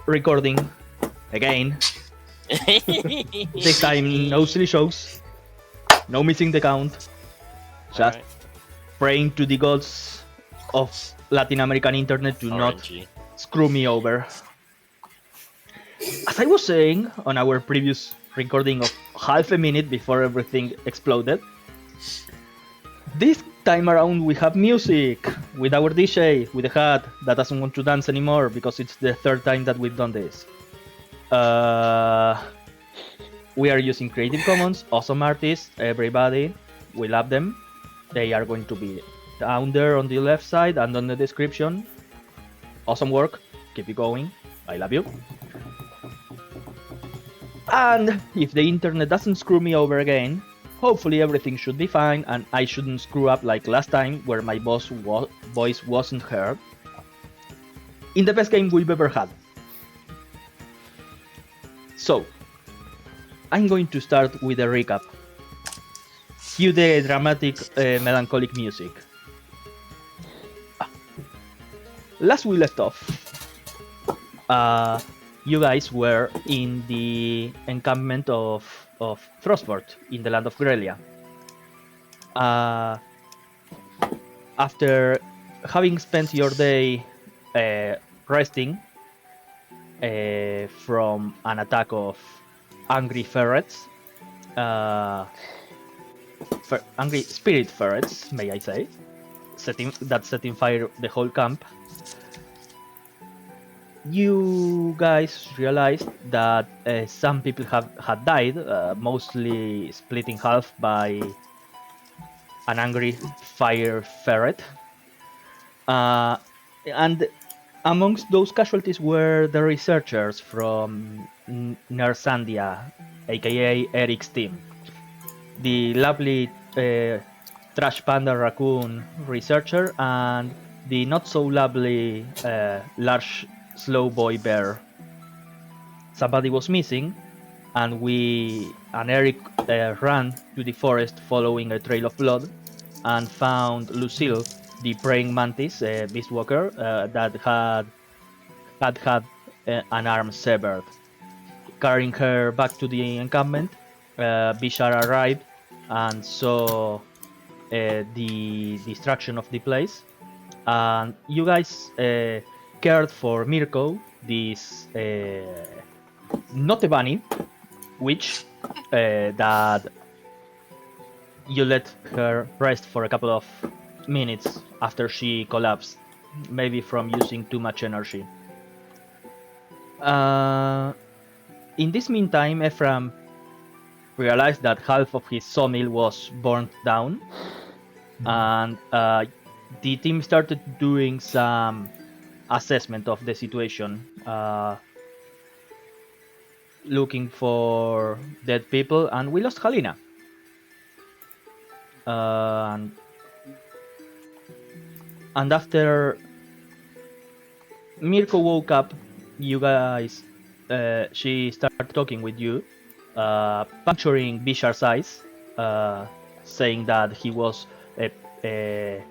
recording again. This time, no silly shows, no missing the count, just praying to the gods of Latin American internet to not screw me over. As I was saying on our previous recording of half a minute before everything exploded, this time around we have music with our DJ with a hat that doesn't want to dance anymore because it's the third time that we've done this. We are using Creative Commons, awesome artists, everybody, we love them. They are going to be down there on the left side and on the description. Awesome work, keep it going, I love you. And if the internet doesn't screw me over again, hopefully everything should be fine and I shouldn't screw up like last time where my voice wasn't heard. In the best game we've ever had. So, I'm going to start with a recap. Cue the dramatic, melancholic music. Last we left off, you guys were in the encampment of Frostport in the land of Grelia. After having spent your day resting from an attack of angry ferrets, angry spirit ferrets, may I say, setting fire the whole camp, you guys realized that some people had died, mostly split in half by an angry fire ferret. And amongst those casualties were the researchers from Nersandia, aka Eric's team. The lovely trash panda raccoon researcher and the not so lovely large slow boy bear. Somebody was missing, and Eric ran to the forest following a trail of blood and found Lucille, the praying mantis beastwalker that had an arm severed. Carrying her back to the encampment, Bishar arrived and saw the destruction of the place, and you guys cared for Mirko, this not a bunny, witch that you let her rest for a couple of minutes after she collapsed, maybe from using too much energy. In this meantime, Ephraim realized that half of his sawmill was burnt down, and the team started doing some assessment of the situation, looking for dead people, and we lost Halina. And after Mirko woke up, you guys, she started talking with you, puncturing Bishar's eyes, saying that he was a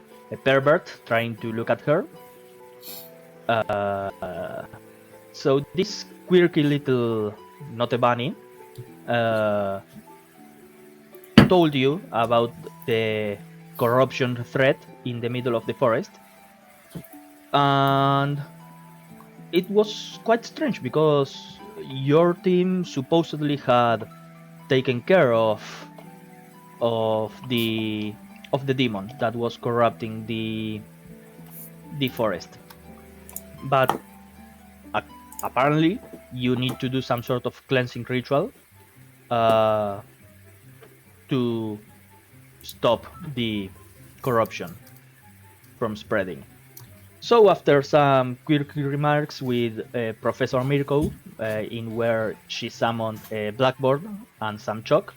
pervert trying to look at her. So this quirky little not a bunny told you about the corruption threat in the middle of the forest, and it was quite strange because your team supposedly had taken care of the demon that was corrupting the forest, but apparently you need to do some sort of cleansing ritual to stop the corruption from spreading. So after some quirky remarks with Professor Mirko, in where she summoned a blackboard and some chalk,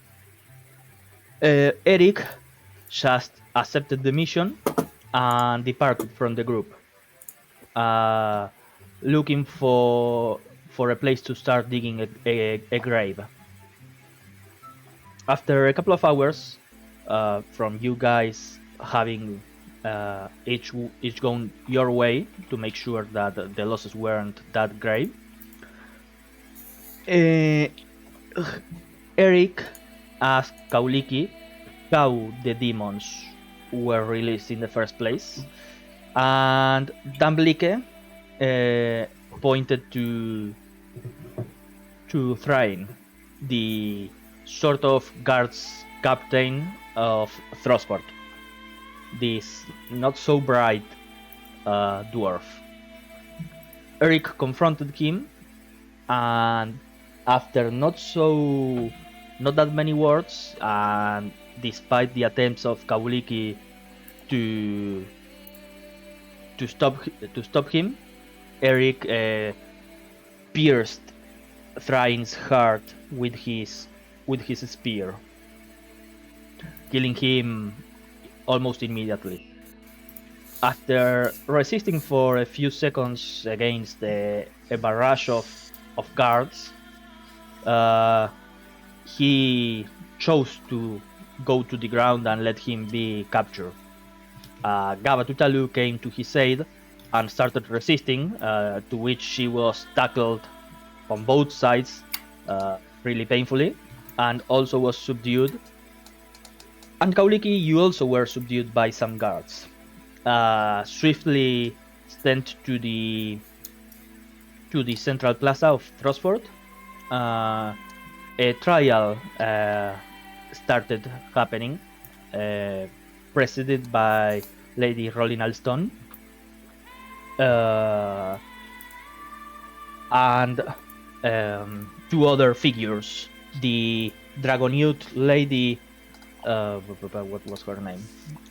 Eric just accepted the mission and departed from the group, looking for a place to start digging a grave. After a couple of hours from you guys having each gone your way to make sure that the losses weren't that grave, Eric asked Kauliki how the demons were released in the first place, and Damblike pointed to Thrain, the sort of guards captain of Throsport, this not so bright dwarf. Eric confronted him, and after not that many words, and despite the attempts of Kauliki to stop him, Eric pierced Thrain's heart with his spear, killing him almost immediately. After resisting for a few seconds against a barrage of guards, he chose to go to the ground and let him be captured. Gavatutalu came to his aid and started resisting, to which she was tackled on both sides really painfully, and also was subdued. And Kauliki, you also were subdued by some guards. Swiftly sent to the central plaza of Throsport, a trial started happening, preceded by Lady Rolling Alston, and two other figures. The Dragonute Lady, what was her name?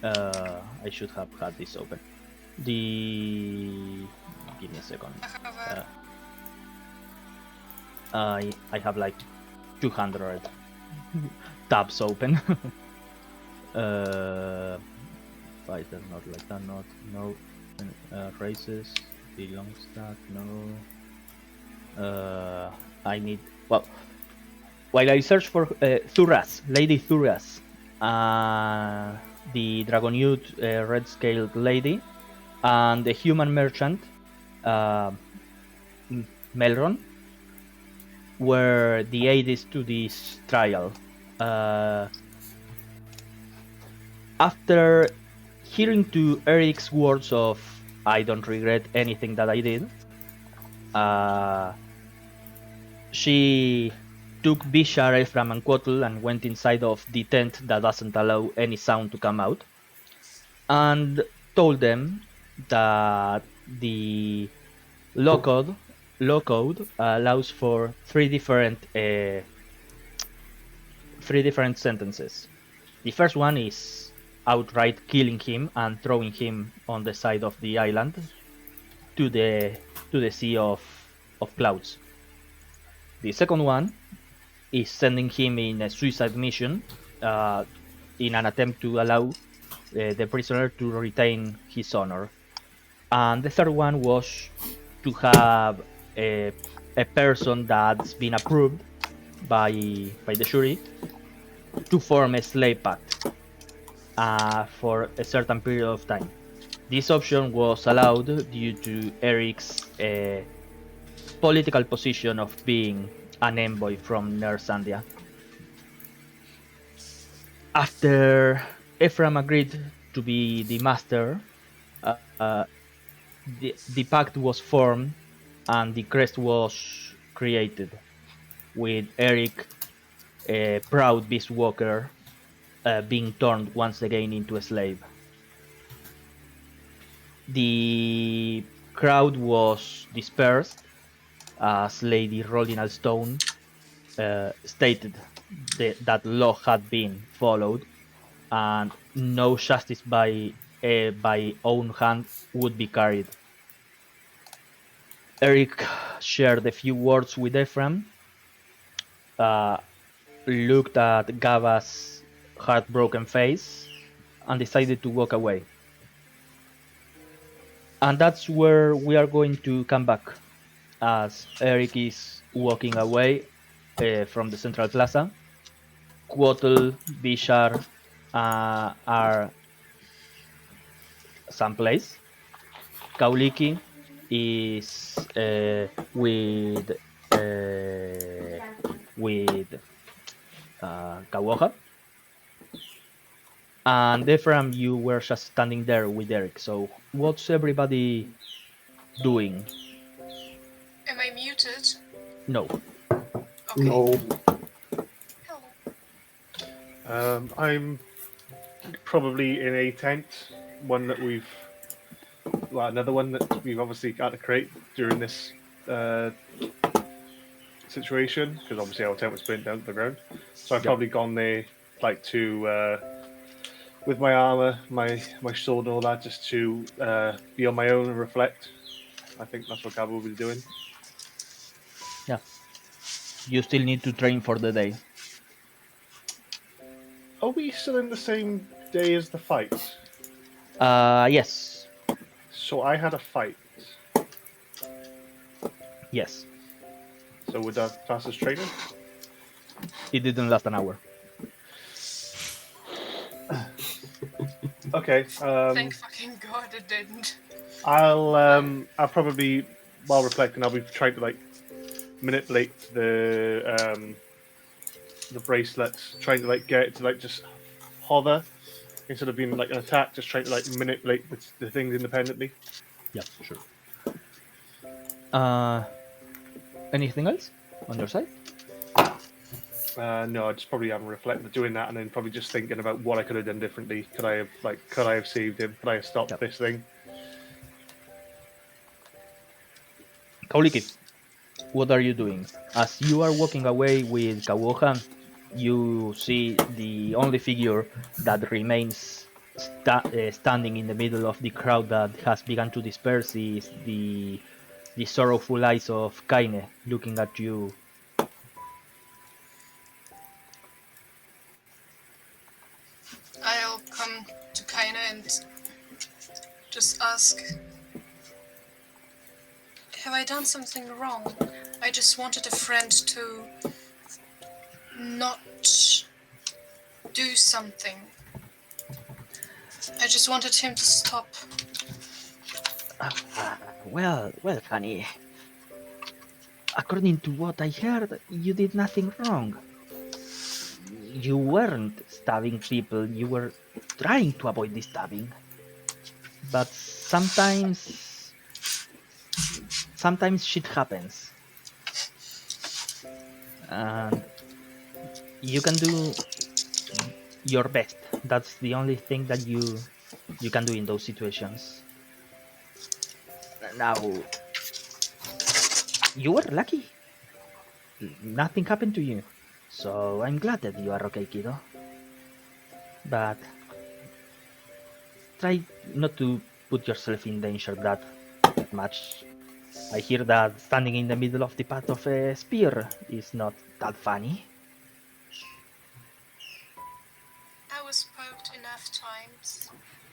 I should have had this open. Give me a second. I have like 200 tabs open. Fighter, not like that, no. Races, belongs that, no. I need, well, while I search for Thuras, Lady Thuras, the Dragonute red scaled lady, and the human merchant, Melron, were the aides to this trial. After hearing to Eric's words of "I don't regret anything that I did," she took Bishar, Ephraim, and Quotel and went inside of the tent that doesn't allow any sound to come out, and told them that the law code allows for three different sentences. The first one is outright killing him and throwing him on the side of the island to the sea of clouds. The second one is sending him in a suicide mission in an attempt to allow the prisoner to retain his honor. And the third one was to have a person that's been approved by the jury to form a slave pact for a certain period of time. This option was allowed due to Eric's political position of being an envoy from Nersandia. After Ephraim agreed to be the master, the pact was formed and the crest was created, with Eric, a proud beast walker, being turned once again into a slave. The crowd was dispersed as Lady Rolling Alstone stated that law had been followed and no justice by own hand would be carried. Eric shared a few words with Ephraim, looked at Gava's heartbroken face, and decided to walk away. And that's where we are going to come back, as Eric is walking away from the central plaza. Quotel, Bishar are someplace. Kauliki is with with Kawoha. And Ephraim, you were just standing there with Eric. So what's everybody doing? Am I muted? No. Okay. No. Hello. I'm probably in a tent, another one that we've obviously had to create during this situation, because obviously our tent was burnt down to the ground. So I've probably gone there, like, to with my armor, my sword, and all that, just to be on my own and reflect. I think that's what Gabo will be doing. Yeah. You still need to train for the day. Are we still in the same day as the fight? Yes. So I had a fight. Yes. So would that class as training? It didn't last an hour. Okay. Thank fucking God it didn't. I'll probably, while reflecting, I'll be trying to, like, manipulate the bracelets, trying to, like, get it to, like, just hover instead of being like an attack. Just trying to, like, manipulate the things independently. Yeah, sure. Anything else on your side? No, I just probably haven't reflected doing that, and then probably just thinking about what I could have done differently. Could I have saved him? Could I have stopped this thing? Kauliki, what are you doing? As you are walking away with Kawoha, you see the only figure that remains standing in the middle of the crowd that has begun to disperse is the sorrowful eyes of Kaine looking at you. I'll come to Kaina and just ask, have I done something wrong? I just wanted a friend to not do something. I just wanted him to stop. Well, honey. According to what I heard, you did nothing wrong. You weren't stabbing people, you were trying to avoid the stabbing. But sometimes shit happens. And you can do your best. That's the only thing that you can do in those situations. Now, you were lucky. Nothing happened to you. So I'm glad that you are okay, kiddo. But try not to put yourself in danger that much. I hear that standing in the middle of the path of a spear is not that funny. I was poked enough times.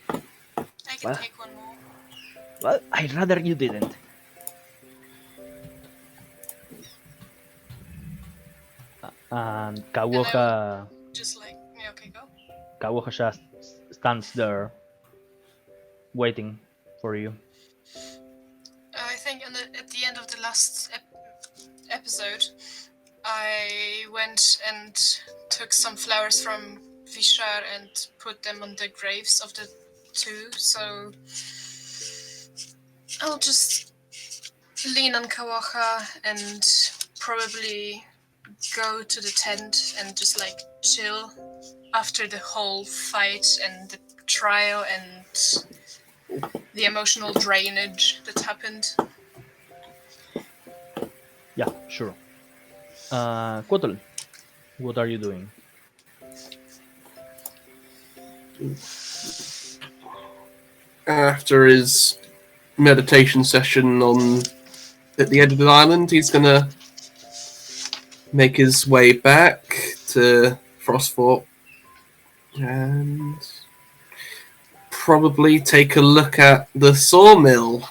I can take one more. Well, I'd rather you didn't. And Kawoha... Just like, yeah, okay, go. Kawoha just stands there, waiting for you. I think at the end of the last episode, I went and took some flowers from Vishar and put them on the graves of the two, so I'll just lean on Kawaha and probably go to the tent and just like chill after the whole fight and the trial and the emotional drainage that happened. Yeah, sure. Quotal, what are you doing? After his meditation session at the end of the island, he's gonna make his way back to Frostfort and probably take a look at the sawmill.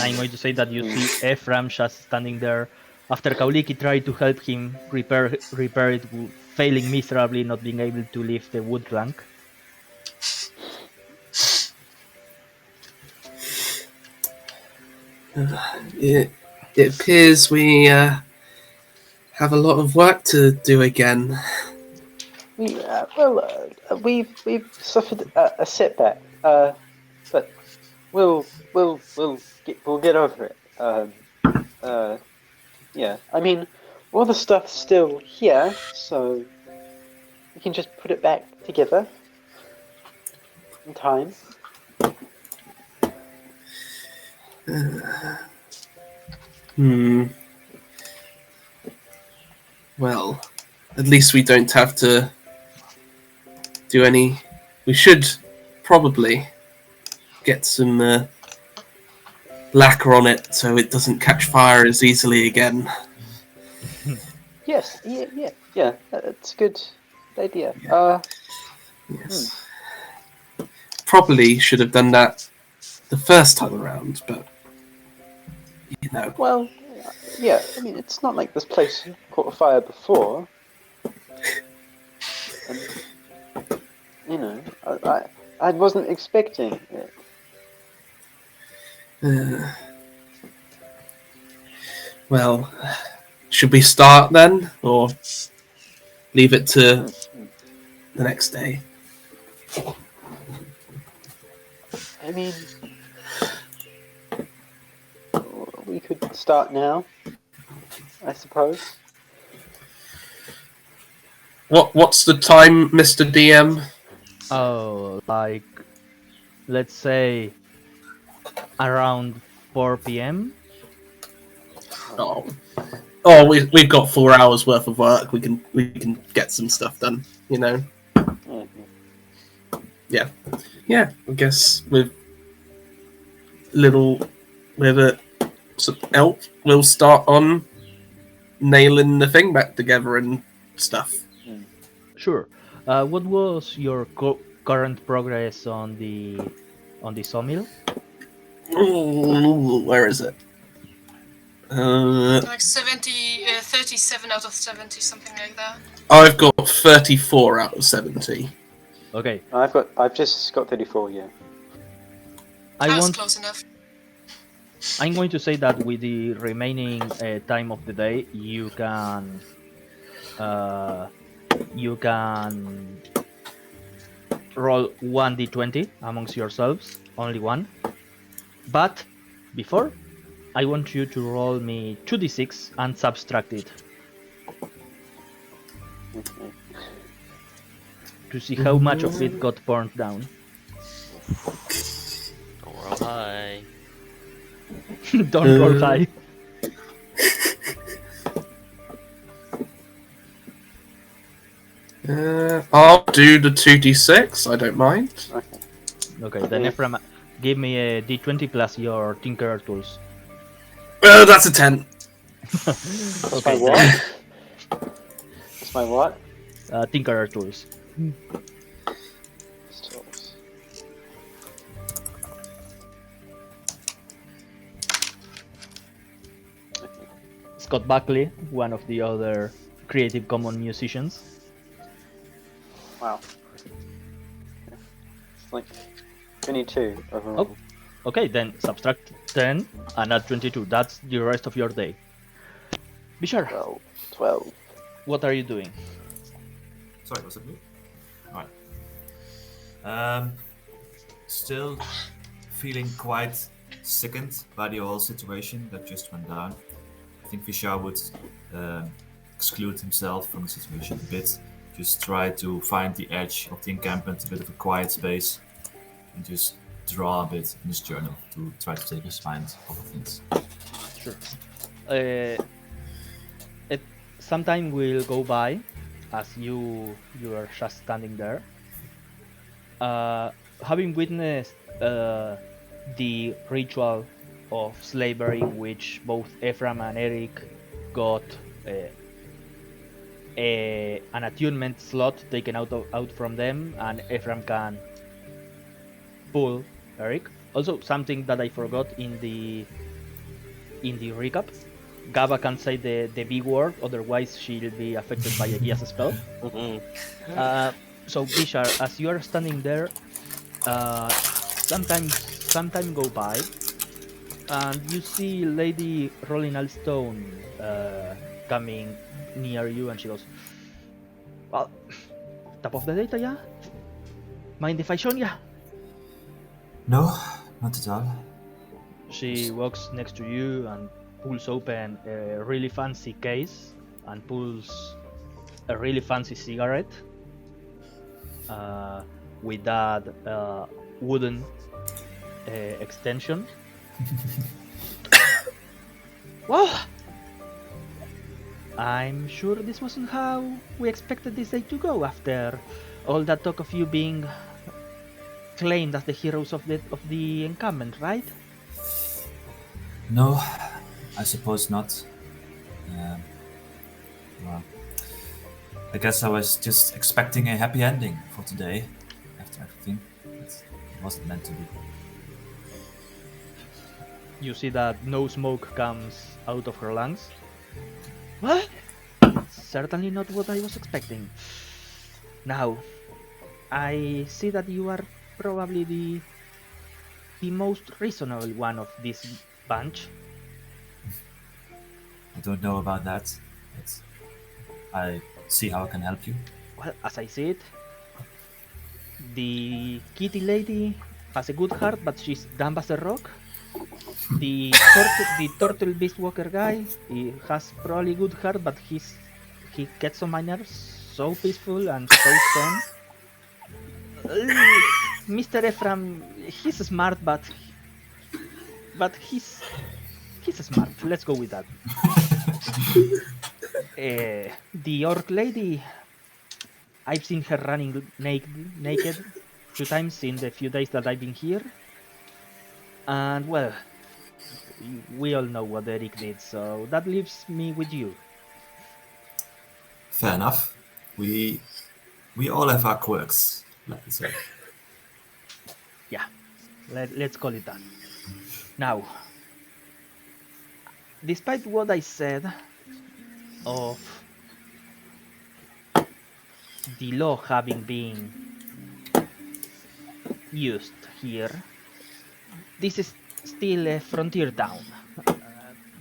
I'm going to say that you see Ephraim just standing there after Kauliki tried to help him repair it, failing miserably, not being able to lift the wood plank. it appears we have a lot of work to do again. We've suffered a setback, but we'll get over it. Yeah. I mean, all the stuff's still here, so we can just put it back together in time. Well, at least we don't have to do any. We should probably get some lacquer on it so it doesn't catch fire as easily again. Yes. Yeah. That's a good idea. Yes. Probably should have done that the first time around, but you know. Well, yeah. I mean, it's not like this place caught fire before. And, you know, I wasn't expecting it. Well, should we start then, or leave it to the next day? I mean, we could start now, I suppose. What's the time, Mr. DM? Oh, like, let's say around 4 p.m. Oh, we've got 4 hours worth of work. We can get some stuff done. You know. Yeah. I guess with some help, we'll start on nailing the thing back together and stuff. Sure. What was your current progress on the sawmill? Ooh, where is it? Like 37 out of 70, something like that. I've got 34 out of 70. Okay. I've just got 34. Yeah. I was close enough. I'm going to say that with the remaining time of the day, you can roll 1d20 amongst yourselves, only one. But before, I want you to roll me 2d6 and subtract it Okay. to see how much of it got burned down. Don't roll high. Don't roll high. I'll do the 2d6. I don't mind. Okay. Okay, then Ephraim, give me a d20 plus your Tinkerer tools. That's a 10. That's my what? That's my what? Tinkerer tools. Tools. Scott Buckley, one of the other Creative Commons musicians. Wow. It's like 22 overall. Oh. Okay, then subtract 10 and add 22. That's the rest of your day. Bishar, 12. what are you doing? Sorry, was it me? Alright. Still feeling quite sickened by the whole situation that just went down. I think Vishar would exclude himself from the situation a bit. Just try to find the edge of the encampment, a bit of a quiet space, and just draw a bit in his journal to try to take his mind off of things. Sure. Some time will go by as you are just standing there. Having witnessed the ritual of slavery in which both Ephraim and Eric got an attunement slot taken out from them, and Ephraim can pull Eric. Also, something that I forgot in the recap, Gaba can say the B word, otherwise she'll be affected by a Gia's spell. So Bishar, as you are standing there, some time go by, and you see Lady Rolling Stone coming near you, and she goes, "Well, top of the data, yeah? Mind if I show ya?" No, not at all. She walks next to you and pulls open a really fancy case and pulls a really fancy cigarette with that wooden extension. Well, I'm sure this wasn't how we expected this day to go after all that talk of you being claimed as the heroes of the encampment, right? No, I suppose not. Well, I guess I was just expecting a happy ending for today after everything. It wasn't meant to be. You see that no smoke comes out of her lungs. What? Certainly not what I was expecting. Now, I see that you are probably the most reasonable one of this bunch. I don't know about that, but I see how I can help you. Well, as I see it, the kitty lady has a good heart, but she's dumb as a rock. The turtle beast walker guy, he has probably good heart, but he gets on my nerves. So peaceful and so zen. Mr. Ephraim, he's smart, but he's smart. Let's go with that. The orc lady, I've seen her running naked 2 times in the few days that I've been here. And well, we all know what Eric did, so that leaves me with you. Fair enough. We all have our quirks, like you say. Yeah, let's call it that. Now, despite what I said of the law having been used here, this is still a frontier town.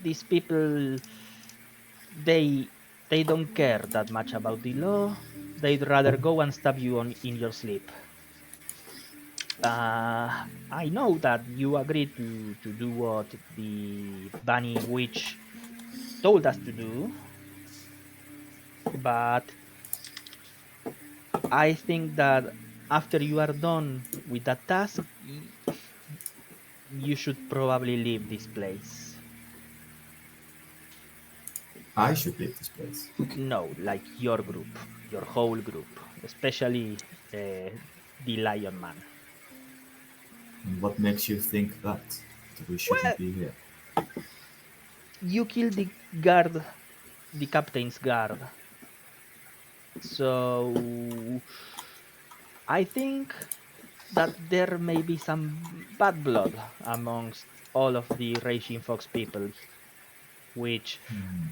These people, they don't care that much about the law. They'd rather go and stab you in your sleep. I know that you agreed to do what the bunny witch told us to do, but I think that after you are done with that task, you should probably leave this place. I should leave this place. No, like your group, your whole group, especially the Lion Man. And what makes you think that we shouldn't Well, be here? you killed the guard, the captain's guard. So I think that there may be some bad blood amongst all of the Raging Fox people, which,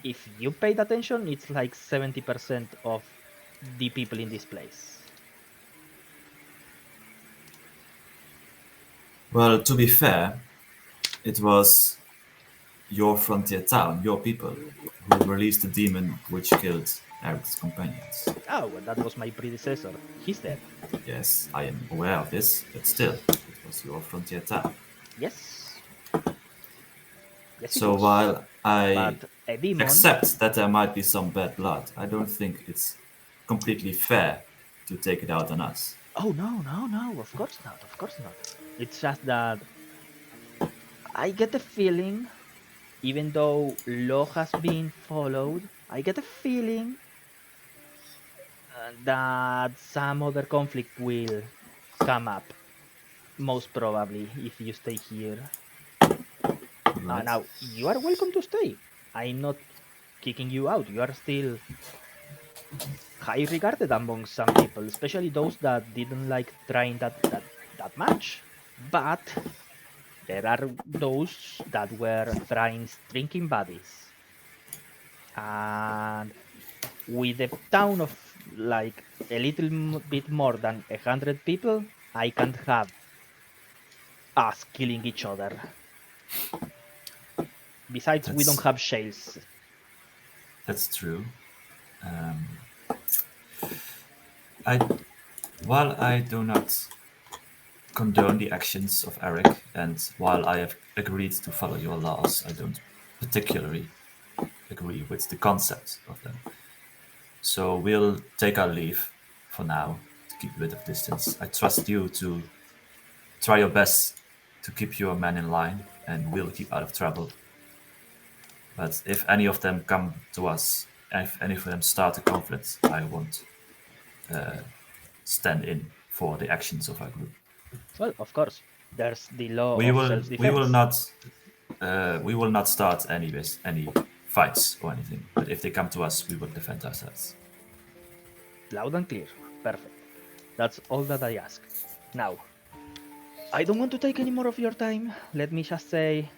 if you paid attention, it's like 70% of the people in this place. Well, to be fair, it was your frontier town, your people, who released the demon which killed Eric's companions. Oh, well, that was my predecessor. He's dead. Yes, I am aware of this, but still, it was your frontier town. Yes. Yes, it So was. while I But a demon. accept that there might be some bad blood, I don't think it's completely fair to take it out on us. Oh no, of course not, It's just that I get the feeling, even though law has been followed, I get a feeling that some other conflict will come up. Most probably, if you stay here. Right? Now, you are welcome to stay. I'm not kicking you out. You are still high regarded among some people, especially those that didn't like trying that much. But there are those that were trying drinking buddies. And with a town of like a little bit more than 100 people, I can't have us killing each other. Besides, we don't have shells. That's true. I, while I do not condone the actions of Eric, and while I have agreed to follow your laws, I don't particularly agree with the concept of them. So we'll take our leave for now to keep a bit of distance. I trust you to try your best to keep your men in line, and we'll keep out of trouble. But if any of them come to us, if any of them start a conflict, I won't stand in for the actions of our group. Well, of course, there's the law We of will self-defense. we will not start any fights or anything. But if they come to us, we will defend ourselves. Loud and clear. Perfect. That's all that I ask. Now, I don't want to take any more of your time. Let me just say,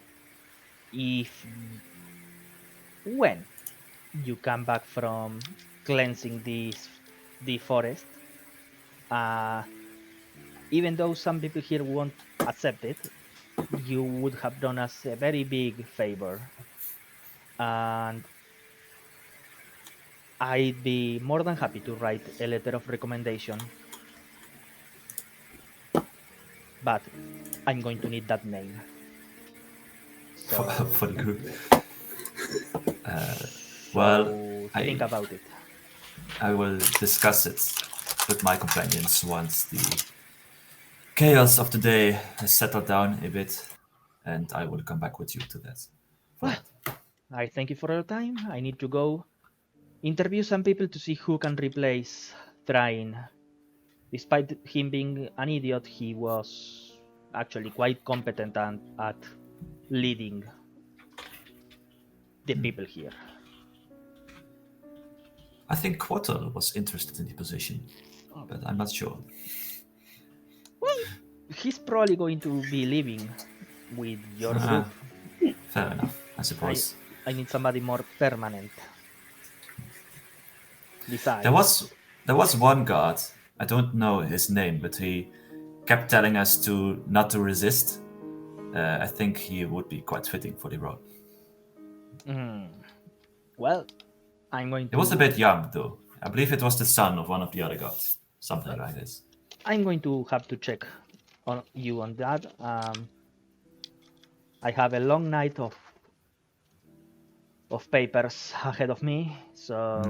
if when you come back from cleansing the forest, uh, even though some people here won't accept it, you would have done us a very big favor, and I'd be more than happy to write a letter of recommendation, but I'm going to need that name. So, For the group. so think about it. I will discuss it with my companions once the chaos of the day has settled down a bit, and I will come back with you to that. Well, I thank you for your time. I need to go interview some people to see who can replace Thrain. Despite him being an idiot, he was actually quite competent at leading the people here. I think Quattle was interested in the position, but I'm not sure. Well, he's probably going to be living with your group. Fair enough, I suppose. I need somebody more permanent. Besides, There was one guard. I don't know his name, but he kept telling us to not to resist. I think he would be quite fitting for the role. Well, I'm going to. He was a bit young, though. I believe it was the son of one of the other gods, something like this. I'm going to have to check on you on that. I have a long night of papers ahead of me, so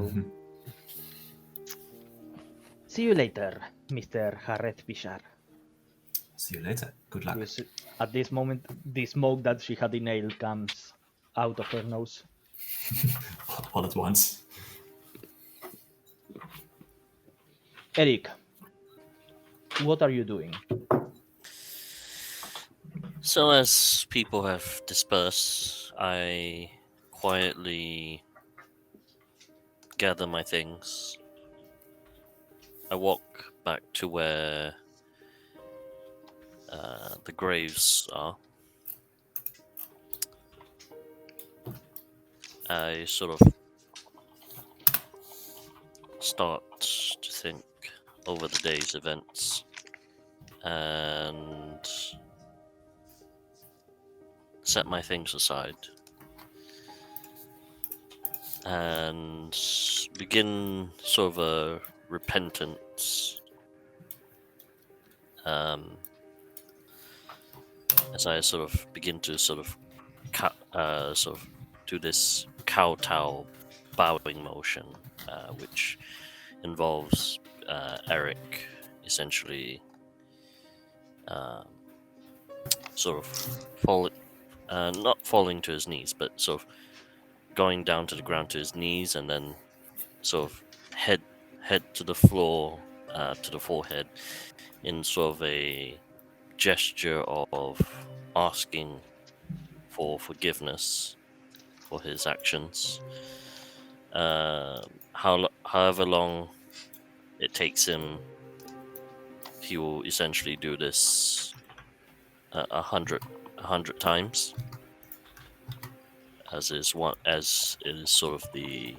see you later, Mr. Harret Bishar. See you later. Good luck. At this moment, the smoke that she had inhaled comes out of her nose. All at once. Eric, what are you doing? So as people have dispersed, I quietly gather my things. I walk back to where the graves are. I sort of start to think over the day's events and set my things aside and begin sort of a repentance as I sort of begin to sort of do this kowtow bowing motion, which involves Eric essentially sort of not falling to his knees, but sort of going down to the ground to his knees, and then sort of head to the floor, to the forehead, in sort of a gesture of asking for forgiveness for his actions. However long it takes him, he will essentially do this 100 times, as is sort of the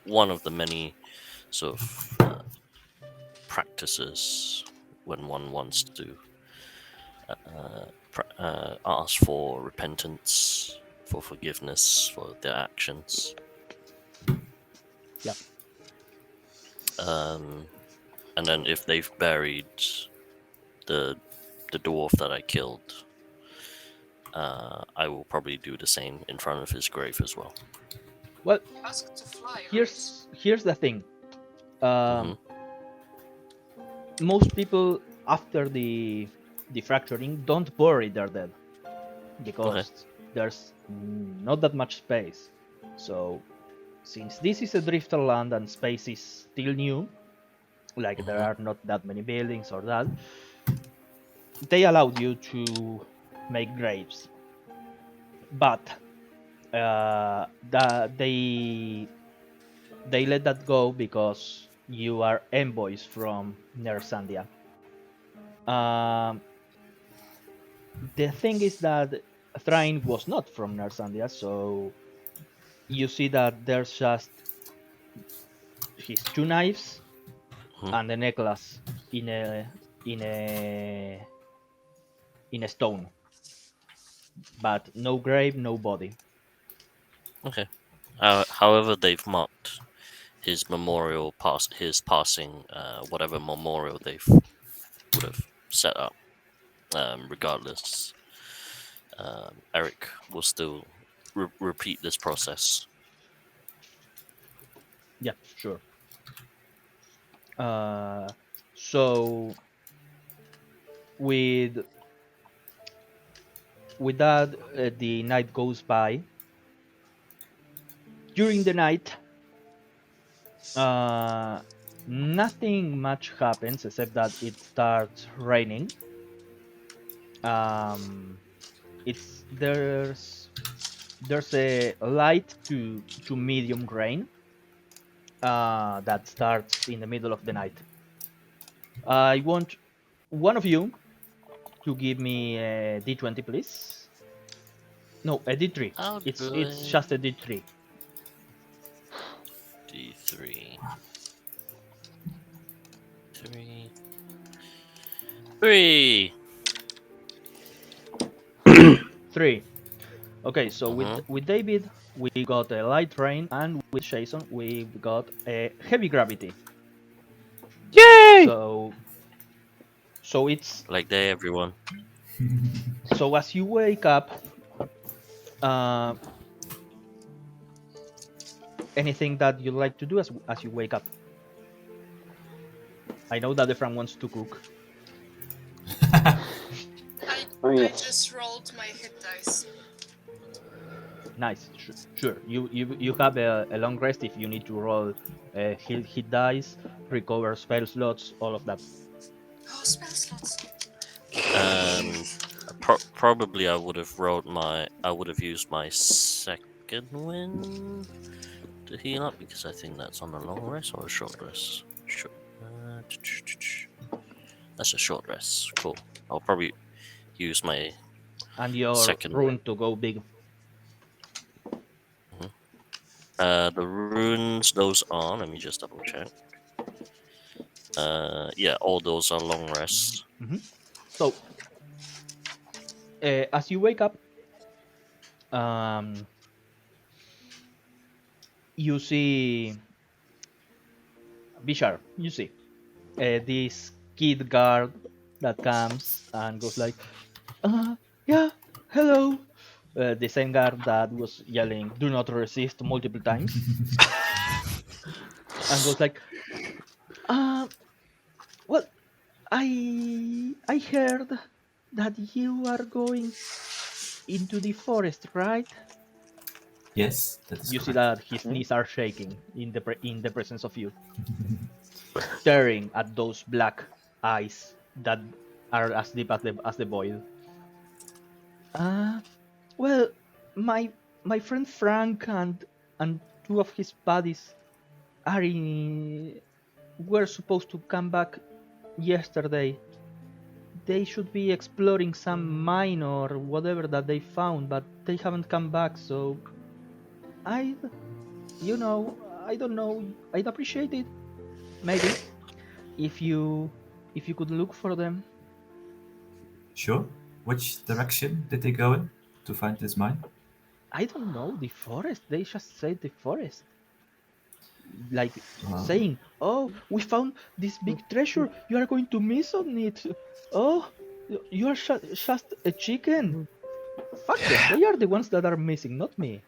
one of the many sort of practices when one wants to ask for repentance, for forgiveness for their actions. Yeah. And then if they've buried the dwarf that I killed, I will probably do the same in front of his grave as well. Well, Ask to fly, right? here's the thing. Mhm. Most people after the fracturing don't bury their dead because there's not that much space. So since this is a drifter land and space is still new, like there are not that many buildings or that, they allowed you to make graves, but they let that go because you are envoys from Nersandia. The thing is that Thrain was not from Nersandia, so you see that there's just his two knives and a necklace in a in a in a stone, but no grave, no body. Okay. However, they've marked his memorial his passing, whatever memorial they would have set up. Regardless, Eric will still repeat this process. Yeah, sure. So with that, the night goes by. During the night, nothing much happens except that it starts raining. It's there's a light to medium rain that starts in the middle of the night. I want one of you to give me a d20, please. No, a d3. I'll It's do it's it. just a d3. D3. 3. 3. Okay, so with David we got a light rain, and with Jason we got a heavy gravity. Yay! So it's Like day, everyone. so as you wake up, anything that you like to do as you wake up? I know that the Fran wants to cook. Oh, I yes. just rolled my hit dice. Nice, sure. You have a long rest if you need to roll hit dice, recover spell slots, all of that. Oh, spell slots. Probably I would have used my second win to heal up, because I think that's on a long rest or a short rest. That's a short rest. Cool. I'll probably use my And your second rune to go big. the runes, those are, let me just double check. Yeah, all those are long rests. So as you wake up, you see Bishar. You see this kid guard that comes and goes like, yeah, hello. The same guard that was yelling, "Do not resist" multiple times, and goes like, well, I heard that you are going into the forest, right? Yes, that is You see correct. that his knees are shaking in the presence of you, staring at those black eyes that are as deep as the void. Well, my friend Frank and two of his buddies are were supposed to come back yesterday. They should be exploring some mine or whatever that they found, but they haven't come back. So I, I don't know. I'd appreciate it, maybe, if you could look for them. Sure. Which direction did they go in to find this mine? I don't know, the forest. They just said the forest. Like Well, saying, "Oh, we found this big treasure. You are going to miss on it. Oh, you are just a chicken." Fuck them. They are the ones that are missing, not me.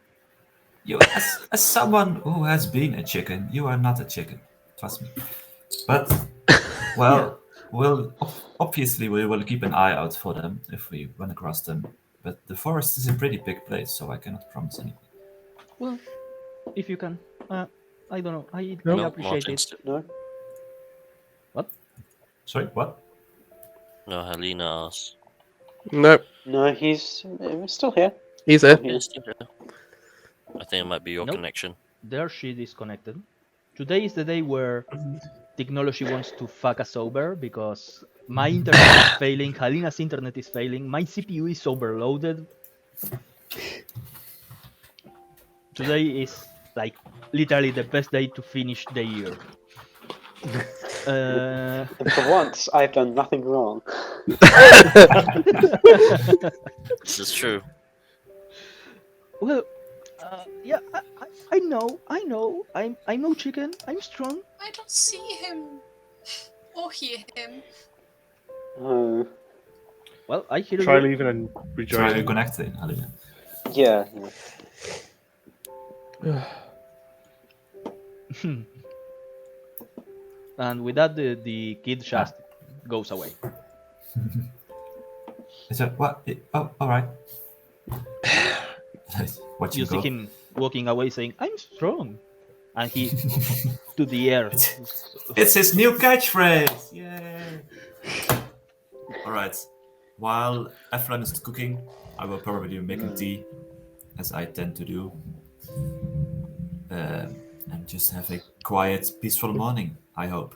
you, as someone who has been a chicken, you are not a chicken. Trust me. But well, obviously we will keep an eye out for them if we run across them. But the forest is a pretty big place, so I cannot promise anything. Well, if you can, I don't know. I No, appreciate it. Martin's No, What? Sorry, what? No, Helena asked. Nope, no, he's still here. he's there. Here. Yes, okay. I think it might be your Nope. connection. There she disconnected. Today is the day where technology wants to fuck us over because my internet is failing, Helena's internet is failing, my CPU is overloaded. Today is like literally the best day to finish the year. And for once, I've done nothing wrong. This is true. Well, yeah, I know, I'm no chicken, I'm strong. I don't see him or hear him. Oh, Well, I hear Try you. leaving and Try rejoining. reconnecting, Alina. yeah. And with that, the kid just goes away. Is that what? Oh, all right. What You you see go? him walking away saying, "I'm strong," and he to the air. It's his new catchphrase! Yay! Alright. While Efren is cooking, I will probably be making tea, as I tend to do. And just have a quiet, peaceful morning, I hope.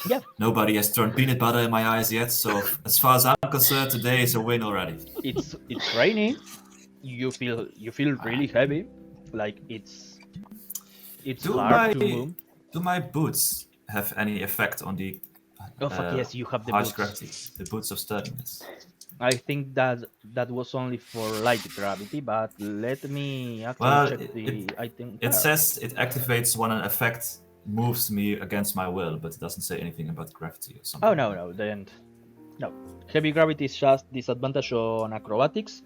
Yeah. Nobody has thrown peanut butter in my eyes yet, so as far as I'm concerned, today is a win already. It's raining. You feel really heavy, like it's Do hard to move. my boots have any effect on the Oh fuck yes, you have the harsh boots. gravity? The boots of sturdiness. I think that was only for light gravity, but let me actually Well, check the item. It says it activates when an effect moves me against my will, but it doesn't say anything about gravity or something. Oh no, then no. Heavy gravity is just disadvantage on acrobatics.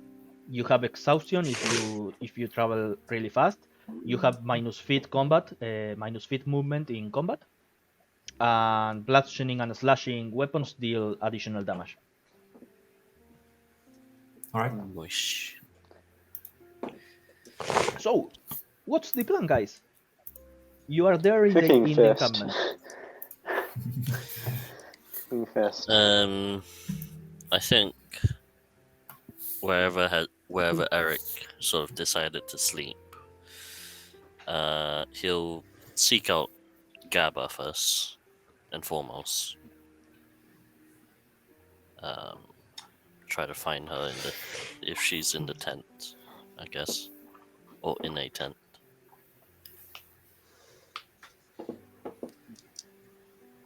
You have exhaustion if you travel really fast. You have minus feet combat, minus feet movement in combat, and bludgeoning and slashing weapons deal additional damage. All right. Wish. So, what's the plan, guys? You are there in Cooking the first. encampment. Cooking first. I think wherever Eric sort of decided to sleep, he'll seek out Gabba first and foremost. Try to find her if she's in the tent, I guess, or in a tent.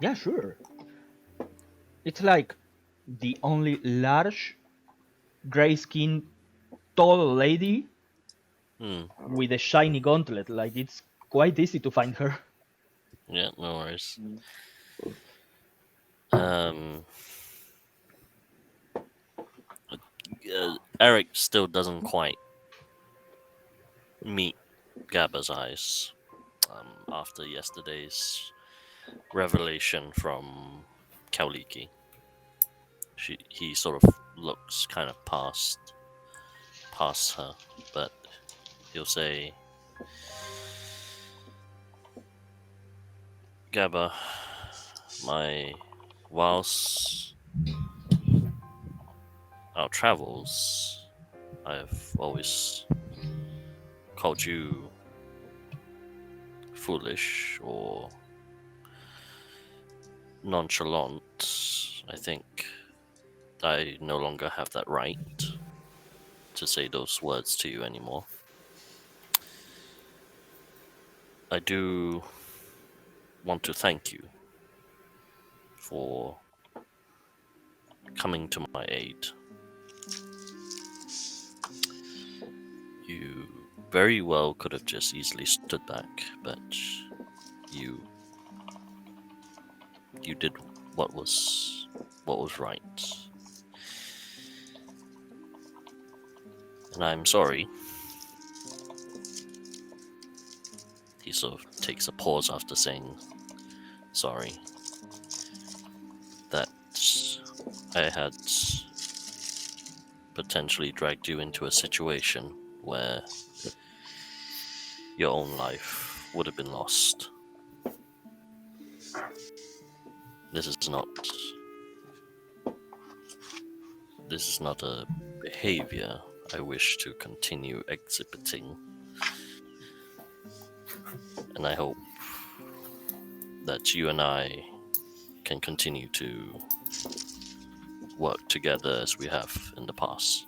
Yeah, sure. It's like the only large, gray skinned, tall lady with a shiny gauntlet. Like, it's quite easy to find her. Yeah, no worries. Eric still doesn't quite meet Gabba's eyes after yesterday's revelation from Kauliki. He sort of looks kind of past her, but he'll say, Gabba, whilst our travels, I've always called you foolish or nonchalant. I think I no longer have that right to say those words to you anymore. I do want to thank you for coming to my aid. You very well could have just easily stood back, but you did what was right. And I'm sorry. He sort of takes a pause after saying sorry. That I had potentially dragged you into a situation where your own life would have been lost. This is not a behavior I wish to continue exhibiting. And I hope that you and I can continue to work together as we have in the past.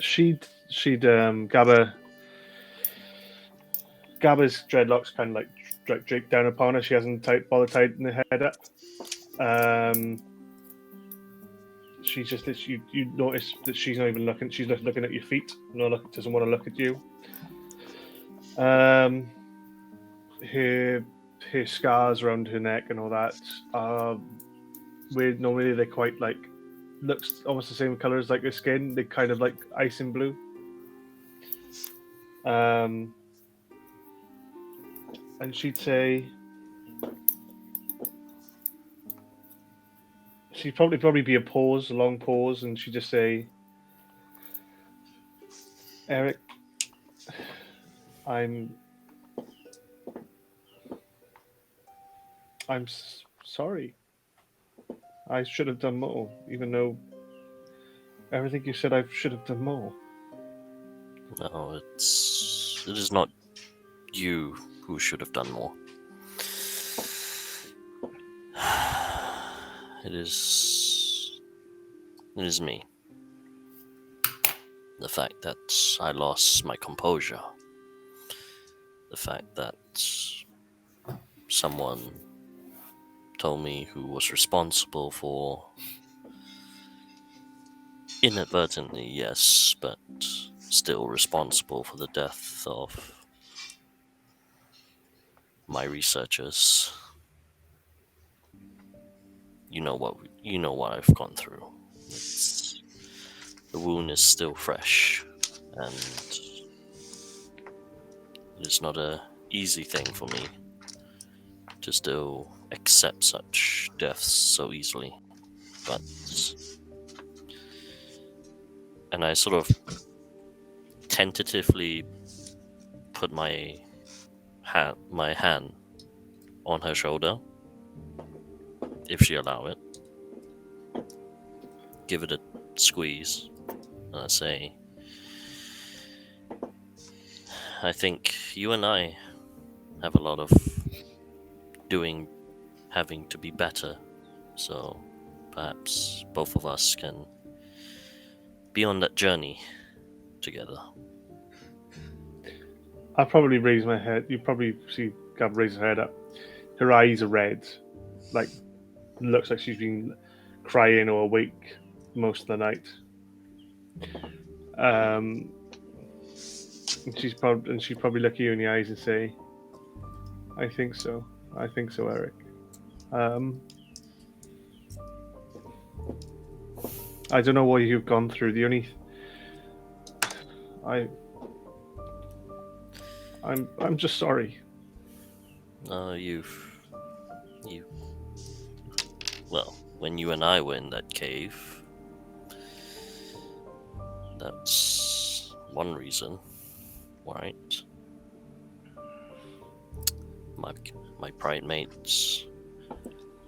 She'd Gabba's dreadlocks kind of like draped down upon her. She hasn't bothered tightening her head up. She's just you notice that she's not even looking. She's just looking at your feet. Doesn't want to look at you. Her scars around her neck and all that. Normally they're quite like looks almost the same color as like her skin. They're kind of like ice and blue. And she'd say, she'd probably be a long pause, and she'd just say, Eric, I'm sorry. I should have done more, even though everything you said I should have done more. No, it is not you who should have done more. It is me. The fact that I lost my composure. The fact that someone told me who was responsible for, inadvertently, yes, but still responsible for the death of my researchers. You know what I've gone through. The wound is still fresh, and it's not an easy thing for me to still accept such deaths so easily. And I sort of tentatively put my hand on her shoulder, if she allow it. Give it a squeeze, and I say, I think you and I have a lot of having to be better, so perhaps both of us can be on that journey together. I'll probably raise my head. You probably see Gab raise her head up. Her eyes are red, like looks like she's been crying or awake most of the night. And she'd probably look you in the eyes and say, I think so, Eric. I don't know what you've gone through. I'm just sorry. Well, when you and I were in that cave, that's one reason, right? My pride mates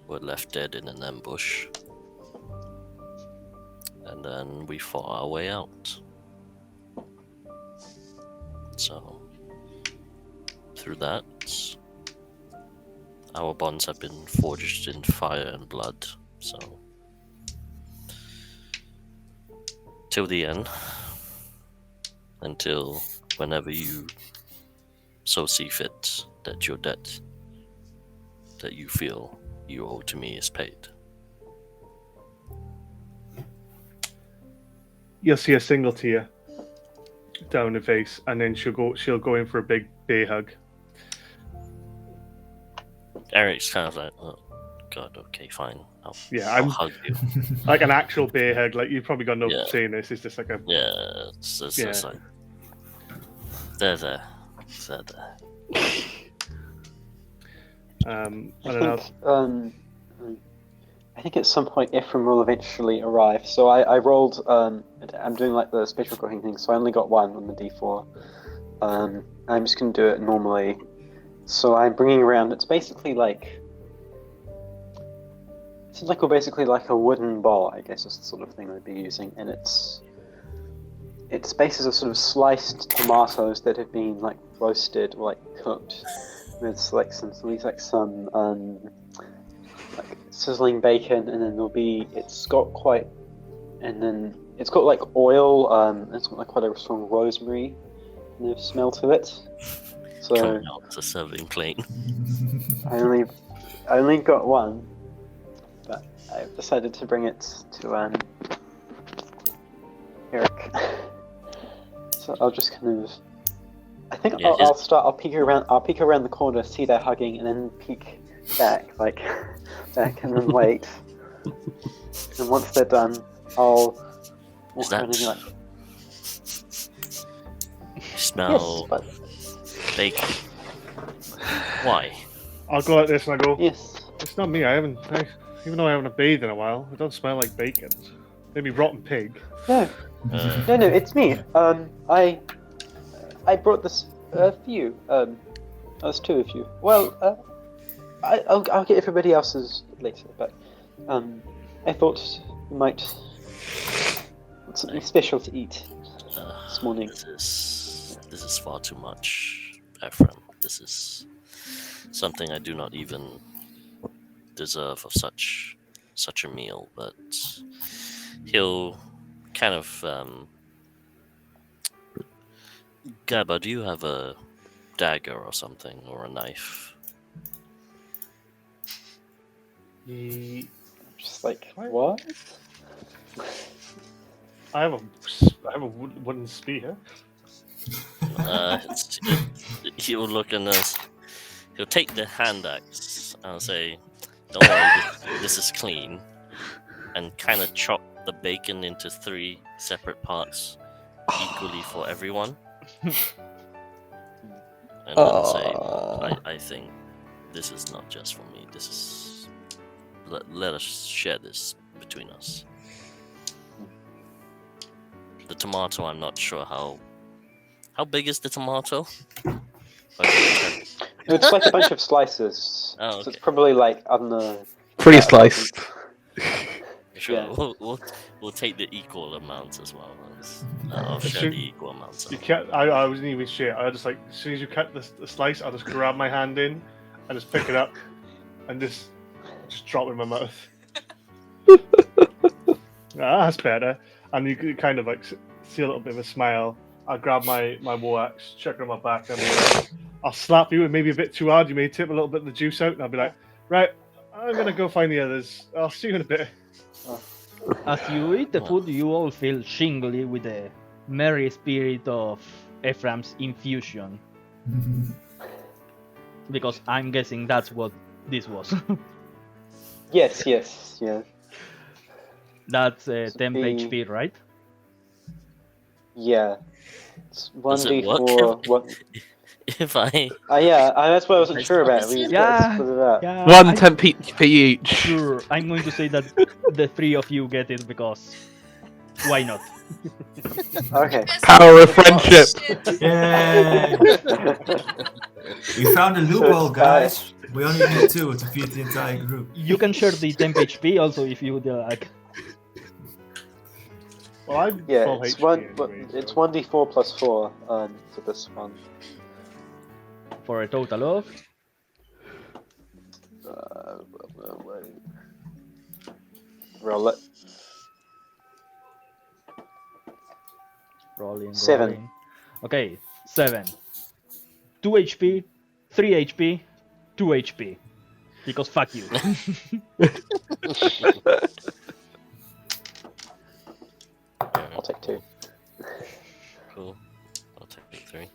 were left dead in an ambush, and then we fought our way out. So, through that, our bonds have been forged in fire and blood, so till the end, until whenever you so see fit that your debt that you feel you owe to me is paid. You'll see a single tear down her face, and then she'll go in for a big bear hug. Eric's kind of like, oh god, okay, fine. I'll I'm hug you. like an actual bear hug. Like you've probably got no Yeah. saying this. It's just like a Yeah, it's just like there. I think at some point Ephraim will eventually arrive. So I rolled. I'm doing like the special cooking thing, so I only got 1 on the D4. I'm just gonna do it normally. So I'm bringing around. It's basically like. It seems like we're basically like a wooden bowl, I guess is the sort of thing I'd be using, and its bases are sort of sliced tomatoes that have been like roasted or like cooked with like some like sizzling bacon, and then it's got like oil, it's got like quite a strong rosemary smell to it. So coming out to serving plane. I only got 1, but I've decided to bring it to Eric. So I'll just kind of. I think Yeah, I'll peek around the corner, see they're hugging, and then peek back, and then wait. And once they're done, I'll walk around and be like, You smell yes, but bacon. Why? I'll go like this and I go. yes. It's not me. Even though I haven't bathed in a while, it don't smell like bacon. Maybe rotten pig. No, no, it's me. I brought this for you. There's 2 of you. Well, I'll get everybody else's later, but I thought you might want something special to eat this morning. This is far too much, Ephraim. This is something I do not even deserve of such a meal, but he'll kind of Gabba, do you have a dagger or something, or a knife? Just like, what? I have a wooden spear. He'll look in this. He'll take the hand axe and say, "Don't worry, this is clean," and kind of chop the bacon into 3 separate parts, equally for everyone. And then say, I think this is not just for me. This is let us share this between us. The tomato, I'm not sure how big is the tomato? It's like a bunch of slices. Oh, So it's okay. probably like, I don't know. Pre-sliced. Sure, Yeah. we'll take the equal amounts as well. I'll share the equal amounts. You can't. I wasn't even shit. I just like as soon as you cut the slice, I'll just grab my hand in and just pick it up and just drop it in my mouth. That's better. And you kind of like see a little bit of a smile. I'll grab my war axe, chuck it on my back, and I'll slap you, and maybe a bit too hard. You may tip a little bit of the juice out, and I'll be like, right, I'm gonna go find the others. I'll see you in a bit. As you eat the food, you all feel shingly with the merry spirit of Ephraim's infusion. Because I'm guessing that's what this was. Yes, yeah. That's 10 be- HP, right? Yeah. It's Does it 1d4. work? If I Yeah, that's what I wasn't sure about. We Yeah. split it up. Yeah. 1 I'm temp HP each. sure. I'm going to say that the 3 of you get it because why not? Okay. Power of friendship. Shit. Yay! We found a loophole, guys. We only need 2 to feed the entire group. You can share the temp HP also if you would like. Well, I'm Yeah, full it's HP anyway, it's so- 1d4 plus 4 for this one. For a total of Roll it. rolling. 7. rolling. Okay, 7. 2 HP, 3 HP, 2 HP. Because fuck you. I'll take 2. Cool. I'll take 3.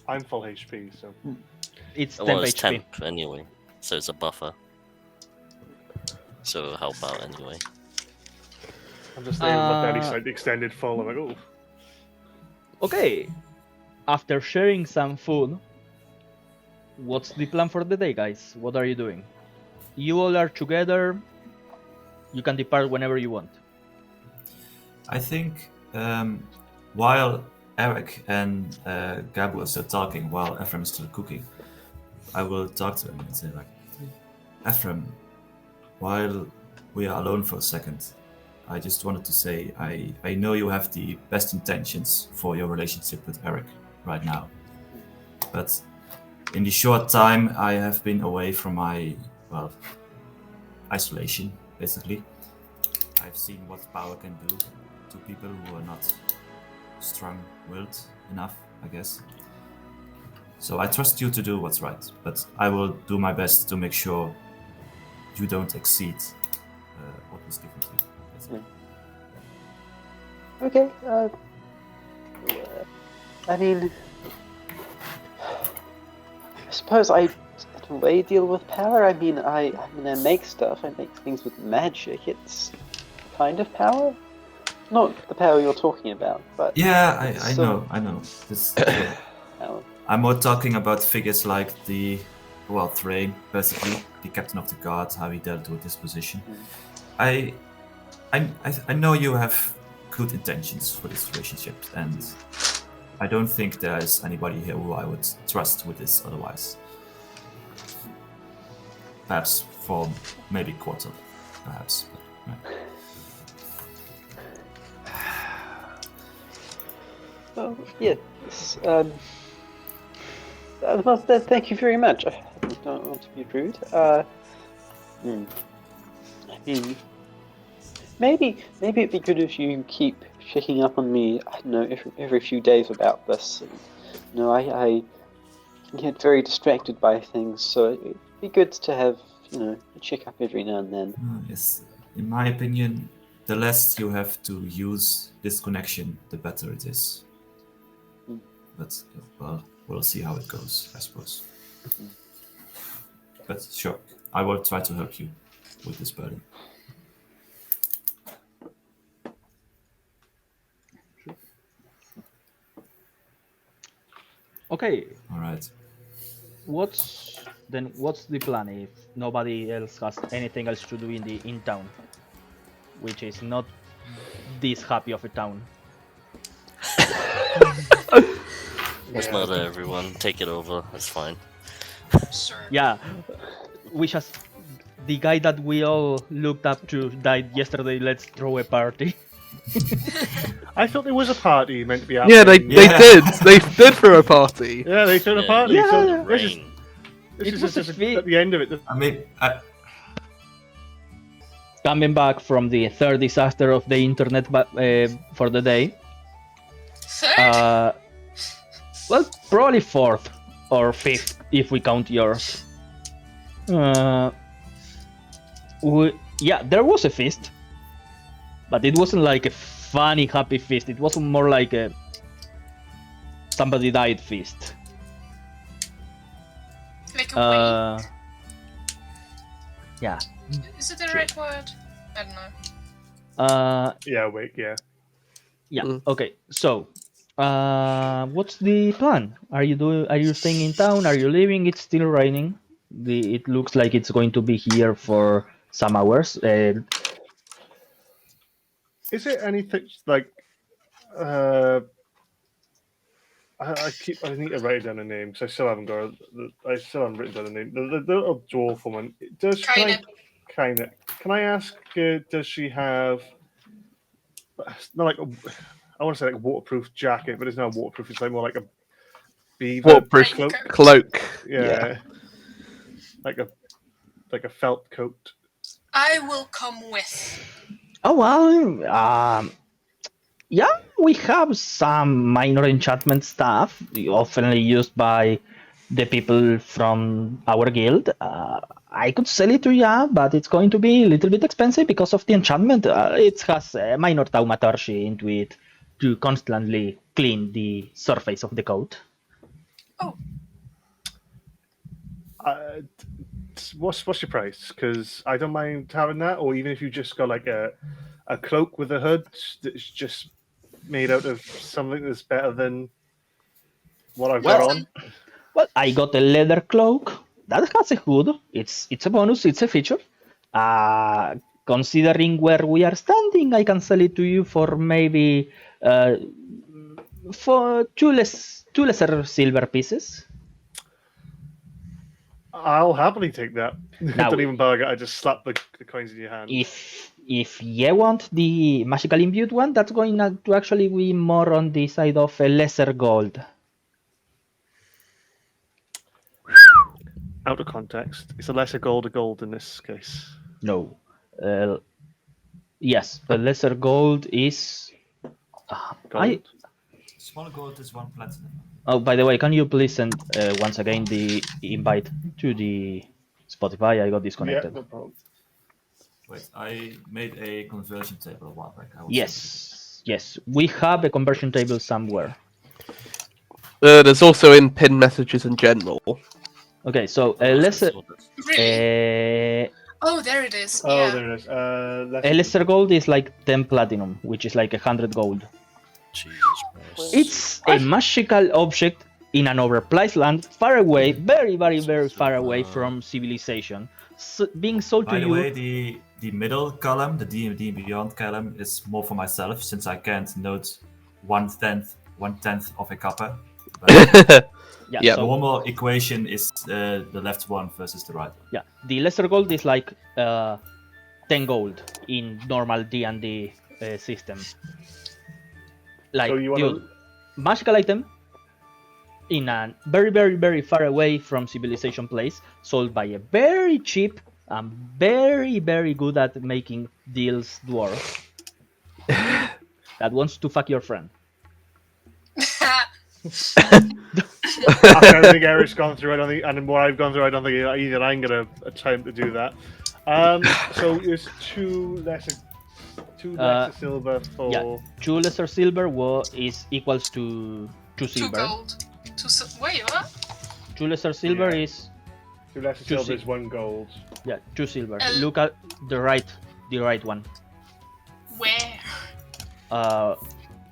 I'm full HP, so It's 10 Well, it's HP. temp anyway, so it's a buffer. So it'll help out anyway. I'm just there with my belly Uh, side extended full. I'm like, oh, Okay. After sharing some food, what's the plan for the day, guys? What are you doing? You all are together. You can depart whenever you want. I think while Eric and Gabu are still talking, while Ephraim is still cooking, I will talk to him and say like, Ephraim, while we are alone for a second, I just wanted to say I know you have the best intentions for your relationship with Eric right now. But in the short time I have been away from my, well, isolation, basically, I've seen what power can do to people who are not strong-willed enough, I guess. So I trust you to do what's right, but I will do my best to make sure you don't exceed what was given to you. basically. Okay. I mean, I suppose I, in a way, deal with power. I mean, I make stuff. I make things with magic. It's kind of power. Not the power you're talking about, but Yeah, I So- know. This, power. I'm more talking about figures like the, well, Thrain, basically, the captain of the guard, how he dealt with this position. I know you have good intentions for this relationship, and I don't think there is anybody here who I would trust with this otherwise. Perhaps for maybe quarter, perhaps. But, right. Oh, yes. Well, thank you very much. I don't want to be rude. I mean, maybe it'd be good if you keep checking up on me. I don't know, every few days about this. And, you know, I can get very distracted by things, so it'd be good to have, you know, a check up every now and then. Yes, in my opinion, the less you have to use this connection, the better it is. But, well, we'll see how it goes, I suppose. But sure, I will try to help you with this burden. Okay. All right. What's the plan if nobody else has anything else to do in town, which is not this happy of a town? Just murder everyone, take it over, that's fine. Sure. Yeah, we just the guy that we all looked up to died yesterday. Let's throw a party. I thought there was a party meant to be happening. Yeah, they Yeah. did. They did throw a party. Yeah, they threw a Yeah, party. yeah, so yeah. this is Rain. this It is was a just feat. at the end of it. I mean, Coming back from the third disaster of the internet for the day. Third? Well, probably fourth or fifth if we count yours. Yeah, there was a feast, but it wasn't like a funny, happy feast. It was more like a somebody died feast. Like a Yeah. wake? Is it the right word? I don't know. Yeah, wait, yeah. Yeah. Mm. Okay. So, what's the plan? Are you staying in town? Are you leaving? It's still raining. It looks like it's going to be here for some hours. Is it anything like? I need to write down a name because I still haven't got. I still haven't written down a name. The little dwarf woman. Can I ask? Does she have? Not like I want to say like a waterproof jacket, but it's not waterproof. It's like more like a beaver Waterproof cloak. cloak. Yeah. Like a felt coat. I will come with. Oh well. Yeah, we have some minor enchantment stuff, often used by the people from our guild. I could sell it to you, but it's going to be a little bit expensive because of the enchantment. It has a minor thaumaturgy into it to constantly clean the surface of the coat. Oh, What's your price? Because I don't mind having that, or even if you just got like a cloak with a hood that's just made out of something that's better than what I've got Well, on. Well, I got a leather cloak that has a hood. It's a bonus. It's a feature. Considering where we are standing, I can sell it to you for maybe for two lesser silver pieces. I'll happily take that. Now, Don't even bother. I just slap the coins in your hand. if you want the magical imbued one, that's going to actually be more on the side of a lesser gold. Out of context, it's a lesser gold in this case. No. Yes, the lesser gold is. Gold. Smaller gold is 1 platinum. Oh, by the way, can you please send once again the invite to the Spotify? I got disconnected. Yeah, no problem. Wait, I made a conversion table a while back. Yes, we have a conversion table somewhere. There's also in pin messages in general. Okay, so lesser. really? Oh, there it is. Oh, Yeah. there it is. A lesser gold is like 10 platinum, which is like 100 gold. Jesus Christ. It's a magical object in an overpriced land, far away, very, very, very far away from civilization. Being sold to By the you. way, the middle column, the D&D Beyond column, is more for myself since I can't note 1/10 of a copper. But Yeah, Yeah. the so, normal equation is the left one versus the right one. yeah, the lesser gold is like 10 gold in normal D&D system. Like, So you want dude, magical item in a very, very, very far away from civilization place, sold by a very cheap and very, very good at making deals dwarf that wants to fuck your friend. I don't think Eric's gone through. I don't think, and what I've gone through, I don't think either I'm gonna attempt to do that. So it's two lesser silver for. Yeah, 2 lesser silver is equals to 2 2 silver. gold. Wait, what? 2 lesser silver Yeah. is Two lesser Two silver sil- is 1 gold. 2 silver. Uh, Look at the right one. Where?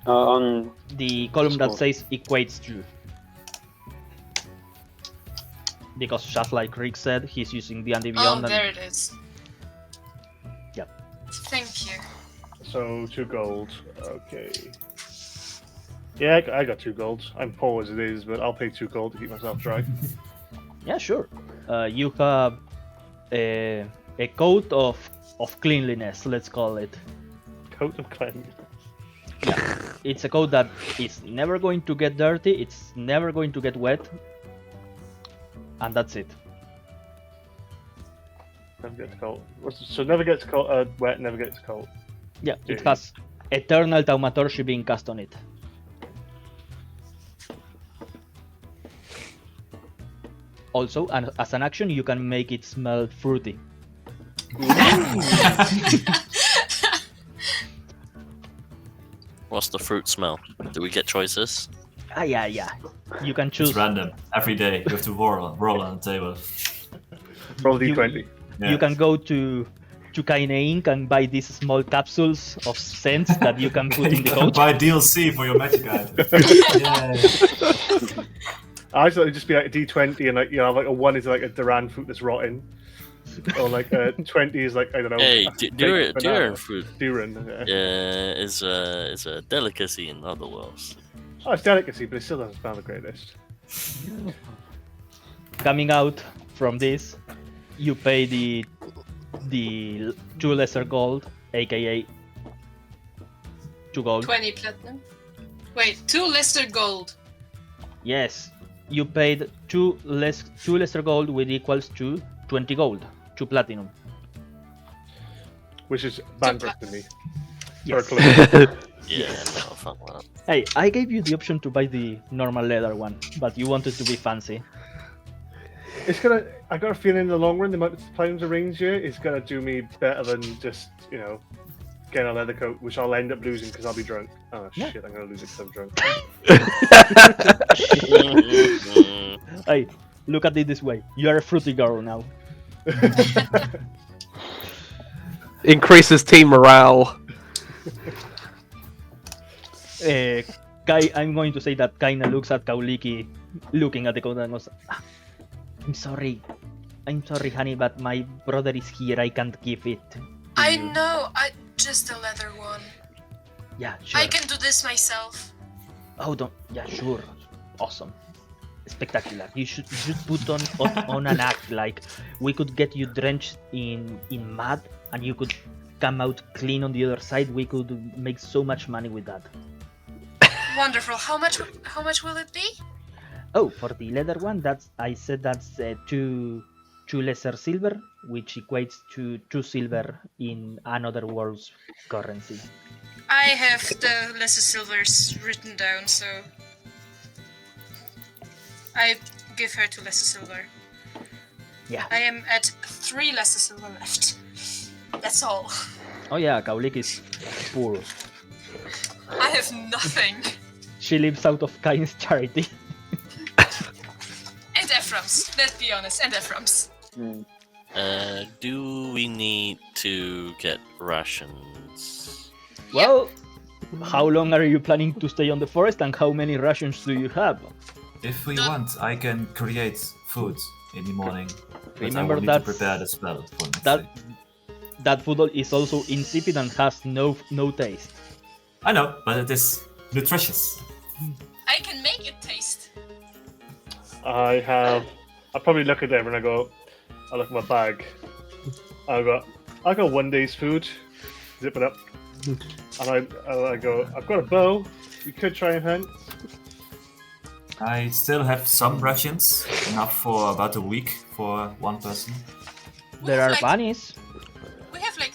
On The column that Score. says equates to. Because just like Rick said, he's using D&D Oh, Beyond. there it is. Yep. Thank you. So 2 gold. Okay. Yeah, I got 2 golds. I'm poor as it is, but I'll pay 2 gold to keep myself dry. Yeah, sure. You have a coat of cleanliness, let's call it. Coat of cleanse. It's a coat that is never going to get dirty, it's never going to get wet, and that's it. Never gets cold. So never gets cold. Wet, never gets cold. Yeah, it Yeah. has eternal thaumaturgy being cast on it. Also, as an action, you can make it smell fruity. What's the fruit smell? Do we get choices? Yeah. You can choose. It's random. Every day you have to roll on the table. Roll You- d20. Yeah. You can go to Kaine Inc. and buy these small capsules of scents that you can put in You the can coat. buy DLC for your magic item. Yay. I thought it'd just be like a d20 and like like a 1 is like a Duran fruit that's rotten, or like a 20 is like I don't know. Hey, a fake Duran banana. fruit Duran. Yeah. is a delicacy in other worlds. Oh, it's delicacy, but it still doesn't smell the greatest. Coming out from this, you pay the 2 lesser gold, aka 2 gold. 20 platinum. Wait, 2 lesser gold. Yes, you paid 2 lesser gold, which equals to 20 gold, 2 platinum. Which is bankrupt to me. Yes. For a clone. Yeah, Yes. no fun with that. Hey, I gave you the option to buy the normal leather one, but you wanted to be fancy. It's gonna. I got a feeling in the long run, the amount of times I range here is gonna do me better than just getting a leather coat, which I'll end up losing because I'll be drunk. Oh Yeah. shit! I'm gonna lose it because I'm drunk. Hey, look at it this way. You are a fruity girl now. Increases team morale. I'm going to say that Kaina looks at Kauliki, looking at the coat and goes, I'm sorry, honey, but my brother is here. I can't give it. to I you." know, I just a leather one. Yeah, sure. I can do this myself. Oh, don't. Yeah, sure. Awesome. Spectacular. You should put on an act like we could get you drenched in mud and you could come out clean on the other side. We could make so much money with that. Wonderful. How much will it be? Oh, for the leather one, that's two lesser silver, which equates to 2 silver in another world's currency. I have the lesser silvers written down, so I give her 2 lesser silver. Yeah. I am at 3 lesser silver left. That's all. Oh yeah, Kaulik is poor. I have nothing. She lives out of Kain's charity. And Ephraim's. Let's be honest, and Ephraim's. Do we need to get rations? Well, how long are you planning to stay on the forest and how many rations do you have? If we want, I can create food in the morning. But Remember I will need to prepare the spell for next day. That food is also insipid and has no taste. I know, but it is nutritious. I can make it taste. I'll probably look at them and I look at my bag. I got 1 day's food. Zip it up. And I go, I've got a bow. We could try and hunt. I still have some rations, enough for about a week for one person. There are bunnies. We have like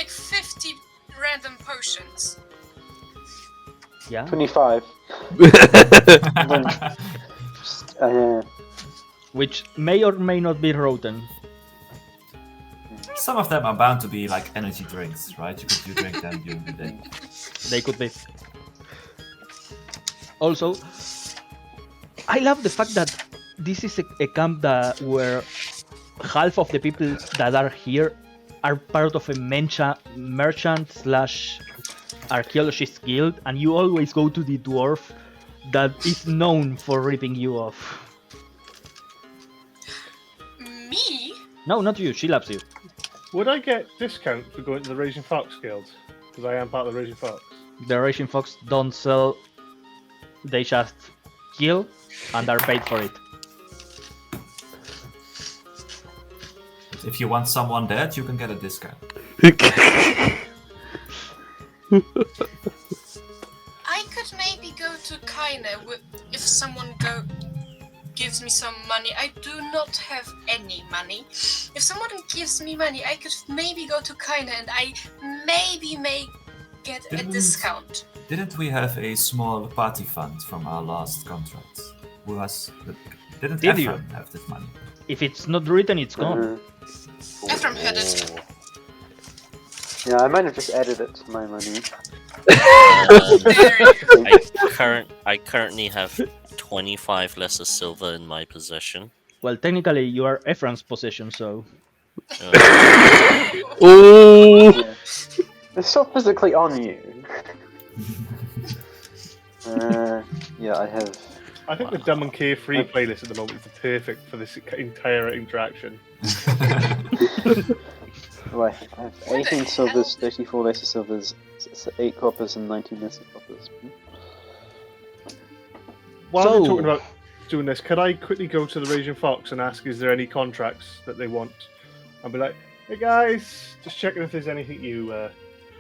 50 random potions. Yeah. 25. Which may or may not be rotten. Some of them are bound to be like energy drinks, right? You drink them during the day. They could be. Also, I love the fact that this is a camp where half of the people that are here are part of a merchant/archaeologist guild, and you always go to the dwarf that is known for ripping you off. Me? No, not you. She loves you. Would I get discount for going to the Raging Fox Guild? Because I am part of the Raging Fox. The Raging Fox don't sell. They just kill and are paid for it. If you want someone dead, you can get a discount. I could maybe go to Kaine if someone gives me some money. I do not have any money. If someone gives me money, I could maybe go to Kaine and I maybe may get a discount. Didn't we have a small party fund from our last contract? Didn't Did you? Ephraim have this money? If it's not written, it's gone. Ephraim had it. Yeah, I might have just added it to my money. There you go. I currently have 25 lesser silver in my possession. Well, technically, you are Ephraim's possession, so. Oh! Yeah. It's still physically on you. Yeah, I have. I think the Dumb and Carefree playlist at the moment is perfect for this entire interaction. Oh, I have 18 silvers, 34 lesser silvers, 8 coppers, and 19 lesser coppers. While So- we're talking about doing this, could I quickly go to the Raging Fox and ask, is there any contracts that they want? I'll be like, hey guys, just checking if there's anything you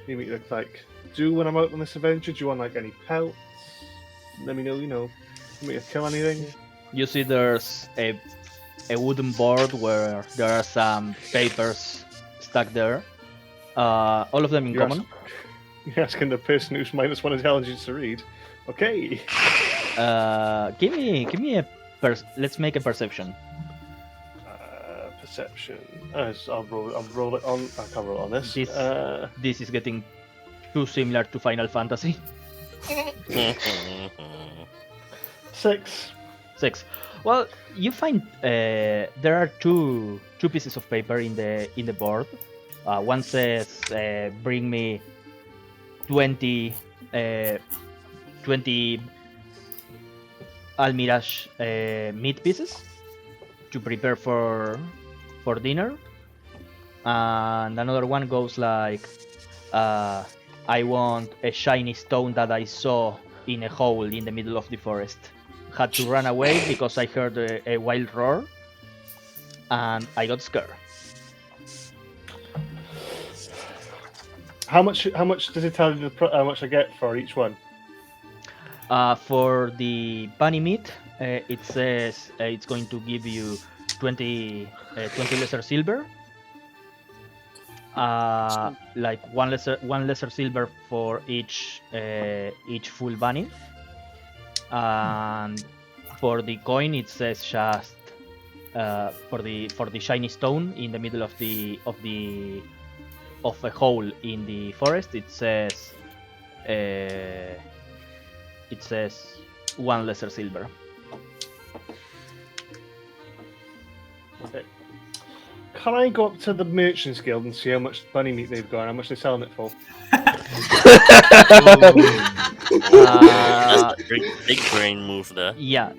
need me to do when I'm out on this adventure. Do you want any pelts? Let me know, want me to kill anything? You see there's a wooden board where there are some papers stuck there. All of them in You're common. You're asking the person who's -1 intelligence to read. Okay. Give me a let's make a perception. Perception. I'll roll it on. I can't roll it on this. This is getting too similar to Final Fantasy. 6. 6. Well, you find there are two pieces of paper in the board. One says, "Bring me 20 Almirage meat pieces to prepare for dinner." And another one goes like, "I want a shiny stone that I saw in a hole in the middle of the forest. Had to run away because I heard a wild roar, and I got scared." How much does it tell you how much I get for each one? For the bunny meat, it says it's going to give you 20 lesser silver. Like one lesser silver for each full bunny. And for the coin, it says just for the shiny stone in the middle of a hole in the forest. It says 1 lesser silver. Okay. Can I go up to the Merchants Guild and see how much bunny meat they've got and how much they're selling it for? That's a big brain move there. Yeah.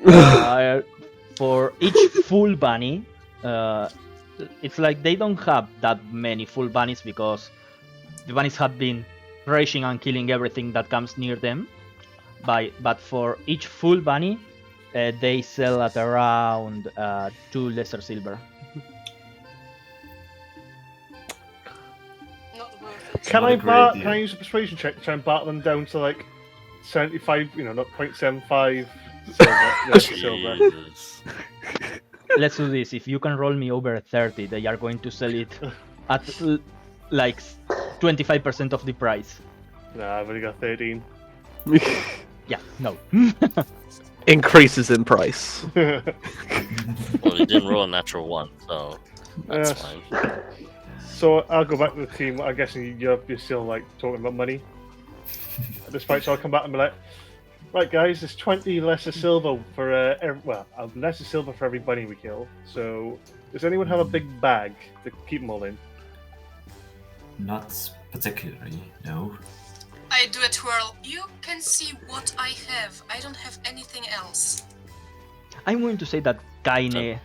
For each full bunny, it's like they don't have that many full bunnies because the bunnies have been raging and killing everything that comes near them. But for each full bunny, they sell at around 2 lesser silver. Not worth it. Can What I a great deal. can I use a persuasion check to try and battle them down to like 75? Not 0.75 silver. Jesus. Let's do this. If you can roll me over 30, they are going to sell it at like 25% of the price. Nah, I've only got 13. Yeah, no. Increases in price. Well, he didn't roll a natural 1, so that's Yes. fine. So I'll go back to the team. I'm guessing you're still like talking about money at this point. So I'll come back and be like, right, guys, there's 20 lesser silver for lesser silver for every bunny we kill. So does anyone have a big bag to keep them all in? Not particularly, no. I do a twirl. You can see what I have. I don't have anything else. I'm going to say that Kaine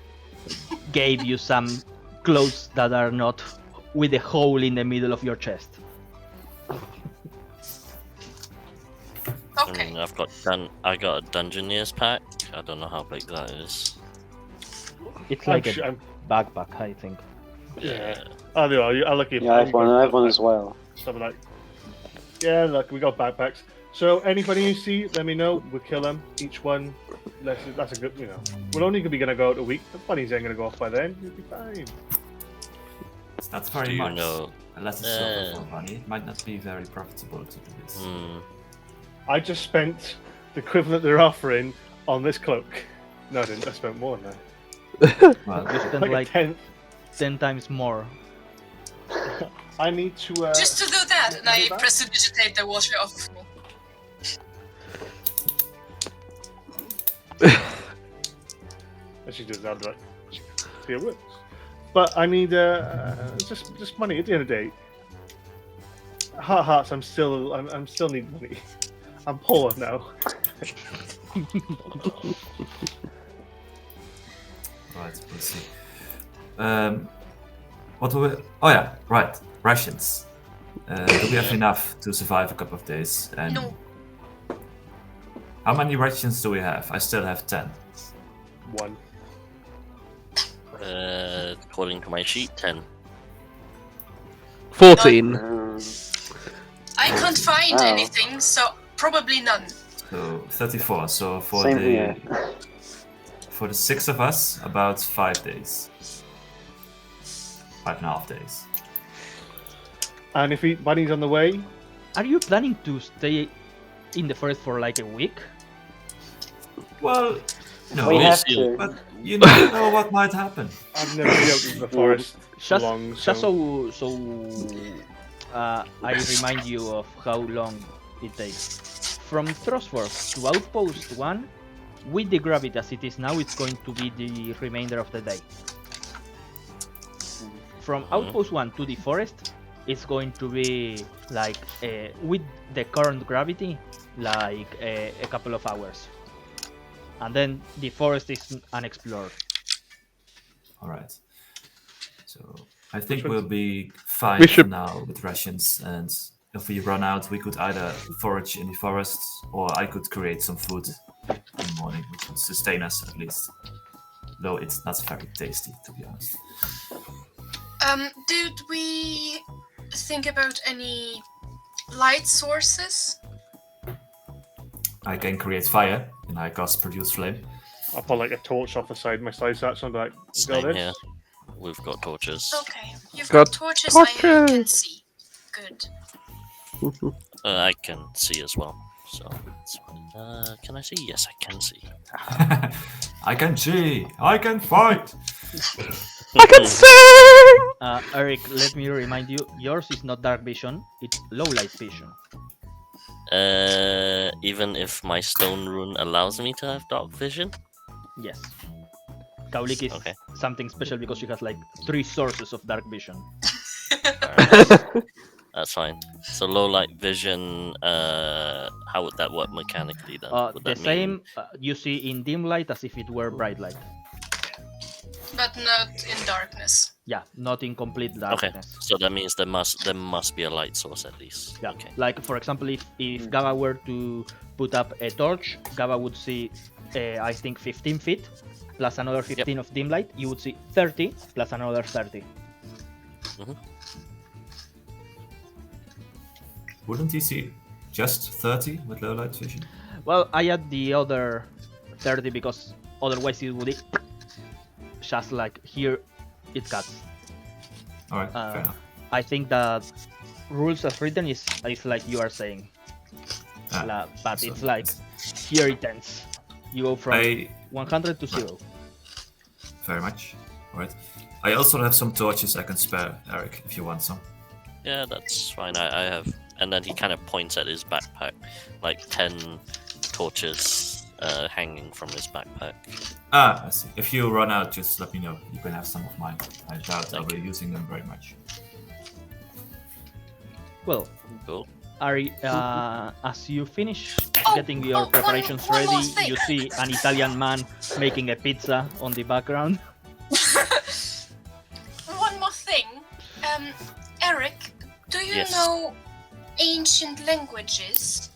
gave you some clothes that are not with a hole in the middle of your chest. Okay. I got a Dungeoneer's pack. I don't know how big that is. It's like a I'm- backpack, I think. Yeah. I'll do it. I'll look at Yeah, I have one as well. Something like, yeah, look, we got backpacks. So anybody you see, let me know. We'll kill them. Each one. That's a good, We're only gonna go out a week. The bunnies ain't gonna go off by then. You'll be fine. That's very Do you much. know- Unless it's silver for money, it might not be very profitable to do this. Hmm. I just spent the equivalent they're offering on this cloak. No, I didn't. I spent more than that. Well, You spend Like, like a tenth. 10 times more. I need to. Just to do that, and I Maybe back? prestidigitate the water off me. As she does that, like, see it works. But I need just money at the end of the day. Hearts, I'm still need money. I'm poor now. right, we'll see. What do we? Oh yeah, right. Rations. Do we have enough to survive a couple of days? And No. how many rations do we have? I still have 10. One. According to my sheet, 10. 14. I can't find Wow. anything, so probably none. So 34. So for Same the here. for the 6 of us, about 5 days. 5.5 days. And if bunny's on the way, Are you planning to stay in the forest for like a week? Well, no. We have see. to. But you never know what might happen. I've never been out in the forest for long, Just so I remind you of how long it takes. From Throstforth to Outpost 1, with the gravity as it is now, it's going to be the remainder of the day. From Outpost 1 to the forest, it's going to be like, with the current gravity, like a couple of hours. And then the forest is unexplored. All right. So I think we'll be We fine for should- now with rations, and if we run out, we could either forage in the forest, or I could create some food in the morning, which would sustain us at least. Though it's not very tasty, to be honest. Did we think about any light sources? I can create fire, and I cast produce flame. I'll pull like a torch off the side of my slice satchel and be like, "Got Same this." here. We've got torches. Okay, you've Got got torches. I can torches. see. Good. I can see as well. So it's fine. Can I see? Yes, I can see. I can see. I can fight. I can sing! Eric, let me remind you, yours is not dark vision, it's low light vision. Even if my stone rune allows me to have dark vision. Yes. Kaulik is Okay. something special because she has like 3 sources of dark vision. That's fine. So low light vision. How would that work mechanically then? Would The that same you see in dim light as if it were bright light. But not in darkness. Yeah, not in complete Okay, darkness. so that means there must be a light source at least. Yeah, Okay. like for example, if Gaba were to put up a torch, Gaba would see, I think 15 feet plus another 15 of dim light. You would see 30 plus another 30. Wouldn't you see just 30 with low light vision? Well, I add the other 30 because otherwise it would just like here it cuts. All right, fair enough. I think that rules as written is like you are saying, but so it's like here it ends. You go from I 100 to 0. very much. All right. I also have some torches I can spare, Eric, if you want some. Yeah, that's fine. I have, and then he kind of points at his backpack, like 10 torches hanging from his backpack. I see. If you run out, just let me know. You can have some of mine. I doubt I'll be using them very much. Well, Cool. Ari, as you finish getting your one preparations more ready, thing. you see an Italian man making a pizza on the background. One more thing. Eric, do you Yes. know ancient languages?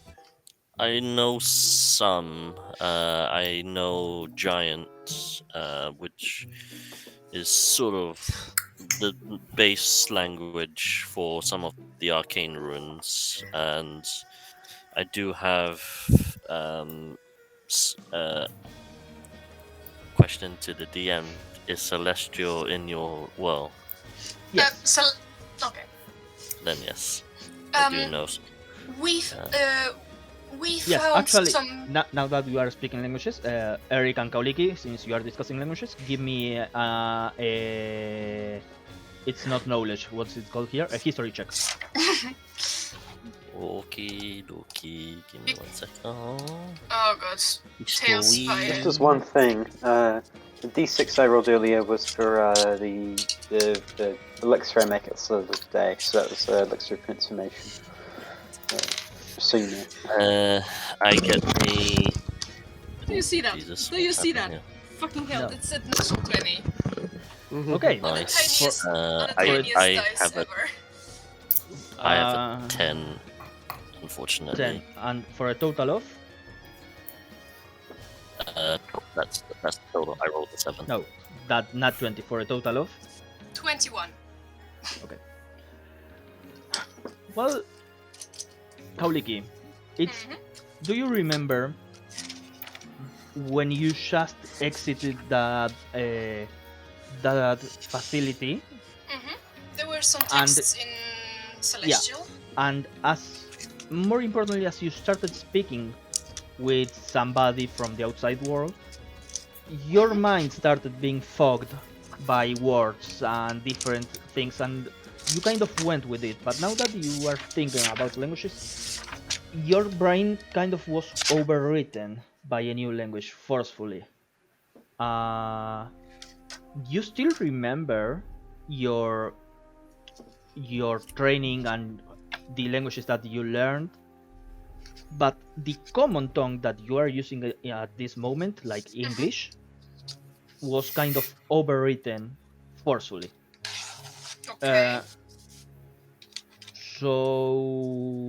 I know some. I know giant, which is sort of the base language for some of the arcane runes, and I do have question to the DM: is celestial in your world? Yes. Okay. Then yes, I do Um, know. we Yes, found actually, some. now that we are speaking languages, Eric and Kauliki, since you are discussing languages, give me it's not knowledge, what's it called here? A history check. Okie dokie. Give me 1 second. Oh, Oh god. Tails history. fire. Just as one thing, the D6 I rolled earlier was for the elixir I make at the start of the day, so that was elixir of transformation. So you know. I get a. Do you see that? Jesus, Do you what's see that? happening Fucking hell, No. that's at natural 20. Okay. here? The Nice. tiniest, the I tiniest dice have a ever. I have Uh, a 10, unfortunately. 10, and for a total of That's total. I rolled a 7. no, that not 20 for a total of 21. well, Kauliki, it's. Do you remember when you just exited that facility, There were some And- texts in Celestial. and as more importantly, as you started speaking with somebody from the outside world, your mind started being fogged by words and different things, and you kind of went with it. But now that you are thinking about languages, your brain kind of was overwritten by a new language forcefully. You still remember your training and the languages that you learned, but the common tongue that you are using at this moment, like English, was kind of overwritten forcefully. Okay. So,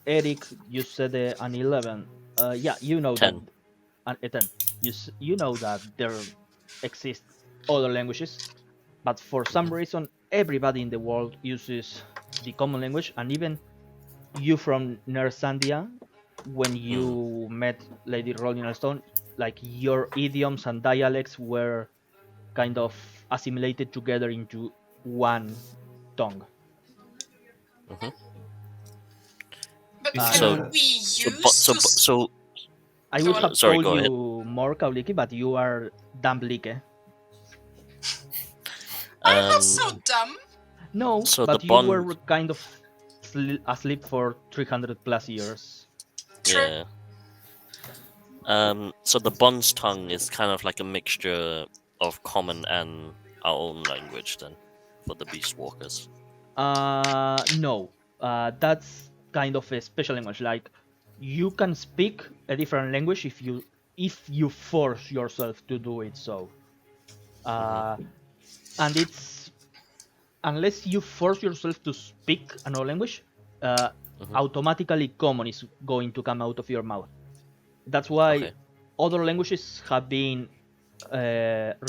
Eric, you said an 11. Yeah, you know 10. that a 10. You know that there exist other languages, but for some reason, everybody in the world uses the common language, and even you from Nersandia, when you met Lady Rolling Stone, like your idioms and dialects were kind of assimilated together into one tongue. Mhm. But Is can So- we So, use bo- so, bo- to so I Go would on. have Sorry, told go ahead. you more, Kauliki, but you are Damblike. I'm um, not so dumb. No, So but the you were bond- kind of asleep for 300 plus years. True. yeah. So the Bond's tongue is kind of like a mixture of common and our own language, then, for the Beast Walkers. No, that's kind of a special language. Like, you can speak a different language if you force yourself to do it. So, and it's unless you force yourself to speak another language, automatically common is going to come out of your mouth. That's why Okay. other languages have been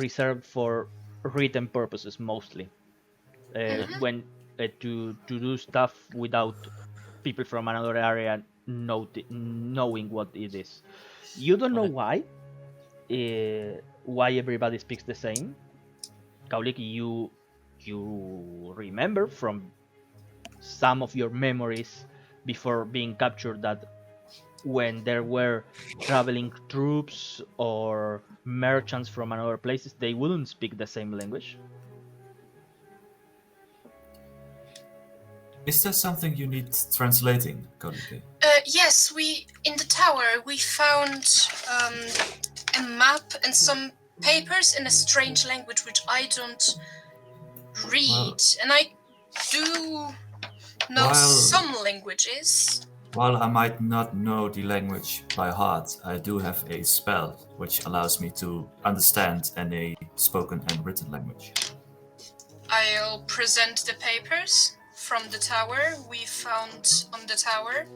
reserved for written purposes mostly. When to do stuff without people from another area knowing what it is. You don't know why everybody speaks the same. Kauliki, you remember from some of your memories before being captured that when there were traveling troops or merchants from another places, they wouldn't speak the same language. Is there something you need translating, Kolike? Yes, in the tower we found a map and some papers in a strange language which I don't read, Well- and I do know Well- some languages. While I might not know the language by heart, I do have a spell which allows me to understand any spoken and written language. I'll present the papers from the tower we found on the tower.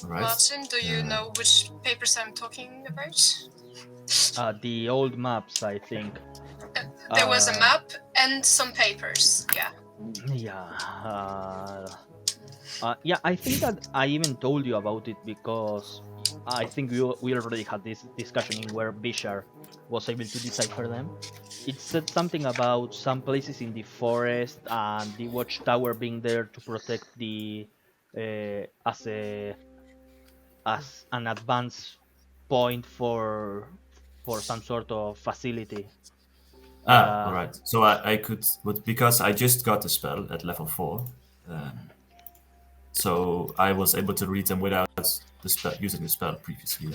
Right? Martin, do you know which papers I'm talking about? The old maps, I think. There was a map and some papers, yeah. Yeah, I think that I even told you about it because I think we already had this discussion in where Bishar was able to decipher them. It said something about some places in the forest and the watchtower being there to protect the as an advance point for some sort of facility. All right. So I could, but because I just got the spell at level 4, so I was able to read them without the spell, using the spell previously.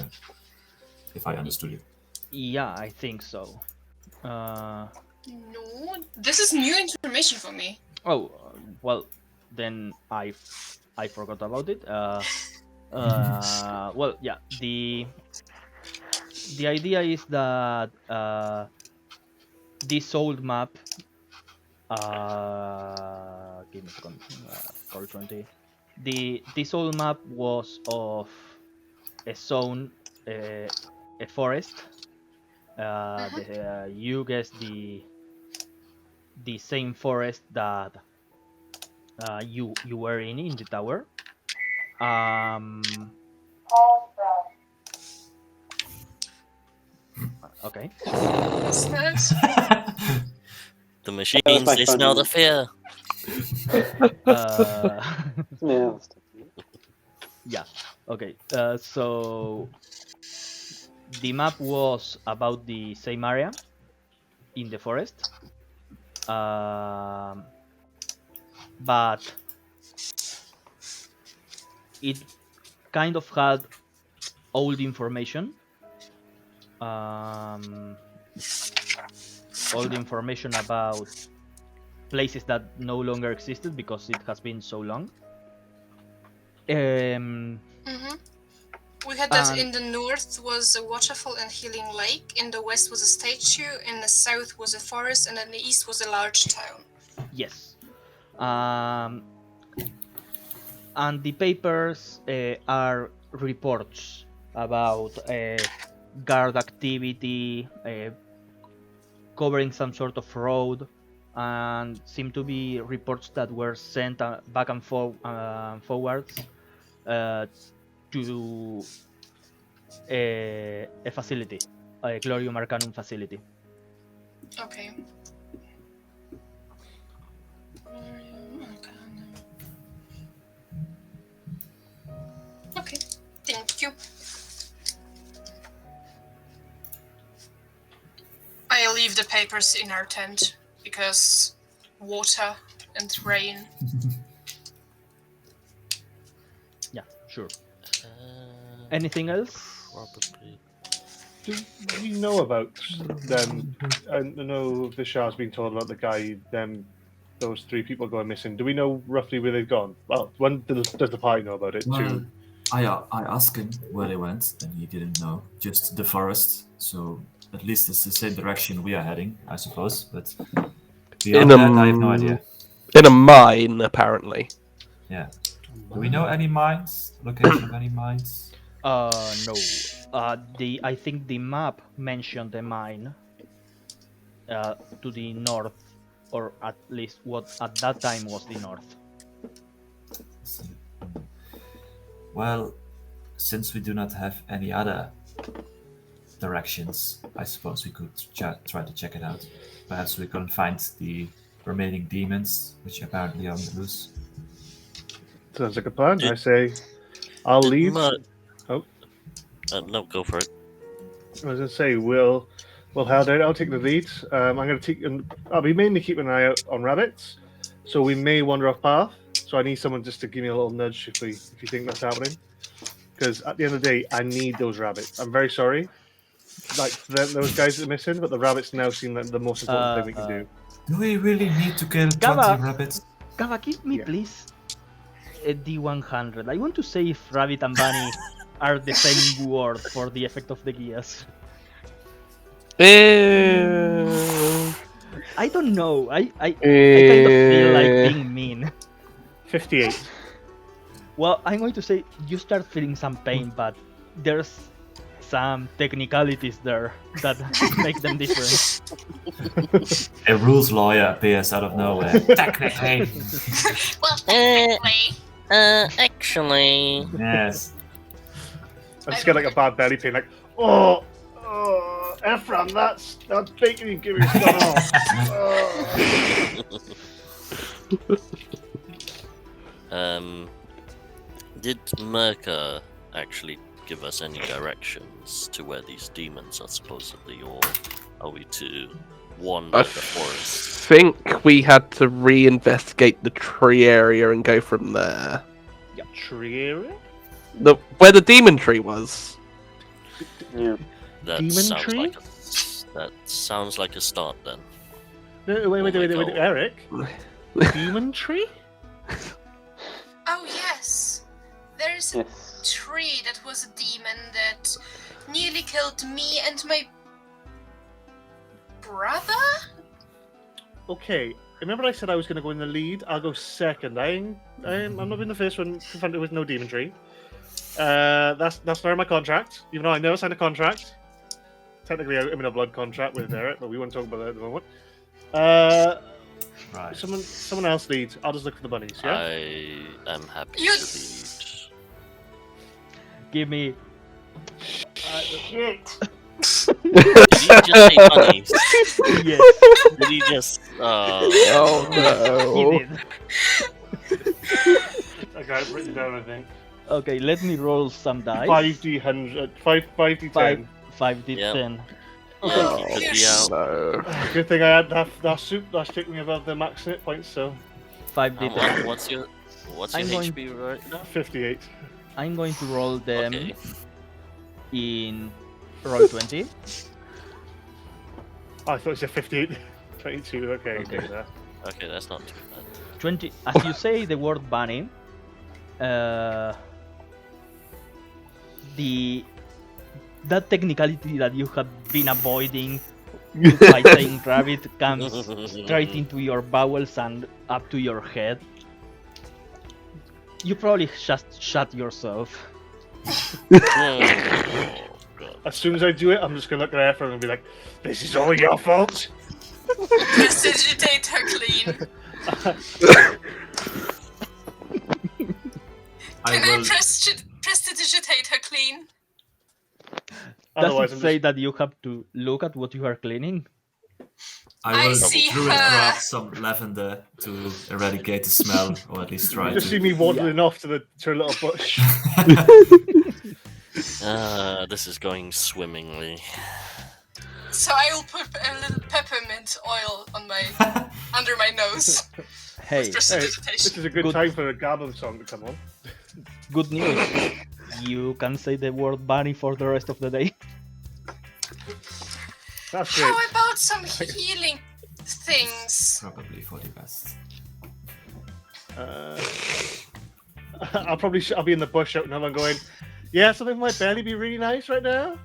If I understood it. Yeah, I think so. No, this is new information for me. Oh, well, then I forgot about it. Well, yeah, the idea is that this old map. Give me a second. Roll 20. This old map was of a zone, a forest. You guessed the same forest that you were in the tower. Okay. What's that? The machines, my they phone smell the ringing. fear. Yeah. Yeah. Okay. So the map was about the same area in the forest, but it kind of had old information. Old information about places that no longer existed because it has been so long. We had that And- in the north was a waterfall and healing lake, in the west was a statue, in the south was a forest, and in the east was a large town. Yes. And the papers are reports about guard activity, covering some sort of road, and seem to be reports that were sent back and forwards to a facility, a Glorium Arcanum facility. Okay. Okay, thank you. I leave the papers in our tent because water and rain. Yeah, sure. Anything else? Probably. Do you know about them? I know Vishar's been told about the guy, those 3 people going missing. Do we know roughly where they've gone? Well, when does the party know about it? Well, Two. I asked him where they went, and he didn't know. Just the forest. So at least it's the same direction we are heading, I suppose. But beyond that, I have no idea. In a mine, apparently. Yeah. Do we know any mines? Location of any mines? No. I think the map mentioned the mine to the north, or at least what at that time was the north. Well, since we do not have any other directions, I suppose we could try to check it out. Perhaps we can find the remaining demons, which apparently are on the loose. Sounds like a plan. I say, I'll lead. No, go for it. I was gonna say we'll head out. I'll take the lead. I'm gonna I'll be mainly keeping an eye out on rabbits, so we may wander off path. So I need someone just to give me a little nudge if you think that's happening. Because at the end of the day, I need those rabbits. I'm very sorry, like those guys that are missing, but the rabbits now seem like the most important thing we can do. Do we really need to kill 20 Gava. rabbits? Gava, give me please a D100. I want to say if rabbit and bunny are the same word for the effect of the gears. I don't know. I kind of feel like being mean. 58. Well, I'm going to say you start feeling some pain, but there's some technicalities there that make them different. A rules lawyer appears out of nowhere. Technically. Well, technically. Actually. Yes. I just get like a bad belly pain, like, oh, Ephraim, that's bacon you give me stuff off. Did Merca actually give us any directions to where these demons are supposedly, or are we to wander I the forest? think we had to re-investigate the tree area and go from there. Tree area? Where the demon tree was. Yeah. That Demon sounds tree? that sounds like a start then. No, wait, God. Eric. Demon tree? Oh yes, there's a Yes. tree that was a demon that nearly killed me and my brother. Okay, remember I said I was going to go in the lead? I'll go second. I'm not being the first one confronted with no demon tree. That's not in my contract. Even though I never signed a contract. Technically, I'm in a blood contract with Eric, but we won't talk about that at the moment. Right. Someone else leads. I'll just look for the bunnies. Yeah. I am happy You- to lead. Give me. Shit. Did he just say bunnies? Yes, Did he just? Oh he no. did. I I got it written down, I think. Okay, let me roll some dice. 5d100, 5d10. 5d10. Yeah, he could be out. No. Good thing I had that soup. That's taking me above the max hit points, so 5d10. What's your I'm going- HP right now? 58. I'm going to roll them Okay. in roll 20. Oh, I thought you said 58. 22, okay. Okay. there. Okay, that's not too bad. 20. As you say the word bunny, that technicality that you have been avoiding by saying rabbit comes straight into your bowels and up to your head. You probably just shut yourself. Oh, God. As soon as I do it, I'm just gonna look at Ephraim and be like, "This is all your fault." Prestidigitate her clean. I Can I will. prestidigitate her clean? Does Otherwise, it I'm say just... that you have to look at what you are cleaning? I will see druid her. craft some lavender to eradicate the smell, or at least try You just to. see me waddling off to her little bush. This is going swimmingly. So I will put a little peppermint oil on my under my nose. Hey, Hey, Prestidigitation. this is a good Good. time for a Gammon song to come on. good news. You can say the word bunny for the rest of the day. That's great. How about some healing things? Probably for the best. I'll be in the bush out now and going, yeah, something might barely be really nice right now.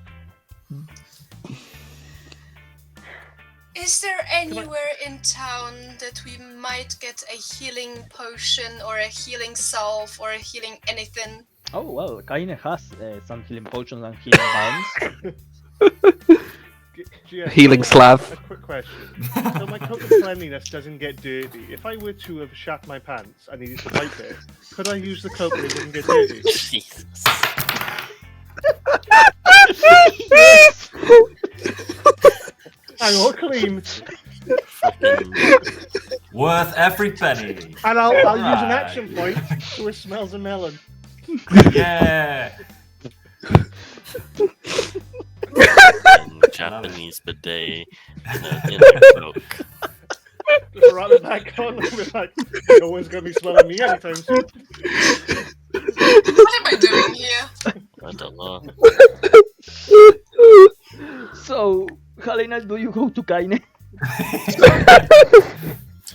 Is there anywhere in town that we might get a healing potion or a healing salve or a healing anything? Oh well, Kaine has some healing potions and healing balms. Yeah, Healing so, slav. A quick question. So my coat of cleanliness doesn't get dirty. If I were to have shat my pants and needed to wipe it, could I use the coat and it wouldn't get dirty? Jesus. I'm all clean. Fucking Worth every penny. And I'll use an Alright. action point to it smells a melon. Yeah. Japanese bidet in a cloak. Just wrap it back on and be like, no one's gonna be smelling me anytime soon. What am I doing here? I don't know. So, Helena, do you go to Kaine?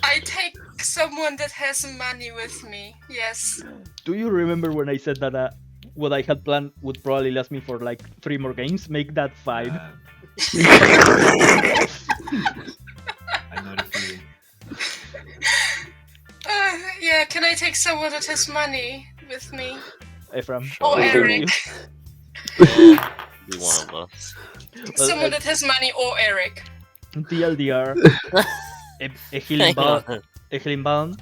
I take someone that has money with me. Yes. Do you remember when I said that what I had planned would probably last me for like 3 more games? Make that 5. I know the feeling. Yeah, can I take someone that has money with me? Ephraim. Oh, I'll Eric. you. Be one of us. Well, Someone that has money or Eric. TLDR. a healing Hang balm, on. a healing balm,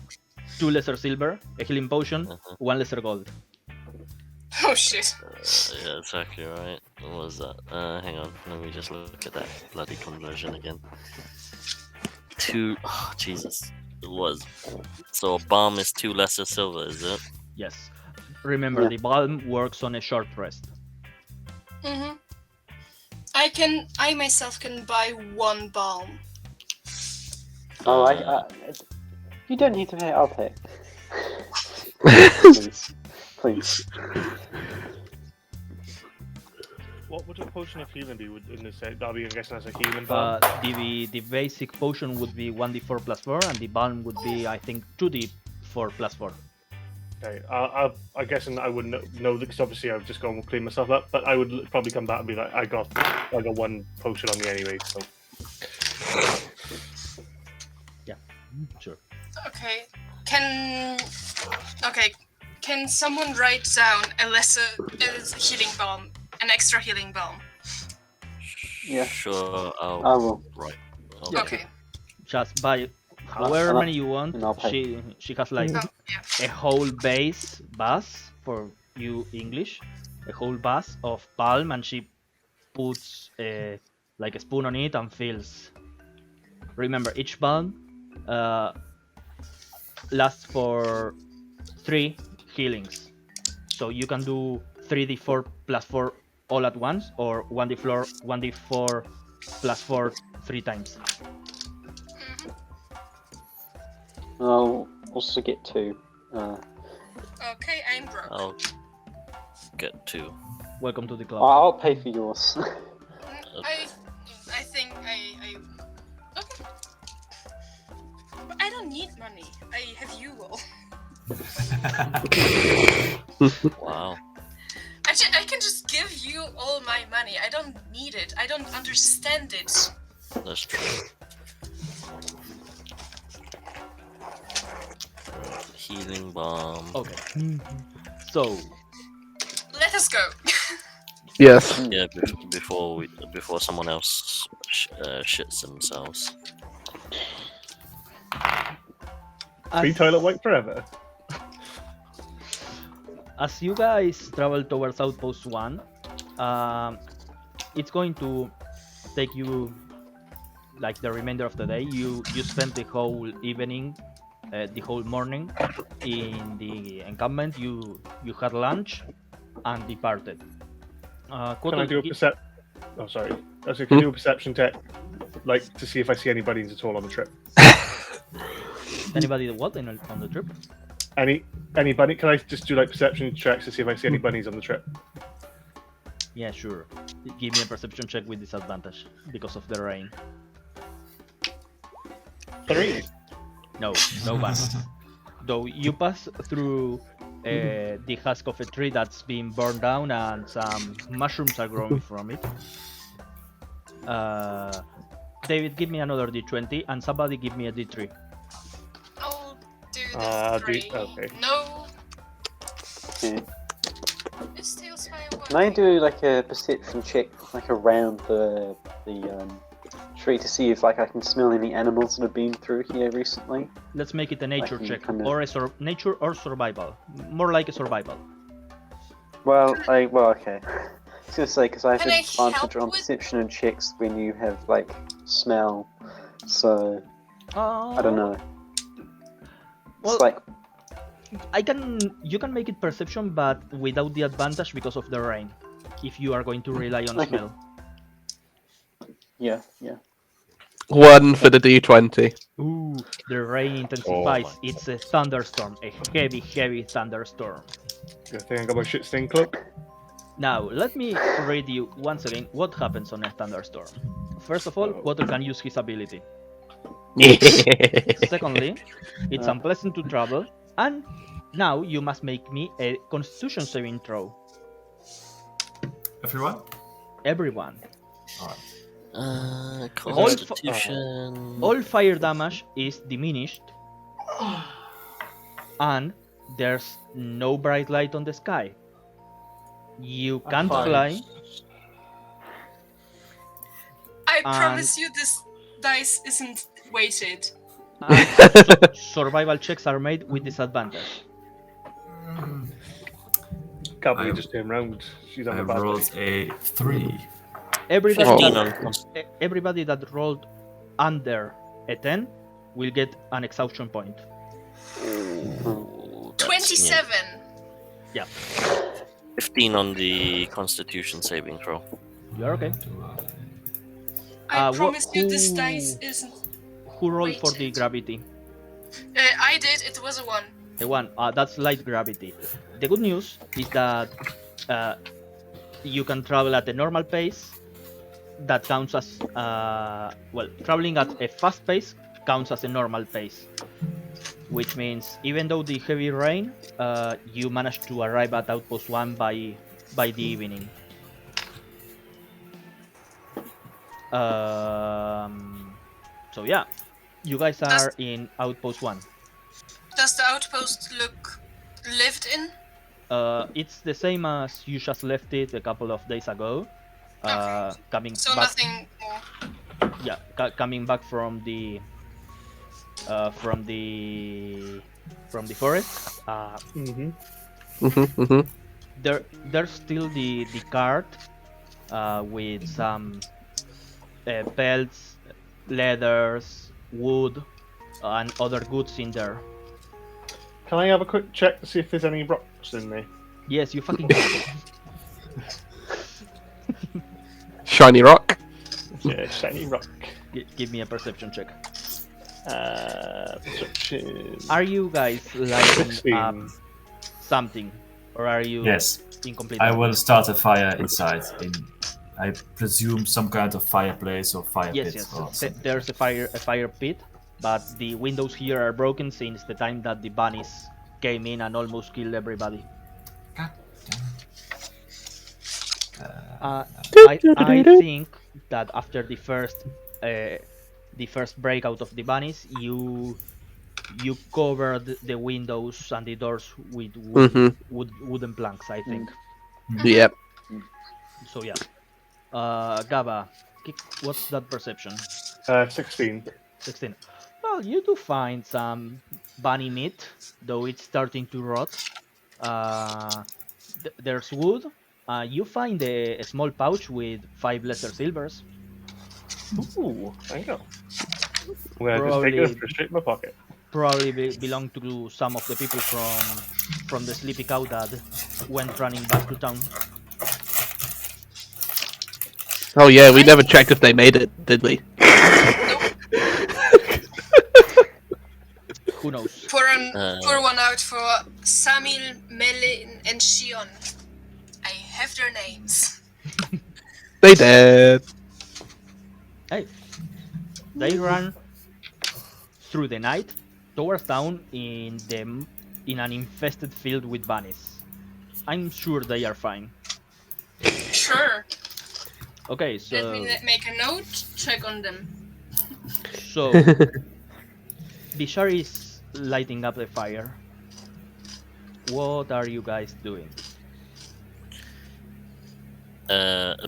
2 lesser silver, a healing potion, 1 lesser gold. Oh shit. Yeah, exactly right. What was that? Hang on. Let me just look at that bloody conversion again. 2. Oh, Jesus. It was. So a bomb is 2 lesser silver, is it? Yes. Remember, Yeah. the balm works on a short rest. Mm-hmm. I myself can buy 1 balm. Oh, you don't need to pay. I'll pay. Please, please. What would a potion of healing be in this set? That'll be, I'm guessing, that's a healing balm. The basic potion would be 1d4 plus 4, and the balm would be, I think, 2d4 plus 4. Okay, I guess I wouldn't know because obviously I've just gone and clean myself up. But I would probably come back and be like, I got 1 potion on me anyway. So Sure. Okay. Can someone write down a healing balm, an extra healing balm? Yeah. Sure, I I'll will. right. Okay. Just buy however many you want. and I'll pay. She has like Oh, yeah. a whole base for you English, a whole bus of balm, and she puts like a spoon on it and fills. Remember, each balm lasts for 3 healings. So you can do 3d4 plus 4 all at once, or 1d4 plus 4 3 times. I'll also get 2. Okay, I'm broke. I'll get 2. Welcome to the club. I'll pay for yours. I think I okay. But I don't need money. I have you all. Wow. I can just give you all my money. I don't need it. I don't understand it. That's true. Healing bomb. Okay. So, Let us go. Yes. Yeah, before someone else shits themselves. Free toilet wipe forever. as you guys travel towards Outpost 1, it's going to take you like the remainder of the day. You spend the whole evening, the whole morning in the encampment. You had lunch and departed. Can I do a perception? Oh, sorry. I said, can I do a perception check, like to see if I see any buddies at all on the trip? Anybody what on the trip? Any bunny? Can I just do like perception checks to see if I see any bunnies on the trip? Yeah, sure. Give me a perception check with disadvantage because of the rain. 3. No one. Though you pass through the husk of a tree that's been burned down and some mushrooms are growing from it. David, give me another d20 and somebody give me a d3. I'll do the 3. Okay. No. Okay. It steals my work. Can I do like a perception check, like around the tree to see if like I can smell any animals that have been through here recently? Let's make it a nature can check, kinda- or nature or survival. More like a survival. Well, okay. I was gonna say because I have Can I advantage help on with- perception and checks when you have like smell, so I don't know. Well, It's like you can make it perception, but without the advantage because of the rain. If you are going to rely on Okay. smell. yeah. 1 for the D20. Ooh, the rain intensifies. my It's a thunderstorm, a heavy thunderstorm. Good thing I got my shit stain cloak. Now, let me read you once again what happens on a thunderstorm. First of all, Water can use his ability. Secondly, it's unpleasant to travel. And now you must make me a Constitution saving throw. Everyone? Everyone. Alright. Constitution. All fire damage is diminished. And there's no bright light on the sky. You can't fly. I And- promise you this dice isn't weighted. And survival checks are made with disadvantage. Can't believe I- just turned around. She's on I the bad. rolled a 3. Everybody, 15 that, on everybody that rolled under a 10 will get an exhaustion point. Ooh, that's 27. Yeah, 15 on the Constitution saving throw. you are okay. I wha- promise you this who- dice isn't. Who rolled for the Weighted. gravity? I did. It was a 1. A 1. That's light gravity. The good news is that you can travel at a normal pace. That counts as traveling at a fast pace counts as a normal pace, which means even though the heavy rain, you managed to arrive at Outpost 1 by the evening. So yeah, you guys are in Outpost 1. Does the outpost look lived in? It's the same as you just left it a couple of days ago. Okay. Coming So back, nothing more. yeah, coming back from the forest. Mm-hmm. There's still the cart with some pelts, leathers, wood, and other goods in there. Can I have a quick check to see if there's any rocks in there? Yes, you fucking can. Shiny rock. Yeah, shiny rock. Give me a perception check. Perception. Are you guys lighting 16. up something, or are you Yes, in complete? I will start a fire inside. I presume some kind of fireplace or fire Yes, pit. yes. Or something. There's a fire pit, but the windows here are broken since the time that the bunnies came in and almost killed everybody. God damn it. I think that after the first breakout of the bunnies, you covered the windows and the doors with wooden planks. I think. Yep. So yeah. Gaba, what's that perception? 16. 16. Well, you do find some bunny meat, though it's starting to rot. There's wood. You find a small pouch with 5 lesser silvers. Ooh, thank you. I'm gonna just take it and straight in my pocket. Probably belong to some of the people from the Sleepy Cow that went running back to town. Oh yeah, we never checked if they made it, did we? Who knows? Pour one out for Samil, Melin, and Shion. I have their names. They did. Hey, they ran through the night towards town in an infested field with bunnies. I'm sure they are fine. Sure. Okay, so Let me make a note. Check on them. So Bishar is lighting up the fire. What are you guys doing?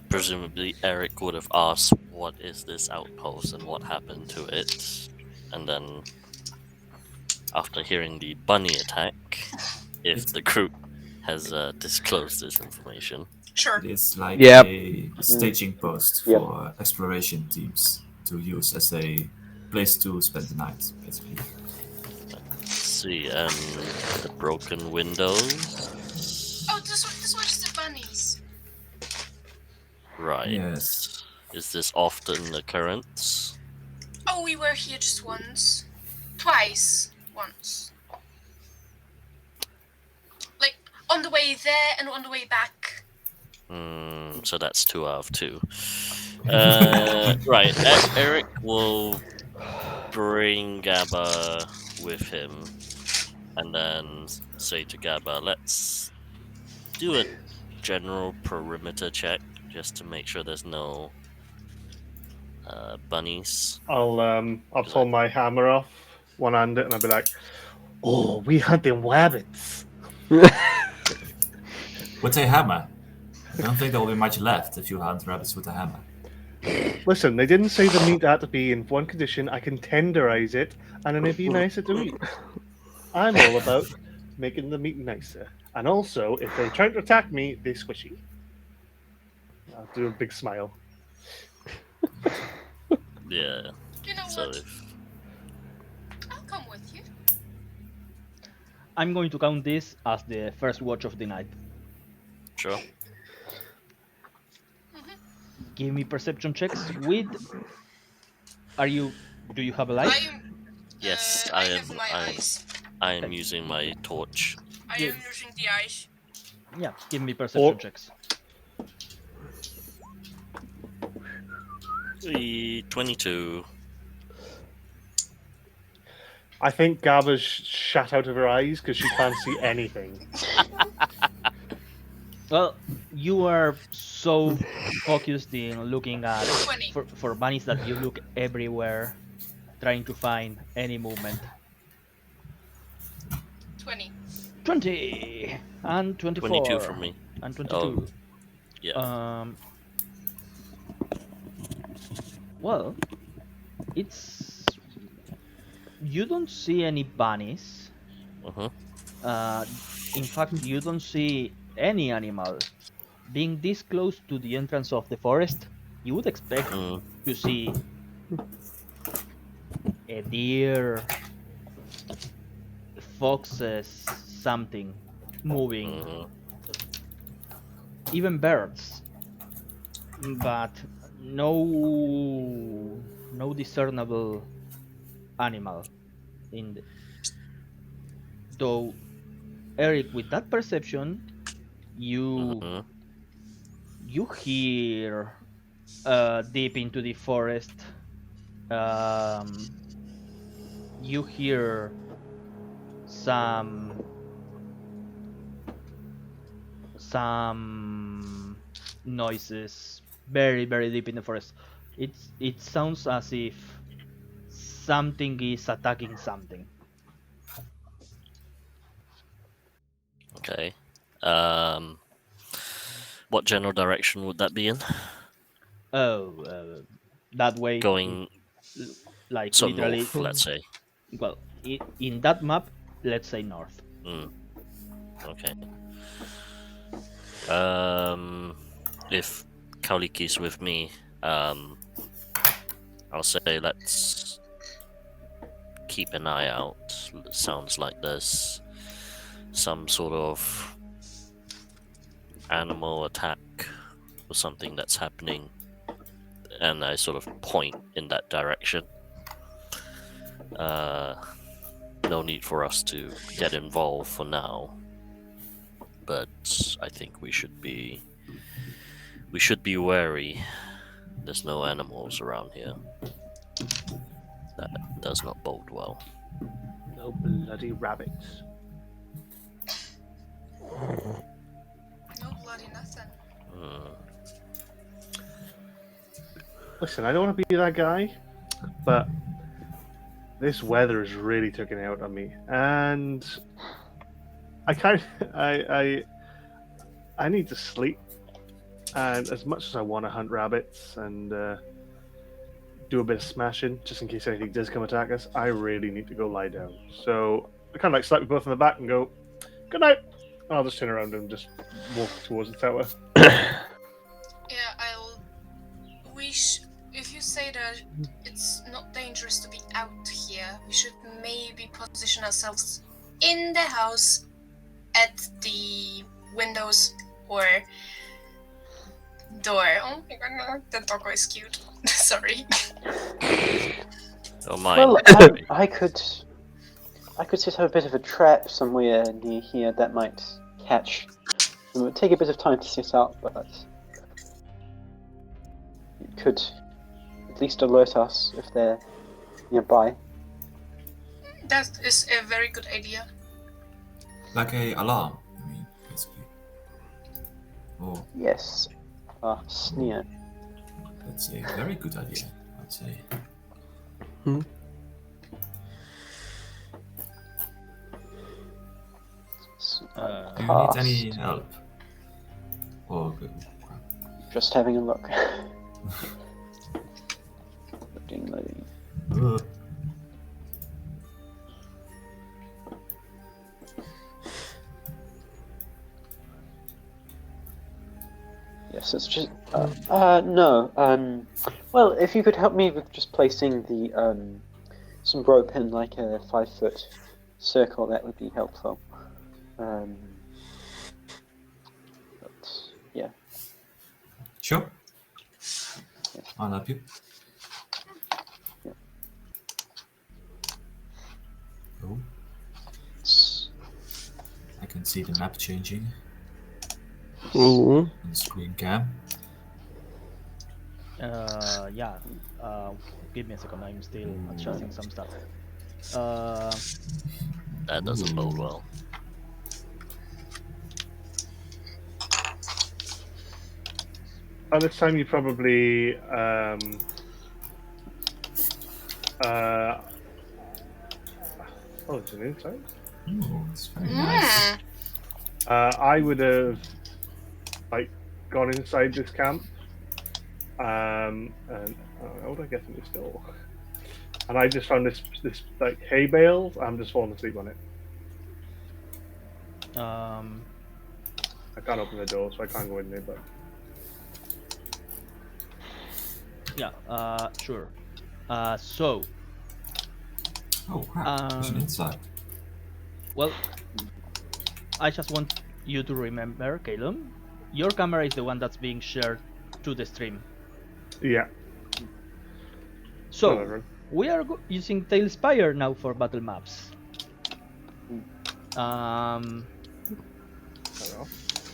Presumably Eric would have asked what is this outpost and what happened to it, and then after hearing the bunny attack, if the group has disclosed this information. Sure. It is like Yep. a staging post Yep. for exploration teams to use as a place to spend the night, basically. Let's see, the broken windows. Oh, this was the bunnies. Right. Yes. Is this often an occurrence? Oh, we were here just once. Twice. Once. Like, on the way there and on the way back. So that's 2 out of 2. Right, Eric will bring Gabba with him and then say to Gabba, let's do a general perimeter check just to make sure there's no bunnies. I'll pull my hammer off, one-hand it, and I'll be like, "Oh, we hunting rabbits." With a hammer. I don't think there will be much left if you hunt rabbits with a hammer. Listen, they didn't say the meat had to be in one condition. I can tenderize it, and then it'd be nicer to eat. I'm all about making the meat nicer. And also, if they try to attack me, they're squishy. I'll do a big smile. Yeah. You know So what? if I'll come with you. I'm going to count this as the first watch of the night. sure. Give me perception checks with. Do you have a light? Yes, I have my eyes. I am using my torch. I am using the eyes. Yeah, give me perception checks. 22. I think Gaba's shat out of her eyes because she can't see anything. Well, you are so focused in looking at 20. for bunnies that you look everywhere, trying to find any movement. 20. 20 and 24. 22 for me. And 22. Oh, yeah. Well, it's you don't see any bunnies. Uh-huh. In fact, you don't see any animal. Being this close to the entrance of the forest, you would expect to see a deer, foxes, something moving, Mhm. even birds, but no discernible animal in the, though Eric, with that perception, you Mhm. you hear deep into the forest. Um, you hear some some noises very deep in the forest. It sounds as if something is attacking something. Okay. Um, what general direction would that be in? Oh, that way, Going like so literally. north, let's say. Well, in that map, let's say north. Mm. Okay. Um, if Kauliki's with me, I'll say let's keep an eye out. Sounds like there's some sort of animal attack or something that's happening, and I sort of point in that direction. No need for us to get involved for now, but I think we should be wary. There's no animals around here. That does not bode well. No bloody rabbits. No bloody nothing. Hmm. Listen, I don't want to be that guy, but this weather is really taking it out on me, and I need to sleep. And as much as I want to hunt rabbits and do a bit of smashing, just in case anything does come attack us, I really need to go lie down. So I kind of like slap you both on the back and go, "Good night." And I'll just turn around and just walk towards the tower. Yeah, I'll wish. If you say that it's not dangerous to be out here, we should maybe position ourselves in the house at the windows or door. Oh my god, no, the doggo is cute. Sorry. Oh my! Well, I could set up a bit of a trap somewhere near here that might catch. It would take a bit of time to set up, but it could at least alert us if they're nearby. That is a very good idea. Like a alarm, I mean, basically. Or Yes, sneer. that's a very good idea, I'd say. Do you need any help? Or good. Just having a look. Loading. Yes, it's just no. Well, if you could help me with just placing the some rope in like a 5-foot circle, that would be helpful. But, yeah. Sure. I'll help you. Yeah. Oh, It's, I can see the map changing Ooh. on the screen cam. Yeah. Give me a second. I'm still adjusting some stuff. That doesn't bode well. By this time, you probably oh, it's an inside. Oh, it's very nice. I would have like gone inside this camp, and how would I get in this door? And I just found this like hay bale. I'm just falling asleep on it. I can't open the door, so I can't go in there. But yeah. Sure. So Oh crap, there's an inside. Well, I just want you to remember, Caleb, your camera is the one that's being shared to the stream. Yeah. So, Whatever. we are using Tailspire now for battle maps.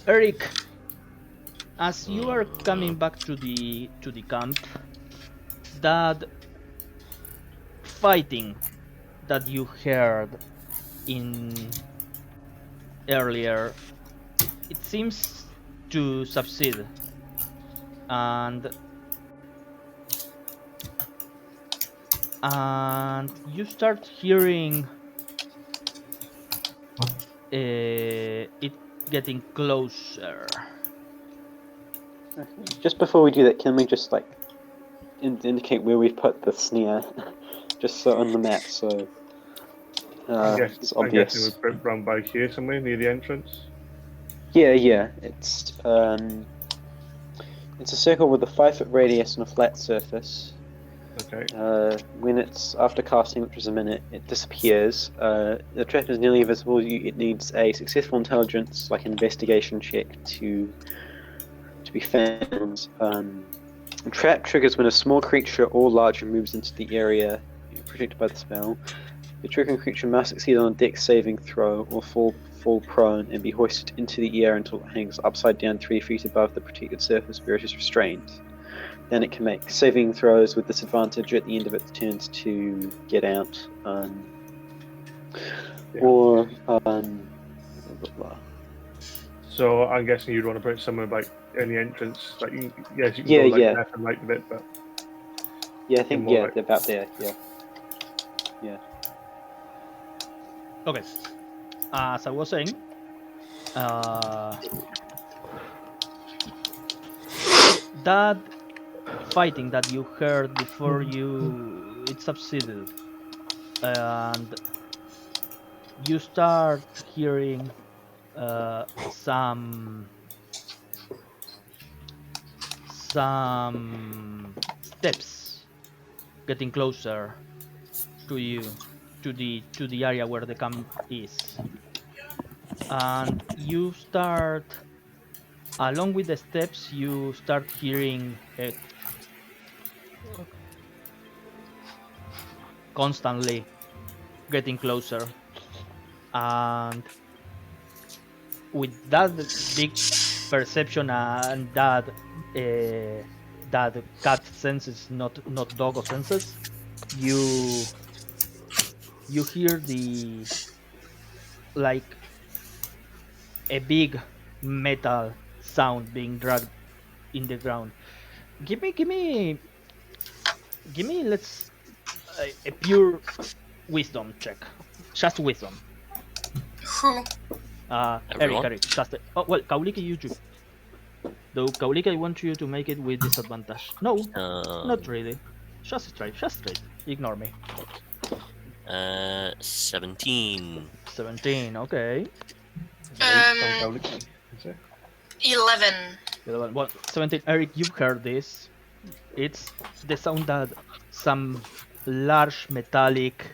Eric, as you are coming back to the camp, that fighting that you heard in earlier, it seems to succeed, and you start hearing it getting closer. Just before we do that, can we just like indicate where we've put the snare, just so on the map, so it's I'm guessing obvious. we're round by here somewhere near the entrance. Yeah. It's a circle with a 5-foot radius and a flat surface. Okay. When it's after casting, which is a minute, it disappears. The trap is nearly invisible. It needs a successful intelligence, like investigation check, to be found. The trap triggers when a small creature or larger moves into the area protected by the spell. The triggering creature must succeed on a dex saving throw or fall prone and be hoisted into the air until it hangs upside down 3 feet above the protected surface where it is restrained. Then it can make saving throws with disadvantage at the end of its turns to get out. Blah, blah, blah. So I'm guessing you'd want to put it somewhere like in the entrance. Like, yes, you can Yeah, go like yeah. left and right a bit, but Yeah, I think more like- they're about there. Yeah. Okay. As I was saying, that fighting that you heard before it succeeded, and you start hearing some steps getting closer to you, to the area where the camp is, and you start, along with the steps, you start hearing constantly getting closer, and with that big perception and that cat senses, not dog senses, you hear the, like, a big metal sound being dragged in the ground. Give me let's a pure wisdom check, just wisdom. Who? Everyone? Eric, just oh well, Kauliki, you too. Though Kauliki, I want you to make it with disadvantage. No, not really. Just straight. Ignore me. 17. 17. Okay. 11. Well, 17. Eric, you've heard this. It's the sound that some large metallic,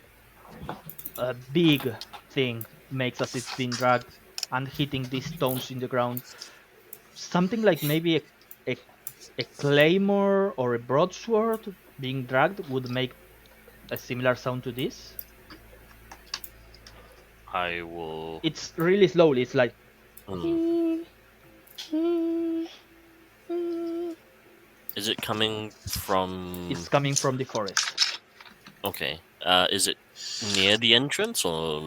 big thing makes as it's being dragged and hitting these stones in the ground. Something like maybe a claymore or a broadsword being dragged would make a similar sound to this. I will. It's really slowly. It's like. Is it coming from? It's coming from the forest. Okay. Is it near the entrance or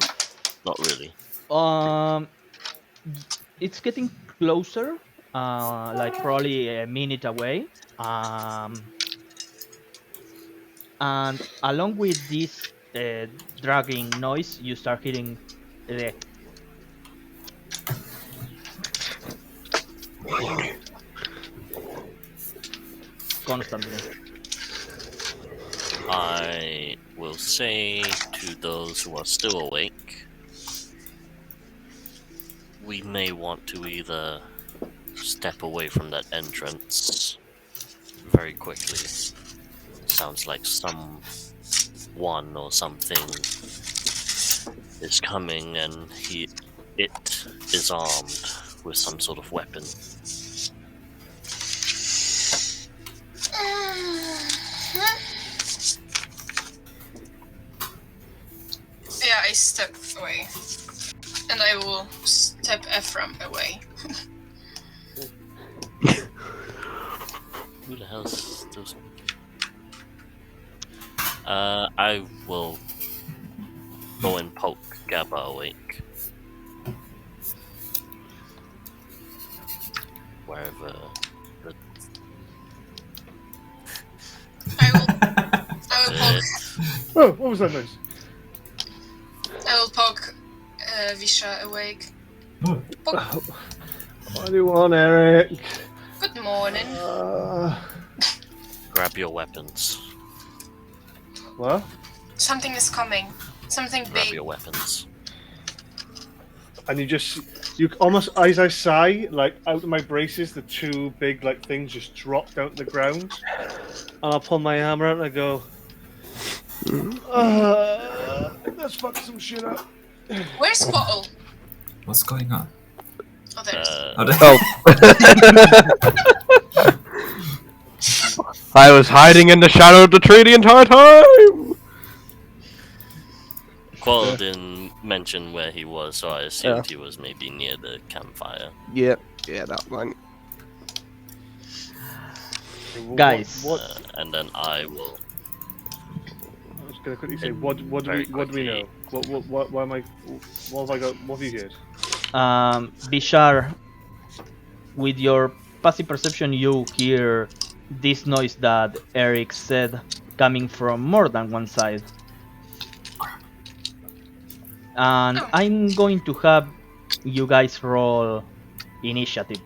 not really? It's getting closer. Like probably a minute away. And along with this dragging noise, you start hearing the constantly. I will say to those who are still awake, we may want to either step away from that entrance very quickly. Sounds like someone or something is coming, and it is armed with some sort of weapon. Yeah, I step away. And I will step Ephraim away. Who the hell's those? I will go and poke Gabba awake. Wherever the I will poke. Oh, what was that noise? I will poke Visha awake. Oh, Poke. What do you want, Eric? Good morning. grab your weapons. What? Something is coming. Something Grab big. your weapons. And you almost, as I sigh, like out of my braces, the two big like things just drop down to the ground. And I'll pull my hammer out and I go, let's fuck some shit up. Where's Bottle? what's going on? Oh, there's. Oh, there- Oh. I was hiding in the shadow of the tree the entire time. Qual didn't mention where he was, so I assumed he was maybe near the campfire. Yeah, that one. Guys. And then I will. I was gonna quickly say, what do we know? What am I? What have I got? What have you heard? Bishar, with your passive perception, you hear this noise that Eric said coming from more than one side. And I'm going to have you guys roll initiative.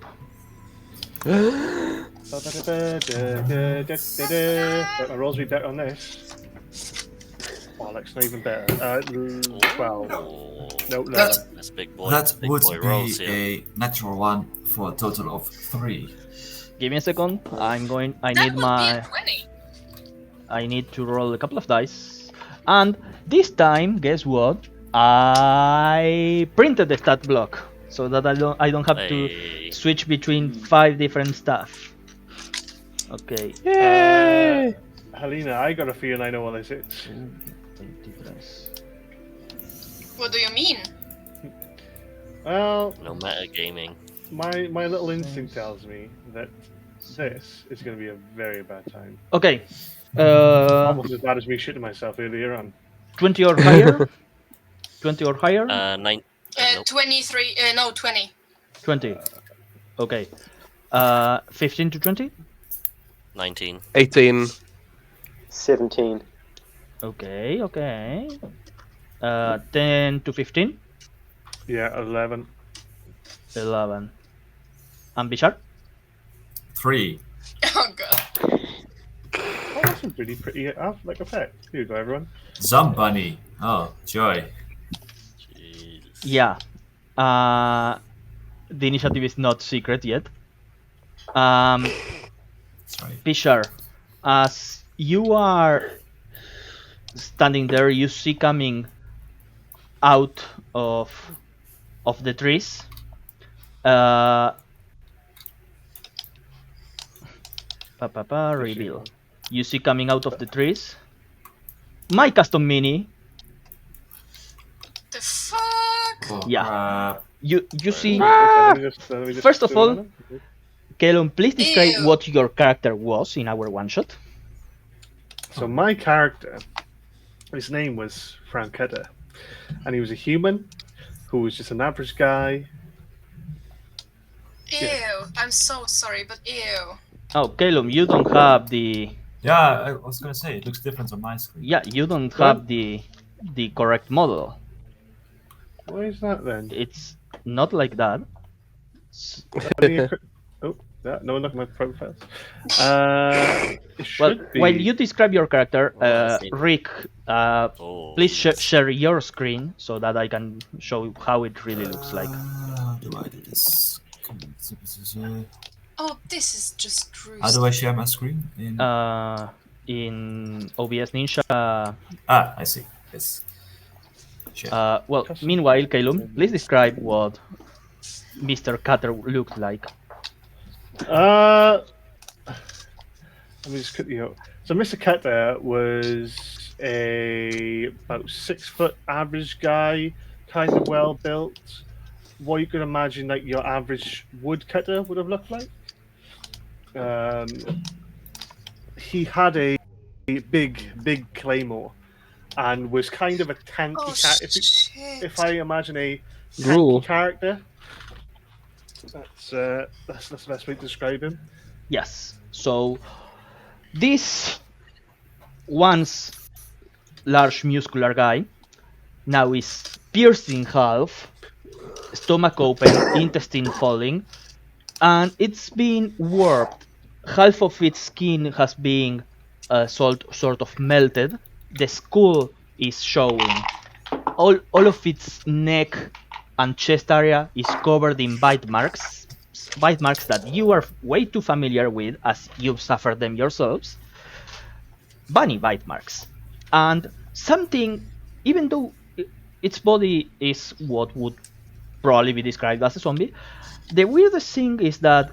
My rolls be better on this. Oh, that's not even better. 12. Oh, No, that's big boy. that big would boy rolls be here. a natural one for a total of 3. Give me a second. I That need would my. be a 20. I need to roll a couple of dice. And this time, guess what? I printed the stat block so that I don't have to Hey. switch between 5 different stuff. Okay. Yay! Helena, I got a feeling I know what this is. 23. What do you mean? Well, No metagaming. my little instinct tells me that this is going to be a very bad time. Okay. Almost as bad as me shitting myself earlier on. 20 or higher. 20 or higher. 23. No, 20. 20. Okay. 15 to 20. 19. 18. 17. Okay. 10 to 15. Yeah, 11. 11. And Bishar? 3. Oh god. Oh, that's a pretty effect. Here you go, everyone. Zombunny. Oh, joy. Jesus. Yeah. The initiative is not secret yet. Sorry. Bishar, as you are standing there, you see coming out of the trees reveal. You see coming out of the trees my custom mini. The fuck? Oh, Yeah. crap. You see. Let me just First of do it all, on it. Kelon, please describe Ew. what your character was in our one shot. So my character, his name was Franketta, and he was a human who was just an average guy. Ew. I'm so sorry, but ew. Oh, Kelon, you don't have the. Yeah, I was gonna say, it looks different on my screen. Yeah, you don't What? have the correct model. Why is that then? It's not like that. Oh, that, no, look at my profiles. It Well, should be. while you describe your character, Well, I see. Rick, Oh, please yes. share your screen so that I can show how it really looks like. How do I do this? Oh, this is just How do gruesome. I share my screen? In OBS Ninja, I see. Yes. Shit. Well, Custom- meanwhile, Calum, please describe what Mr. Cutter looked like. Let me just quickly go. So Mr. Cutter was a about 6 foot average guy, kind of well built. What you could imagine like your average woodcutter would have looked like. He had a big claymore, and was kind of a tanky Oh cat. shit! If I imagine a Ooh. tanky character, that's the best way to describe him. Yes. So this once large muscular guy now is pierced in half, stomach open, intestine falling, and it's been warped. Half of its skin has been sort of melted. The skull is showing. All of its neck and chest area is covered in bite marks that you are way too familiar with as you've suffered them yourselves. Bunny bite marks. And something, even though its body is what would probably be described as a zombie, the weirdest thing is that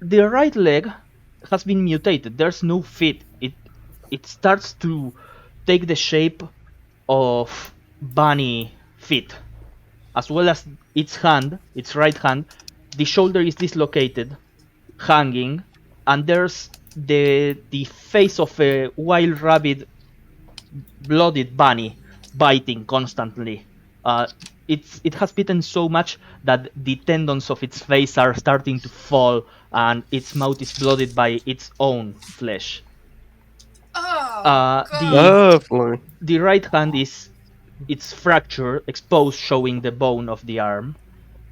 the right leg has been mutated. There's no feet. It starts to take the shape of bunny feet, as well as its hand, its right hand. The shoulder is dislocated, hanging, and there's the face of a wild rabbit, blooded bunny, biting constantly. It has bitten so much that the tendons of its face are starting to fall, and its mouth is blooded by its own flesh. Oh The god! Lovely. the right hand is its fracture, exposed, showing the bone of the arm.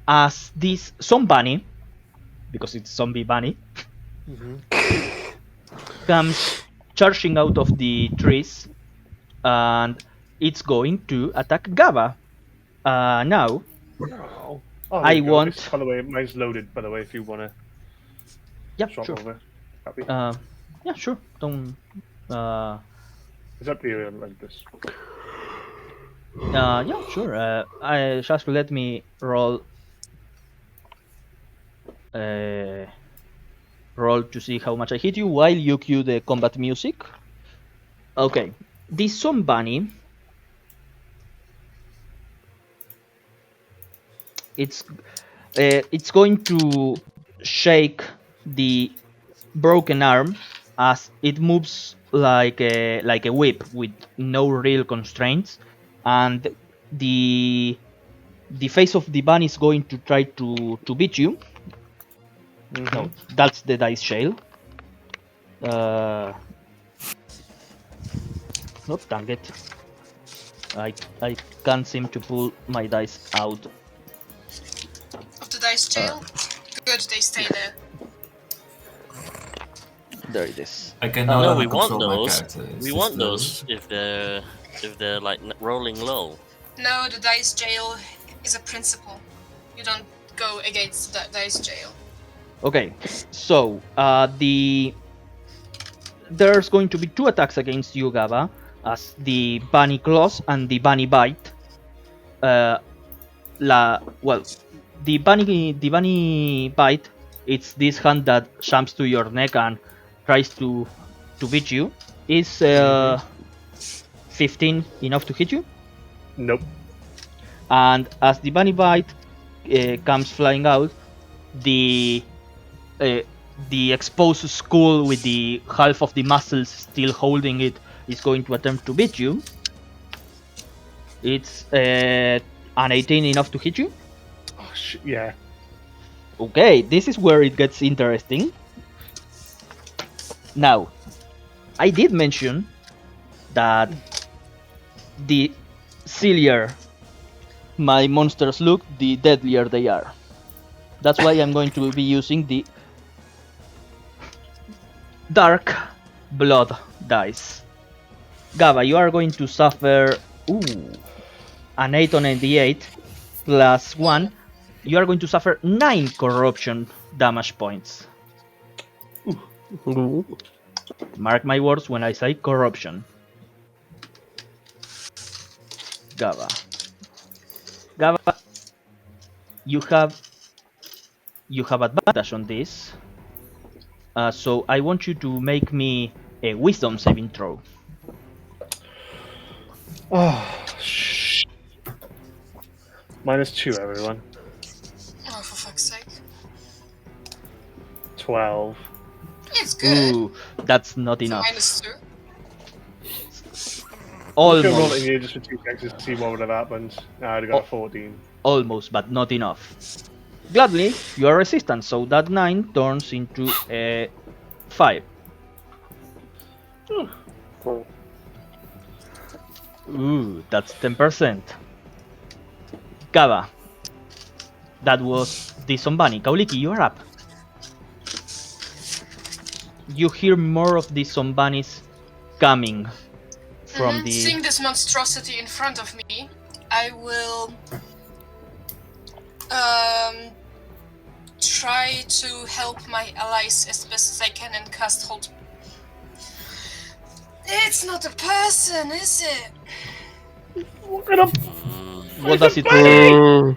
As this some bunny, because it's zombie bunny, comes charging out of the trees, and it's going to attack Gaba. Now, Oh, I there you go. want- By the way, mine's loaded. By the way, if you want to yeah, swap sure. over. Happy. Yeah, sure. Don't. It's up to you like this. Yeah, sure. I just let me roll. Roll to see how much I hit you while you cue the combat music. Okay, this some bunny. It's going to shake the broken arm as it moves like a whip with no real constraints, and the face of the bunny is going to try to beat you. No, that's the dice shell. Nope, dang it. I can't seem to pull my dice out. Of the dice jail? Good, they stay there. There it is. I can No, no we longer want control my those. character. It's We just want those. those if they're like rolling low. No, the dice jail is a principle. You don't go against the dice jail. Okay, so there's going to be 2 attacks against you, Gaba, as the bunny claws and the bunny bite. The bunny bite. It's this hand that jumps to your neck and tries to beat you. Is 15 enough to hit you? Nope. And as the bunny bite comes flying out, the exposed skull with the half of the muscles still holding it is going to attempt to beat you. It's an 18 enough to hit you. Oh shit! Yeah. Okay, this is where it gets interesting. Now, I did mention that the sillier my monsters look, the deadlier they are. That's why I'm going to be using the dark blood dice. Gaba, you are going to suffer an 8 on a d8 plus 1. You are going to suffer 9 corruption damage points. Ooh. Mark my words when I say corruption. Gaba. Gaba, you have advantage on this. So I want you to make me a wisdom saving throw. Oh, shh. -2, everyone. Oh, for fuck's sake. 12. It's good. Ooh, that's not So enough. -2. I'm just gonna roll it Almost, in here just for 2 seconds to see what would have happened. I'd have got a 14. almost, but not enough. Gladly, you are resistant, so that 9 turns into a 5. Cool. Ooh, that's 10%. Gaba, that was the Zombani. Kauliki, you are up. You hear more of the Zombanis coming from the... Seeing this monstrosity in front of me, I will try to help my allies as best as I can and cast hold. It's not a person, is it? What does it say?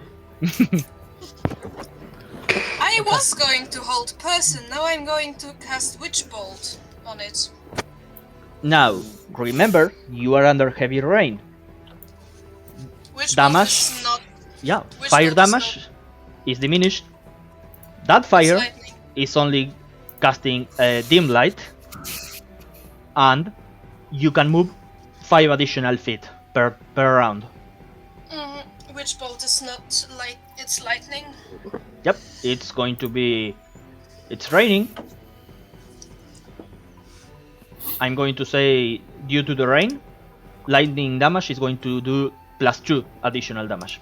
I was going to hold person, now I'm going to cast Witch Bolt on it. Now, remember, you are under heavy rain. Witch Damage? Bolt is not Yeah, Which fire bolt is damage is diminished. That it's fire lightning. is only casting dim light, and you can move 5 additional feet per round. Witch Bolt is not light, it's lightning. Yep, it's going to be... It's raining. I'm going to say, due to the rain, lightning damage is going to do +2 additional damage.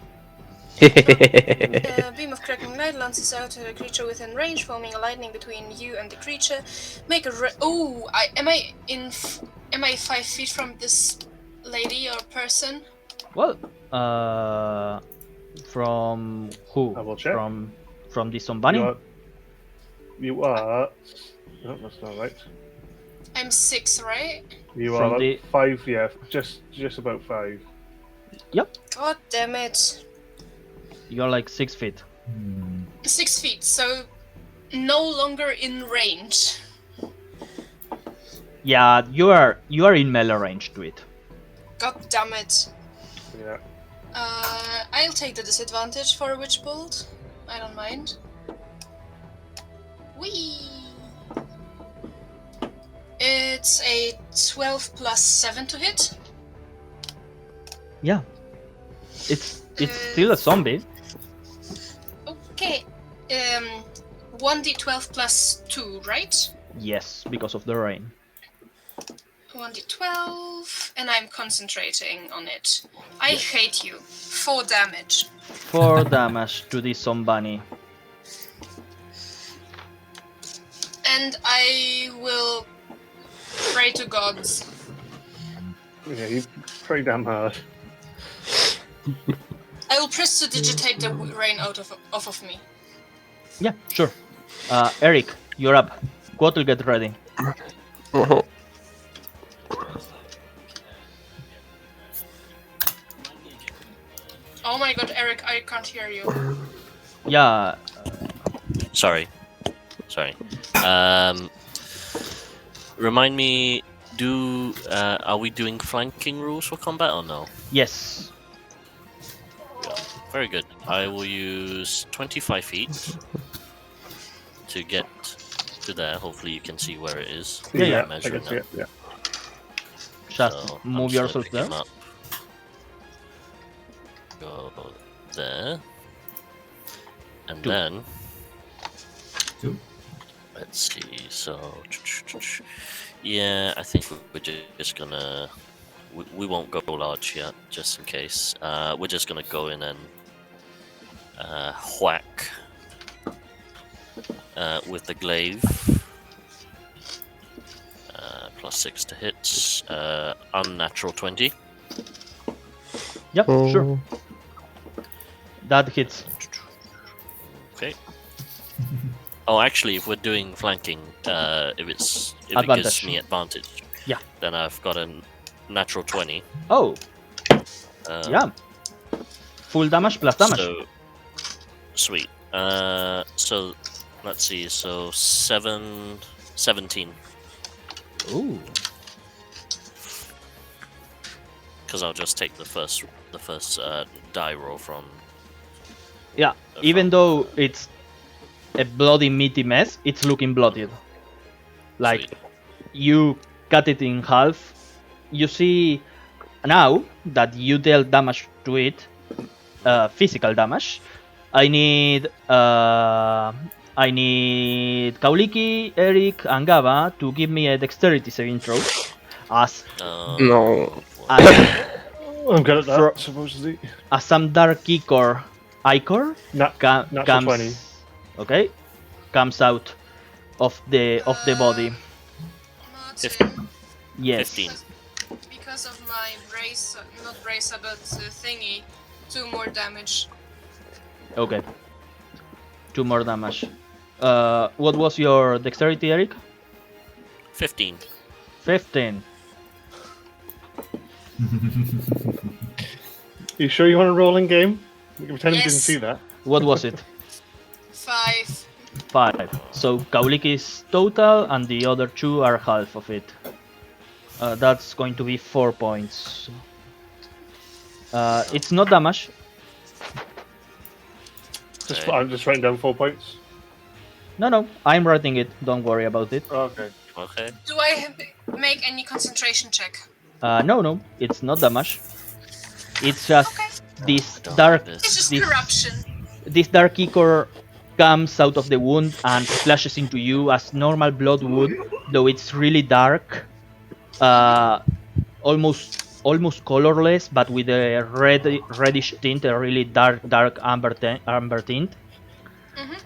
A beam of cracking light lances out at a creature within range, forming a lightning between you and the creature. Make a am I 5 feet from this lady or person? Well, from who? I will check. From the Zombani? You are. No, that's not right. I'm 6, right? You From are the- about 5, yeah, just about 5. God damn it. You're like 6 feet. 6 feet, so no longer in range. Yeah, you are in melee range to it. God damn it. Yeah. I'll take the disadvantage for a Witch Bolt. I don't mind. Whee! It's a 12 plus 7 to hit. Yeah. It's still a zombie. Okay. 1d12 plus 2, right? Yes, because of the rain. 1d12, and I'm concentrating on it. I hate you. 4 damage. 4 damage to the Zombani. And I will pray to gods. Yeah, you pretty damn hard. I will press to digitate the rain off of me. Yeah, sure. Eric, you're up. Quote will get ready. Oh my god, Eric, I can't hear you. Yeah, Sorry. Remind me, are we doing flanking rules for combat or no? yes. Very good. I will use 25 feet to get to there. Hopefully you can see where it is. Yeah, I Measuring can see up. it, yeah. Just So I'm move just gonna yourself pick there. him up. Go there. And 2. then 2. let's see. So yeah, I think we're just gonna we won't go large yet, just in case. We're just gonna go in and whack with the glaive. +6 to hit. Unnatural 20. Yep, sure. That hits. Okay. Oh, actually, if we're doing flanking, if it gives Advantage. me advantage, Yeah. then I've got a natural 20. Oh, Yeah. Full damage plus damage. So, sweet. So let's see. So 17. Ooh. Because I'll just take the first die roll from. Yeah. Even though it's a bloody meaty mess, it's looking bloodied. Like Sweet. you cut it in half. You see now that you dealt damage to it, physical damage. I need Kauliki, Eric, and Gava to give me a dexterity saving throw. As No. I'm good at that, For- supposedly. as some dark Ichor Natural comes 20. okay, comes out of the body. Martin, Yes. 15. because of my brace, not bracer, but thingy, 2 more damage. Okay. 2 more damage. What was your dexterity, Eric? 15. 15. You sure you want to roll in game? We can pretend we didn't Yes. see that. What was it? 5. 5. So Kauliki's total, and the other 2 are half of it. That's going to be 4 points. It's not damage. Just, Okay. I'm just writing down 4 points. No, I'm writing it. Don't worry about it. Okay. Okay. Do I make any concentration check? No, it's not damage. It's just Okay. this Don't dark, like It's just this, corruption. this dark ichor comes out of the wound and splashes into you as normal blood would, though it's really dark, almost colorless, but with a reddish tint, a really dark amber tint,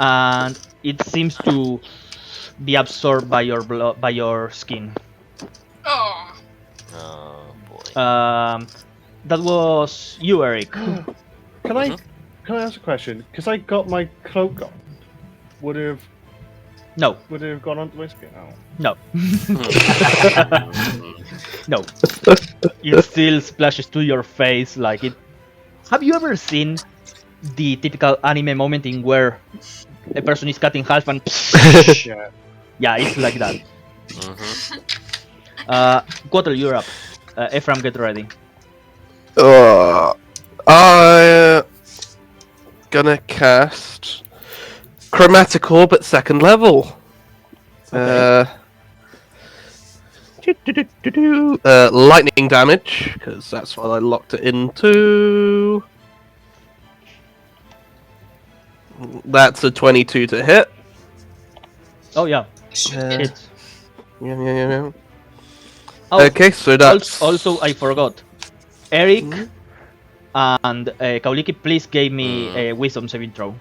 and it seems to be absorbed by your blood, by your skin. Oh. Oh boy. That was you, Eric. Can I ask a question? Because I got my cloak on. Would it have gone onto my skin? Oh. No. No. It still splashes to your face like it. Have you ever seen the typical anime moment in where a person is cut in half and Yeah. yeah, it's like that. Mhm. Quattle, you're up. Ephraim, get ready. I gonna cast Chromatic Orb at 2nd level. Lightning damage, because that's what I locked it into. That's a 22 to hit. Oh yeah, Should Uh, hit. hits. Yeah. Oh, Okay, so that's also I forgot. Eric and Kauliki, please give me a wisdom saving throw.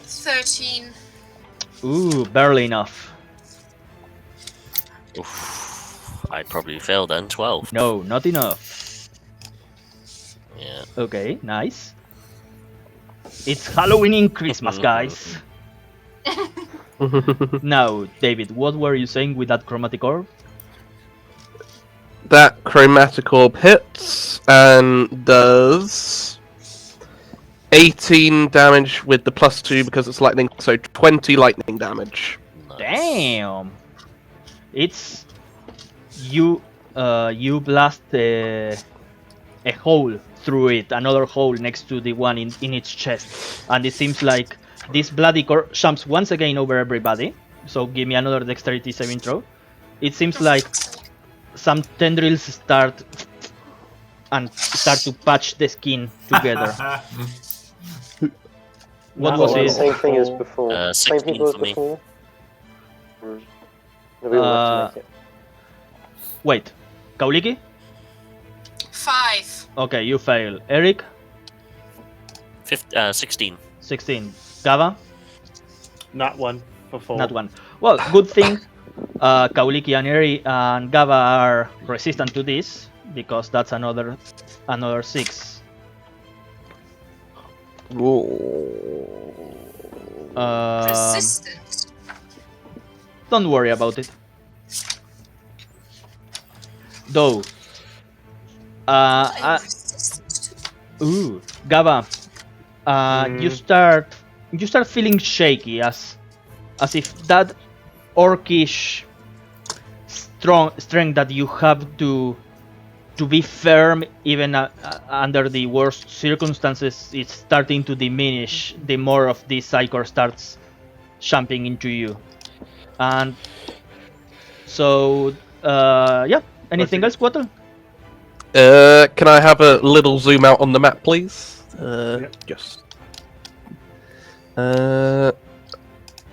13. Ooh, barely enough. Oof. I probably failed then. 12. No, not enough. Yeah. Okay, nice. It's Halloween in Christmas, guys. Now, David, what were you saying with that chromatic orb? that Chromatic Orb hits and does 18 damage with the +2 because it's lightning, so 20 lightning damage. Nice. Damn! It's you. You blast a hole through it, another hole next to the one in its chest, and it seems like this bloody core jumps once again over everybody. So give me another dexterity saving throw. It seems like some tendrils start to patch the skin together. What was The it? same thing as before. Same 16 people as for me. before. We all have to make it. Wait, Kauliki? 5. Okay, you fail. Eric? 16. 16. Gava? Not one for 4. Not one. Well, good thing Kauliki and Eri and Gava are resistant to this, because that's another 6. Resistant. Don't worry about it. Though, I uh, resist. Gaba, you start feeling shaky as if that orcish strength that you have to be firm even under the worst circumstances is starting to diminish the more of this cycle starts jumping into you. And so yeah, anything else, Quattro? Can I have a little zoom out on the map, please? Just.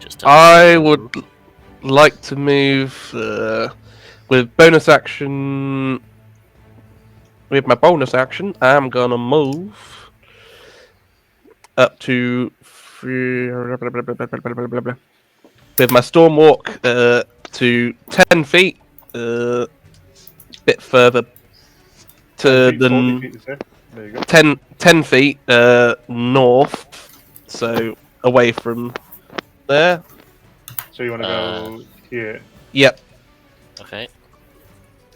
Just I would like to move with bonus action. With my bonus action, I'm gonna move up to with my storm walk to 10 feet, bit further to 10 feet, 40 the feet, is there? There you go. 10 feet north, so away from there. So you want to go here? Yep. Okay.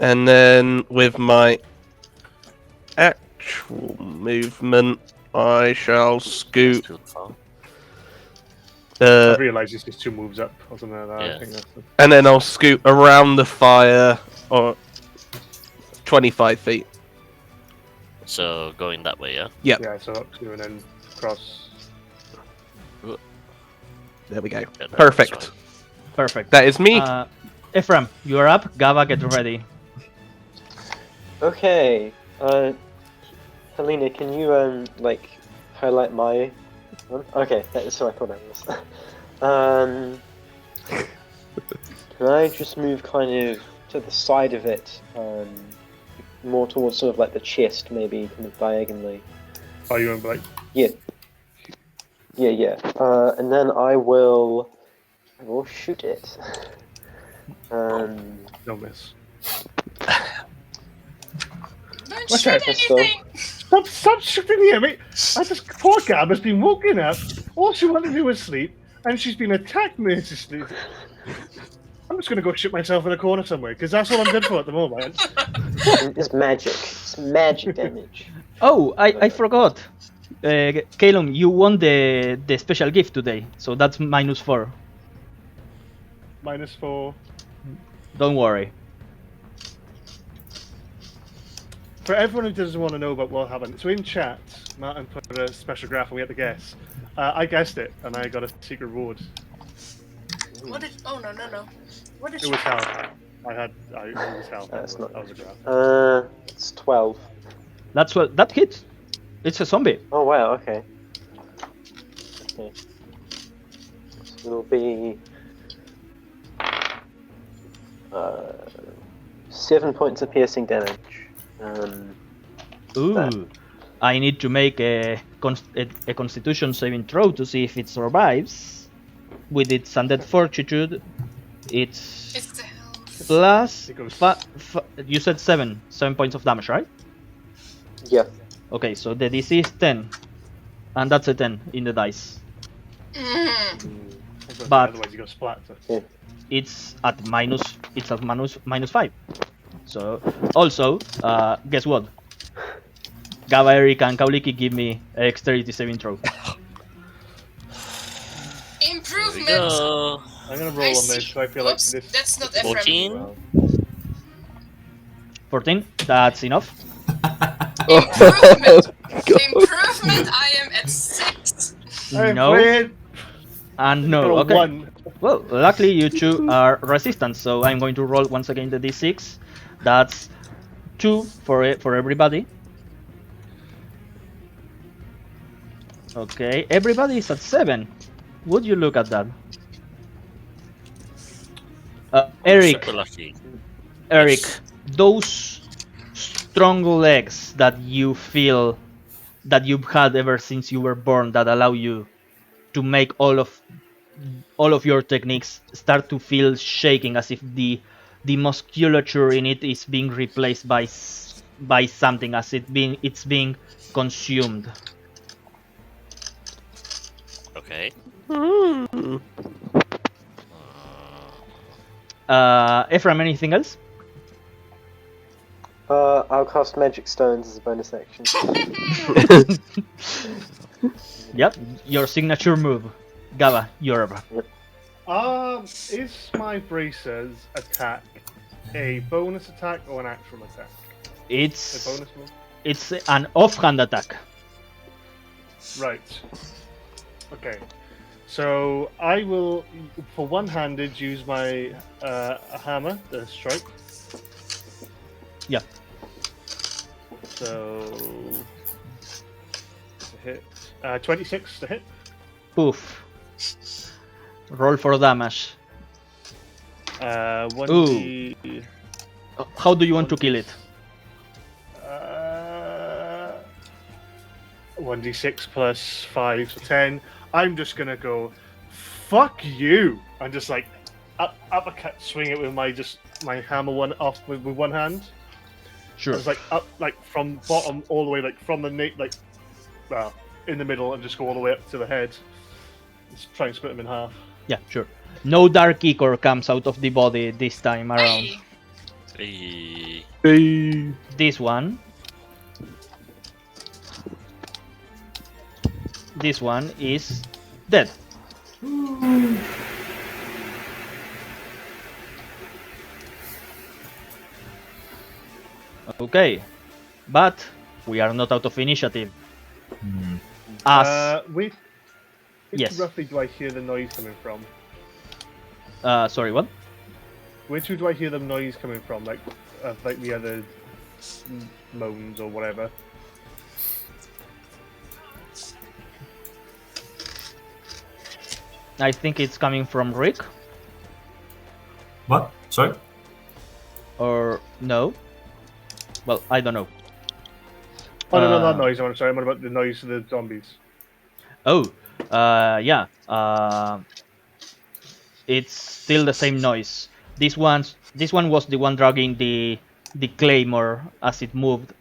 And then with my actual movement, I shall scoot. Too far. I realised it's just 2 moves up or something like that. Yeah. I think that's And then I'll scoot around the fire or 25 feet. So going that way, yeah. Yep. yeah. So up to and then cross. There we go. Yeah, that's Perfect. fine. Perfect. That is me. Ephraim, you are up. Gaba, get ready. Okay. Helena, can you like highlight my one? Okay, that's what I thought I was. Can I just move kind of to the side of it, more towards sort of like the chest, maybe kind of diagonally? Oh, you want like? Yeah. And then I will shoot it. Don't miss. Don't What's shoot that? Pistol. anything! Stop shooting here, mate! Poor Gab has been woken up. All she wanted to do was sleep, and she's been attacked mercilessly. I'm just gonna go shit myself in a corner somewhere, because that's all I'm good for at the moment. It's magic. It's magic damage. Oh, I forgot. Calum, you won the special gift today, so that's -4. -4. Don't worry. For everyone who doesn't want to know about what happened, so in chat, Martin put a special graph and we had to guess. I guessed it, and I got a secret reward. What did? Oh no. What did It you? was hell. It was hell. That's not. That was a graph. It's 12. That's what that hit. It's a zombie. Oh wow. Okay. So it'll be 7 points of piercing damage. Ooh. That. I need to make a Constitution saving throw to see if it survives. With its undead fortitude, it's It's the health. plus. It goes- You said 7 points of damage, right? Yeah. Okay, so the DC is 10, and that's a 10 in the dice. But- Otherwise you got splat. It's at minus 5. So also, guess what? Gaba, Eric, and Kauliki give me a dexterity saving throw. Improvement. Go. I'm gonna roll I on see. this, so I feel like Whoops, this. that's not Ephraim. 14. 14. That's enough. Improvement. Improvement. I am at 6. No, and no. Okay. 1. Well, luckily you two are resistant, so I'm going to roll once again the d6. That's 2 for everybody. Okay, everybody is at 7. Would you look at that? Eric, Super lucky. Eric, those strong legs that you feel that you've had ever since you were born that allow you to make all of your techniques start to feel shaking, as if the musculature in it is being replaced by something, as it's being consumed. Okay. Ephraim, anything else? I'll cast Magic Stones as a bonus action. Yep, your signature move. Gaba, you're up. Is my bracer's attack a bonus attack or an actual attack? A It's bonus move? it's an offhand attack. Right. Okay. So I will, for one-handed, use my hammer, the strike. Yeah. So to hit 26 to hit. Poof. Roll for damage. 1d. How do you want to kill it? 1d6 plus 5, so 10. I'm just gonna go, fuck you! And just like uppercut, swing it with my hammer one off with one hand. Sure. It's like up, like from bottom all the way, like from the neck, like in the middle, and just go all the way up to the head. Just try and split them in half. Yeah, sure. No dark ichor comes out of the body this time around. Hey. Hey. This one. This one is dead. Okay, but we are not out of initiative. As Where Yes. roughly do I hear the noise coming from? sorry, what? Where to do I hear the noise coming from? Like the other moans or whatever. I think it's coming from Rick, What? Sorry? or no? Well, I don't know. Oh no, not Uh, noise. I'm sorry. I'm about the noise of the zombies. Oh, yeah. It's still the same noise. This one was the one dragging the claymore as it moved.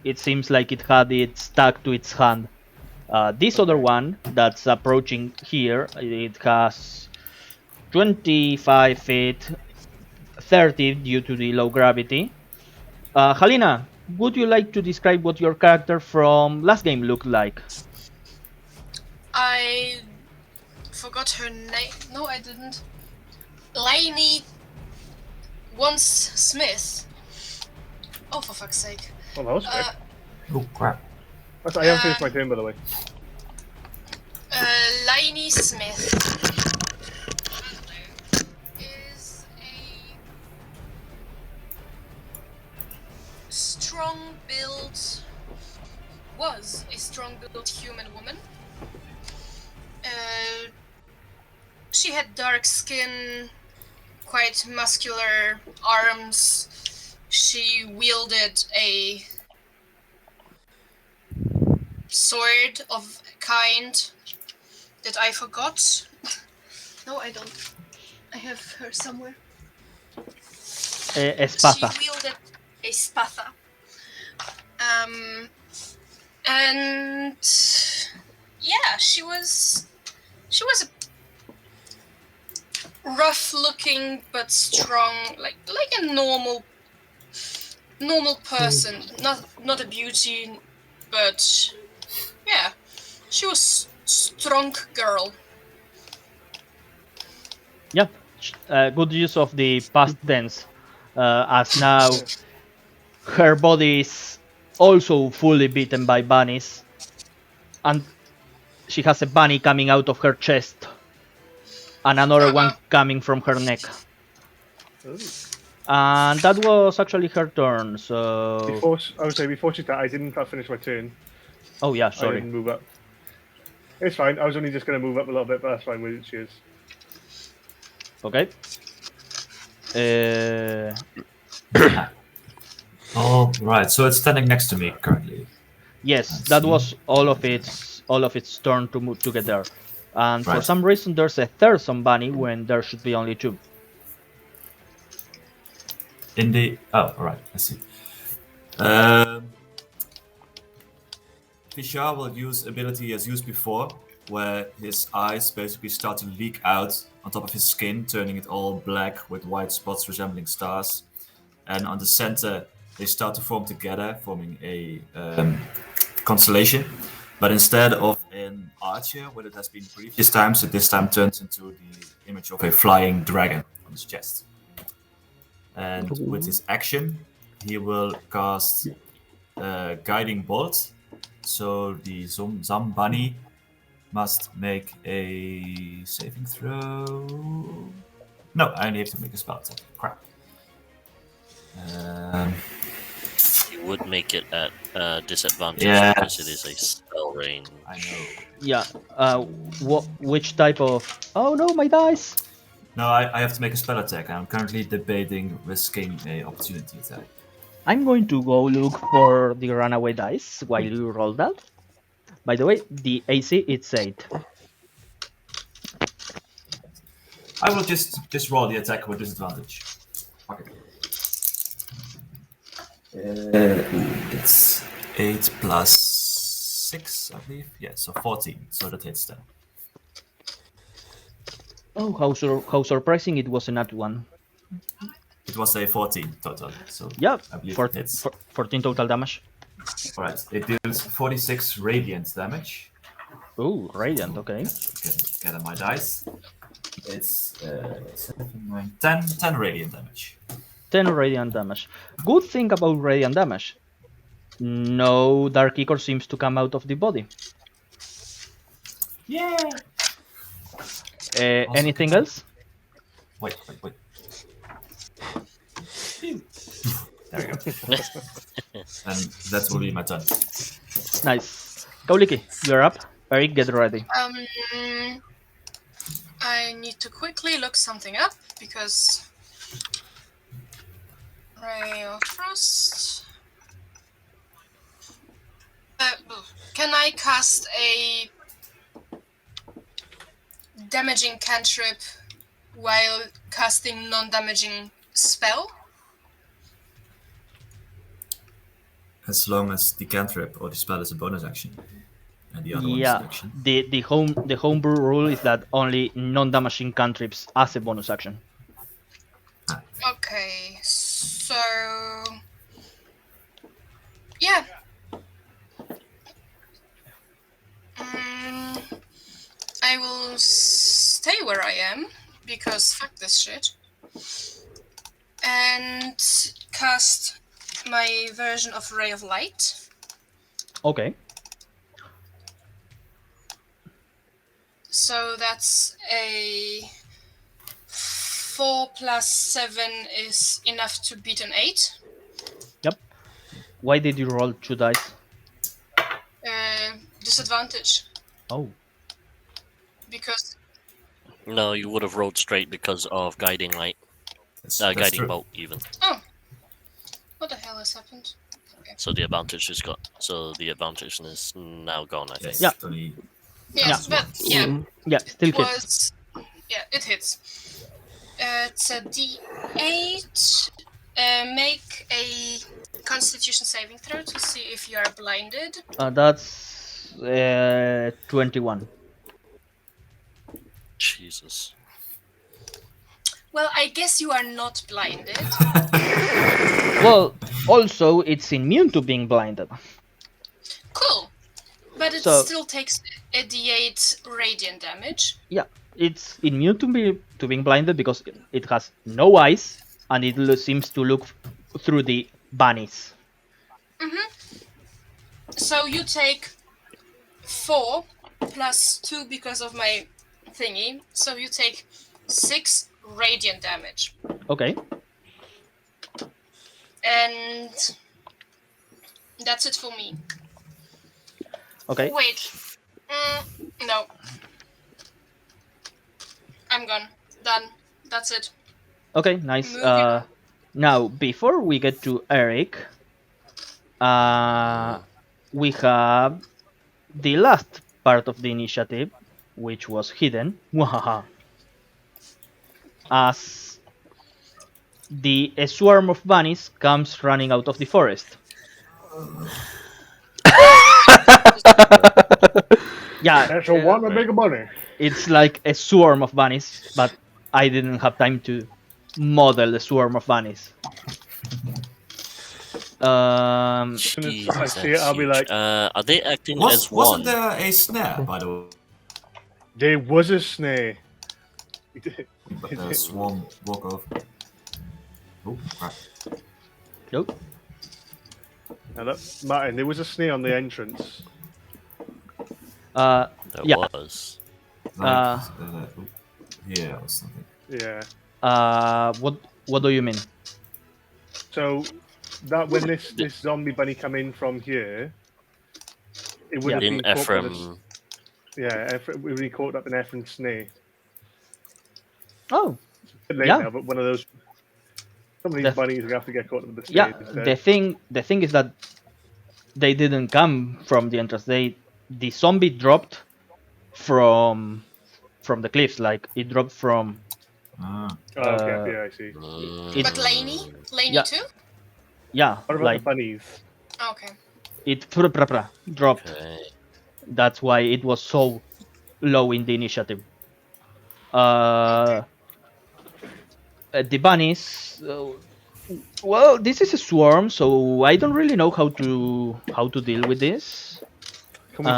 It seems like it had it stuck to its hand. This other one that's approaching here, it has 25 feet, 30 due to the low gravity. Halina, would you like to describe what your character from last game looked like? I forgot her name. No, I didn't. Lainey Once Smith. Oh, for fuck's sake. Oh, that was quick. Oh, crap. I haven't finished my turn, by the way. Lainey Smith is a strong-built, was a strong-built human woman. She had dark skin, quite muscular arms. She wielded a sword of a kind that I forgot. No, I don't. I have her somewhere. Espada. She wielded a spatha. And yeah, she was a rough-looking but strong, like a normal person. Not a beauty, but yeah, she was strong girl. Yep. Good use of the past tense, as now her body is also fully beaten by bunnies, and she has a bunny coming out of her chest, and another one coming from her neck. Ooh. And that was actually her turn. So Before she died, I didn't finish my turn. oh yeah, I sorry. didn't move up. It's fine. I was only just going to move up a little bit, but that's fine with she is. Okay. All right, so it's standing next to me currently. Yes, I that see. was all of its turn to move together. And for Right. some reason, there's a third bunny when there should be only two. Oh, all right, I see. Fisher will use ability as used before, where his eyes basically start to leak out on top of his skin, turning it all black with white spots resembling stars. And on the center, they start to form together, forming a constellation. But instead of an archer, what it has been previous times, it this time turns into the image of a flying dragon on his chest. And with his action, he will cast Guiding Bolt. So the Zambani must make a saving throw. No, I only have to make a spell attack. Crap. You would make it at disadvantage Yes. because it is a spell range. I know. Yeah. Which type of? Oh no, my dice. No, I have to make a spell attack. I'm currently debating risking a opportunity attack. I'm going to go look for the runaway dice while you roll that. By the way, the AC it's 8. I will just roll the attack with disadvantage. Okay. It's 8 plus 6, I believe. Yeah, so 14. So that hits then. Oh, how surprising it was a nat 1. It was a 14 total. So Yeah, I believe for, it hits. 14 total damage. Alright, it deals 46 radiant damage. Oh, radiant, okay. Get on my dice. It's 7, 9, 10 radiant damage. 10 radiant damage. Good thing about radiant damage. No dark ichor seems to come out of the body. Yeah. Anything else? Wait. There we go. And that will be my turn. Nice. Kauliki, you're up. Eric, get ready. I need to quickly look something up because Ray of Frost. Can I cast a damaging cantrip while casting non-damaging spell? As long as the cantrip or the spell is a bonus action. And the other one is Yeah, an action. the homebrew rule is that only non-damaging cantrips as a bonus action. Okay, so yeah. I will stay where I am because fuck this shit. And cast my version of Ray of Light. Okay. So that's a 4 plus 7 is enough to beat an 8. Yep. Why did you roll 2 dice? Disadvantage. Oh. Because No, you would have rolled straight because of Guiding Light. That's Guiding true. Bolt, even. what the hell has happened? So the advantage is now gone, I think. Yes, Yeah. only Yes, Yeah. but yeah, Yeah, still it hits. was. Yeah, it hits. It's a D8. Make a Constitution saving throw to see if you are blinded. That's 21. Jesus. Well, I guess you are not blinded. Well, also it's immune to being blinded. Cool. But it So- still takes a D8 radiant damage. Yeah, it's immune to being blinded because it has no eyes and it seems to look through the bunnies. So you take 4 plus 2 because of my thingy. So you take 6 radiant damage. Okay. And that's it for me. Okay. Wait. No. I'm gone. Done. That's it. Okay, nice. Moving on. Now, before we get to Eric, we have the last part of the initiative, which was hidden. Wahaha. As a swarm of bunnies comes running out of the forest. Yeah, That's a one big money. it's like a swarm of bunnies, but I didn't have time to model the swarm of bunnies. As soon as I Jesus, see it, that's I'll be huge. like, Are they acting as Wasn't one? there a snare, by the way? there was a snare. But the swarm walk over. Oh, crap. Nope. Now look, Martin, there was a snare on the entrance. There Yeah. was. Like, here or something. Yeah. What do you mean? So that when this zombie bunny come in from here, it would Yeah. have been Didn't caught by this. Ephraim? Yeah, it would be caught up in Ephraim's snare. Oh, Bit late Yeah. now, but one of those. Some of these The- bunnies are gonna have to get caught up in the yeah. snare. The thing is that they didn't come from the entrance. The zombie dropped from the cliffs. Like it dropped from. Ah. Oh, okay, yeah, I see. But Laney Yeah. too? Yeah, What about like the bunnies? Okay. it dropped. Okay. That's why it was so low in the initiative. The bunnies. Well, this is a swarm, so I don't really know how to deal with this. Can we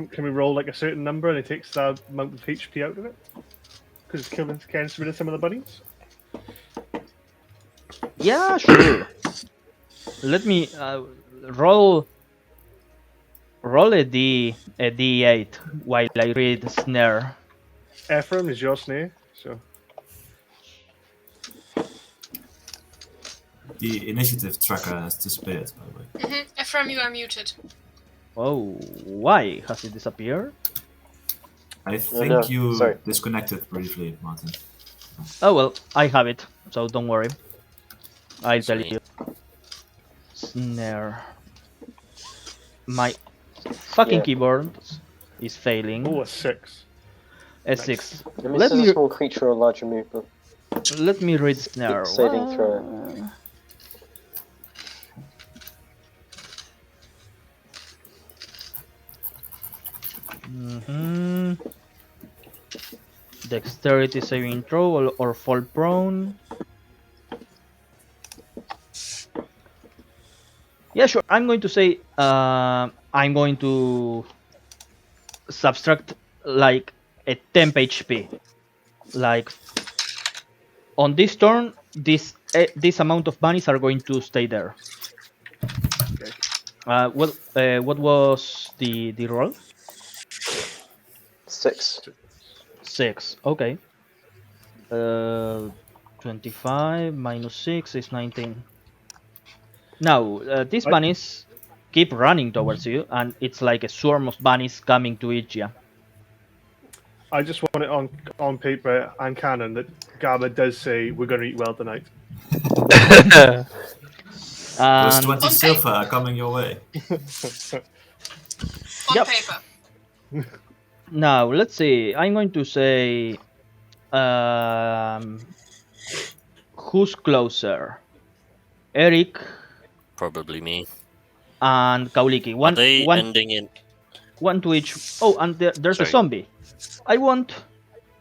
can we roll like a certain number and it takes that amount of HP out of it? Because it's killing against rid of some of the bunnies. Yeah, sure. Let me roll a d8 while I read snare. Ephraim is your snare, so The initiative tracker has disappeared, by the way. Ephraim, you are muted. Oh, why has it disappeared? I think no, you sorry. disconnected briefly, Martin. Oh well, I have it, so don't worry. I'll tell Sweet. you. Snare. My fucking Yeah. keyboard is failing. oh, a 6. S6. Let me Let see me a small creature or larger move, but let me read snare. saving throw. Mhm. Dexterity saving throw or fall prone. Yeah, sure. I'm going to say I'm going to subtract like a temp HP. Like on this turn, this amount of bunnies are going to stay there. Okay. What was the roll? 6. 6. Okay. 25 minus 6 is 19. Now, these bunnies keep running towards you, and it's like a swarm of bunnies coming to eat you. I just want it on paper and canon that Gamma does say we're going to eat well tonight. Those And 20 Okay. silver are coming your way. On Yep. paper. now, let's see. I'm going to say, who's closer? Eric Probably me. and Kauliki. Are they ending in? One to each. Oh, and there's a Sorry. zombie. I want.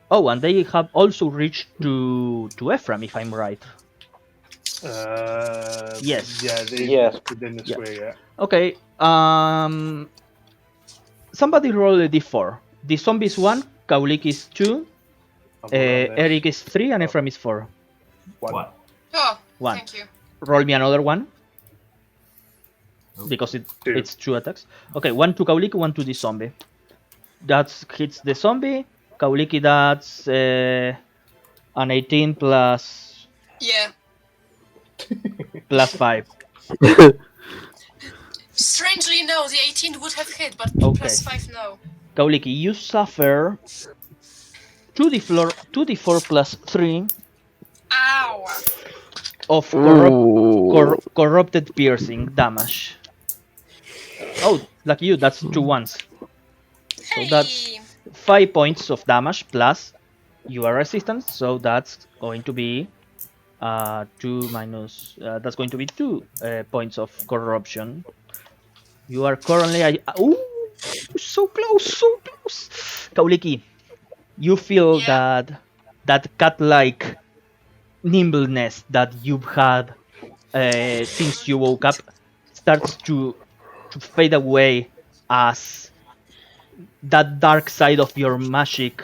Oh, and they have also reached to Ephraim, if I'm right. Yes. Yeah, they Yeah. within the Yeah. square, yeah. Okay. Somebody roll a d4. The zombie is 1, Kauliki is 2, I'll roll on this. Eric is 3, and Ephraim is 4. What? Oh, 1. thank you. Roll me another one. Oh. Because Two. it's 2 attacks. Okay, 1 to Kauliki, 1 to the zombie. That hits the zombie. Kauliki, that's an 18 plus Yeah. 5. Strangely, no. The 18 would have hit, but Okay. plus 5, no. Kauliki, you suffer 2d4 plus 3 Ow. of corrupted piercing damage. Oh, like you, that's 2 ones. Hey. that's 5 points of damage plus you are resistant, so that's going to be 2 minus. That's going to be 2 points of corruption. You are currently. Ooh, so close. Kauliki, you feel Yeah. that cat-like nimbleness that you've had since you woke up starts to fade away as that dark side of your magic,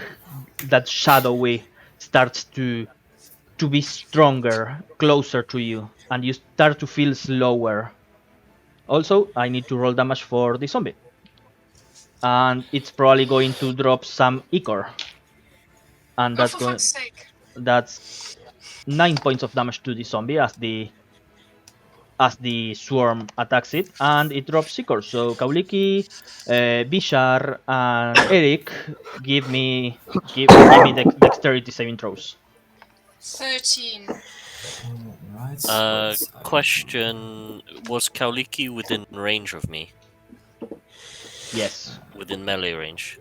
that shadowy, starts to be stronger, closer to you, and you start to feel slower. Also, I need to roll damage for the zombie, and it's probably going to drop some ichor, and Oh, for fuck's sake. that's 9 points of damage to the zombie as the swarm attacks it, and it drops ichor. So Kauliki, Bishar, and Eric, give me dexterity saving throws. 13. Right. Question: was Kauliki within range of me? Yes. Within melee range.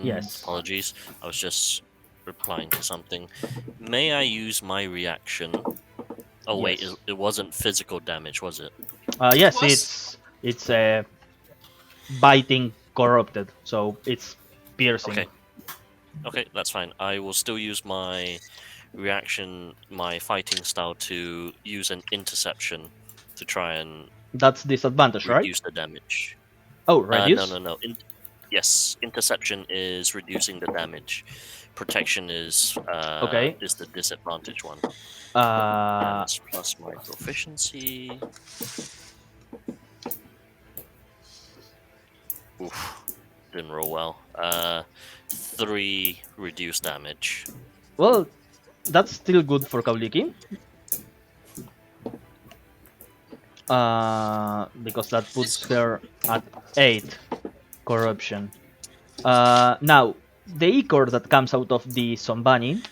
Yes. Apologies. I was just replying to something. May I use my reaction? Oh wait, Yes. it wasn't physical damage, was it? Yes, Was? it's biting corrupted, so it's piercing. Okay, that's fine. I will still use my reaction, my fighting style, to use an interception to try and That's disadvantage, right? reduce the damage. Oh, reduce? No. Yes, interception is reducing the damage. Protection is Okay. is the disadvantage one. Uh, That's plus my proficiency. Oof, didn't roll well. 3 reduced damage. well, that's still good for Kauliki. Because that puts her at 8 corruption. Now, the ichor that comes out of the Zombani,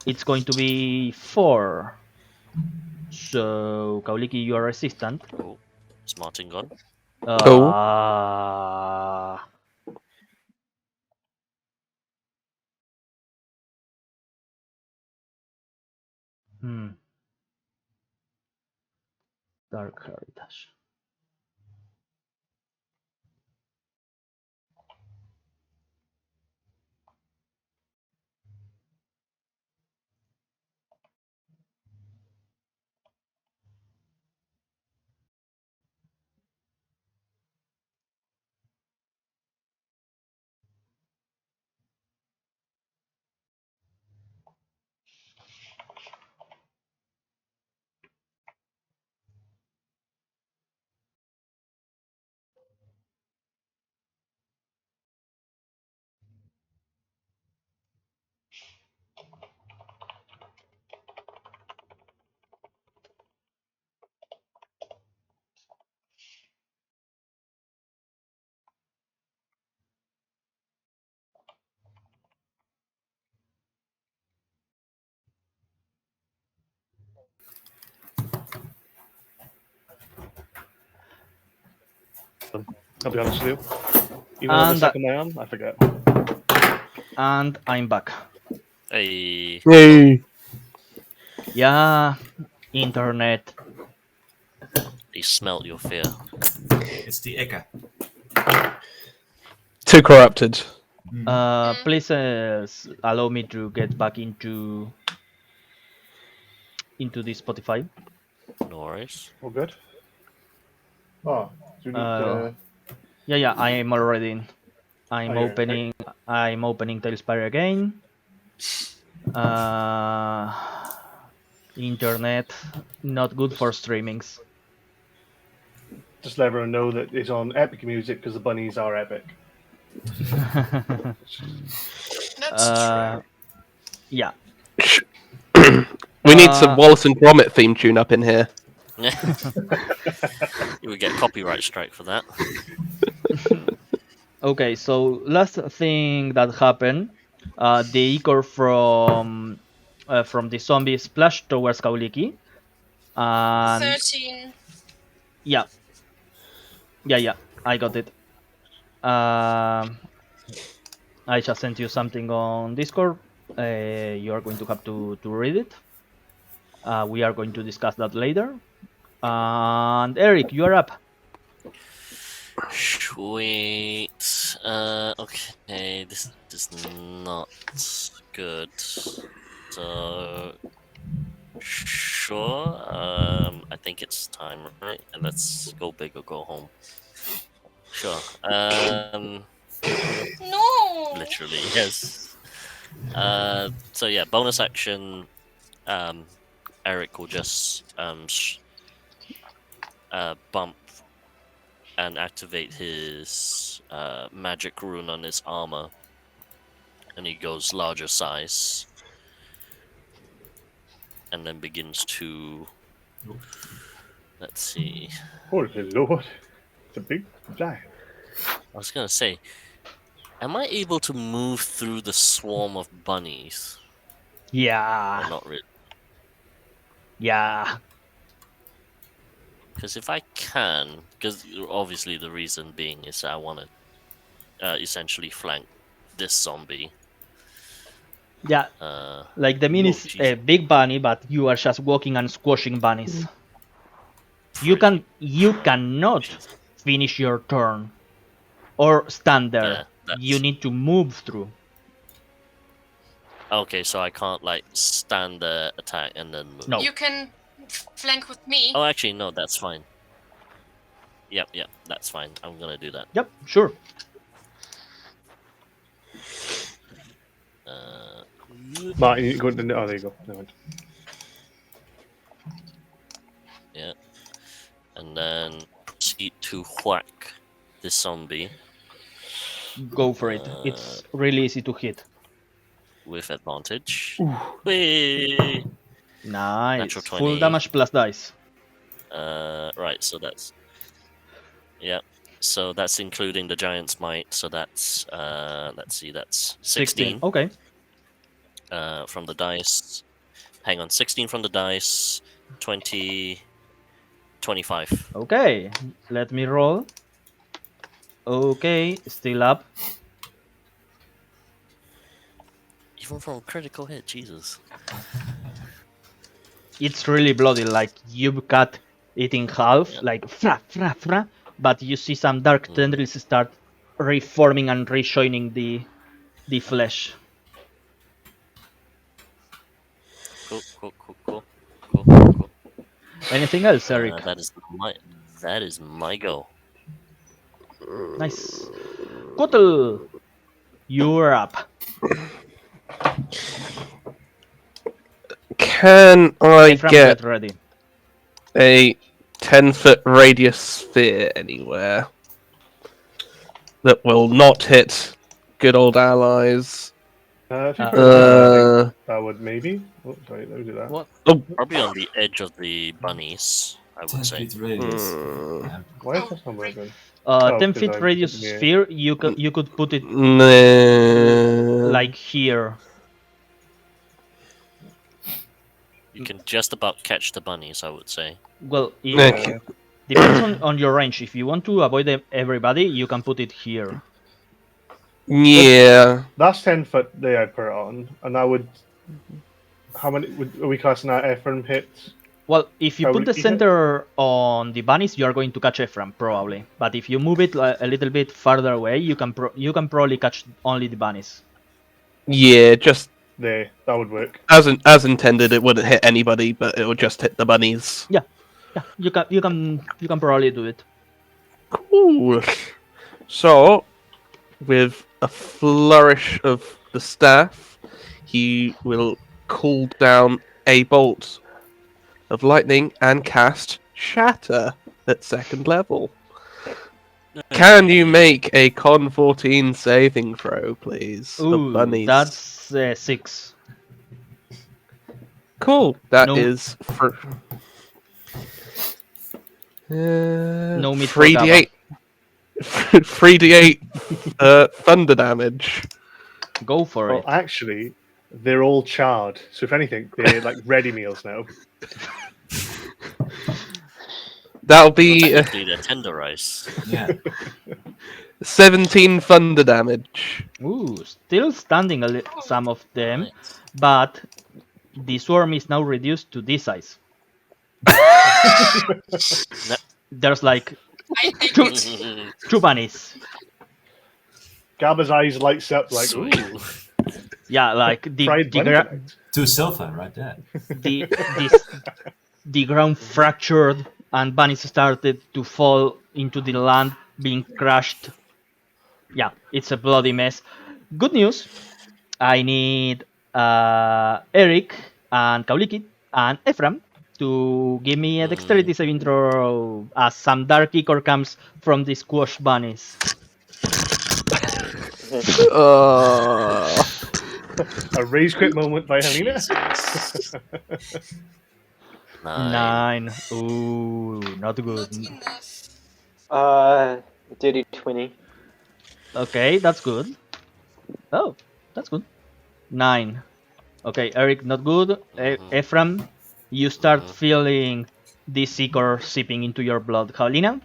it's going to be 4. So, Kauliki, you are resistant. Oh, is Martin gone? Cool. Dark Heritage. I'll be honest with you. Even though I'm And, stuck on my arm, I forget. and I'm back. Hey, Yay. Yeah, internet. they smelt your fear. It's the Eka. Too corrupted. Please allow me to get back into the Spotify. No worries. All good? Oh, do you need Yeah, I am already in. I'm Oh, yeah, opening Tailspire again. Internet, not good for streamings. just let everyone know that it's on Epic Music because the bunnies are epic. That's true. Yeah. We need some Wallace and Gromit theme tune up in here. You would get a copyright strike for that. Okay, so last thing that happened, the ichor from the zombie splashed towards Kauliki, and 13. yeah, I got it. I just sent you something on Discord. You are going to have to read it. We are going to discuss that later. And Eric, you are up. Sweet. Okay, this is not good. So, sure. I think it's time, right? And let's go big or go home. Sure. No. Literally, yes. So yeah, bonus action. Eric will just bump and activate his magic rune on his armor, and he goes larger size, and then begins to. Let's see. Holy lord. It's a big giant. I was gonna say, am I able to move through the swarm of bunnies? Or Yeah. not really. Yeah. Because if I can, because obviously the reason being is I want to essentially flank this zombie. Yeah. Like the min whoa, is jeez. a big bunny, but you are just walking and squashing bunnies. You cannot Jeez. finish your turn or stand there. Yeah, that's- You need to move through. Okay, so I can't like stand there, attack, and then move. No. You can flank with me. Oh, actually, no, that's fine. Yep, that's fine. I'm gonna do that. Yep, sure. Martin, you go to the. Oh, there you go. Never mind. Yeah, and then proceed to whack this zombie Go for it. It's really easy to hit. with advantage. Whee! Nice. Natural Full 20. damage plus dice. Right, so that's so that's including the giant's might. So that's let's see, that's 16 Okay. from the dice. Hang on, 16 from the dice, 20, 25. Okay. Let me roll. Okay, still up. Even from a critical hit, Jesus. It's really bloody, like you've cut it in half, Yeah. like fra fra fra, but you see some dark tendrils start reforming and rejoining the flesh. Cool. Anything else, Eric? That is my go. Nice. Kotel, you're up. Can I Ephraim, get ready? a 10-foot radius sphere anywhere that will not hit good old allies? If you put it there, I think that would maybe. Oh, sorry, let me do that. What? Probably on the edge of the bunnies, I 10 would say. feet radius. Hmm. Yeah. Why is that not working? 10 'cause feet I'm radius putting it- sphere. You could put it Nah. like here. You can just about catch the bunnies, I would say. Well, it Okay. depends on your range. If you want to avoid everybody, you can put it here. Yeah. That's 10 foot there I put it on, and I would. How many are we casting that Ephraim hits? Well, if you How put will the it be hit? center on the bunnies, you are going to catch Ephraim probably. But if you move it a little bit farther away, you can probably catch only the bunnies. Yeah, just There, that would work. as intended. It wouldn't hit anybody, but it would just hit the bunnies. Yeah, you can probably do it. Cool. So, with a flourish of the staff, he will call down a bolt of lightning and cast Shatter at 2nd level. Can you make a Con 14 saving throw, please? The Ooh, bunnies. that's 6. Cool. That No- is for No meat for 3d8. 3d8 thunder damage. Go for Well, it. actually, they're all charred. So if anything, they're like ready meals now. That'll be Technically, they're tenderized. Yeah. 17 thunder damage. Ooh, still standing some of them, Right. but the swarm is now reduced to this size. There's like I think two, it's two bunnies. Gabba's eyes lights up like, Sweet. ooh. Yeah, like Fried bunny connect. 2 silver right there. the this the ground fractured and bunnies started to fall into the land, being crushed. Yeah, it's a bloody mess. Good news. I need Eric and Kauliki and Ephraim to give me a dexterity saving throw as some dark ichor comes from the squash bunnies. A rage quit moment by Helena. Jesus. 9. 9. Ooh, not good. Not enough. Dirty 20. Okay, that's good. Oh, that's good. 9. Okay, Eric, not good. Ephraim, you start feeling this ichor seeping into your blood. Paulina?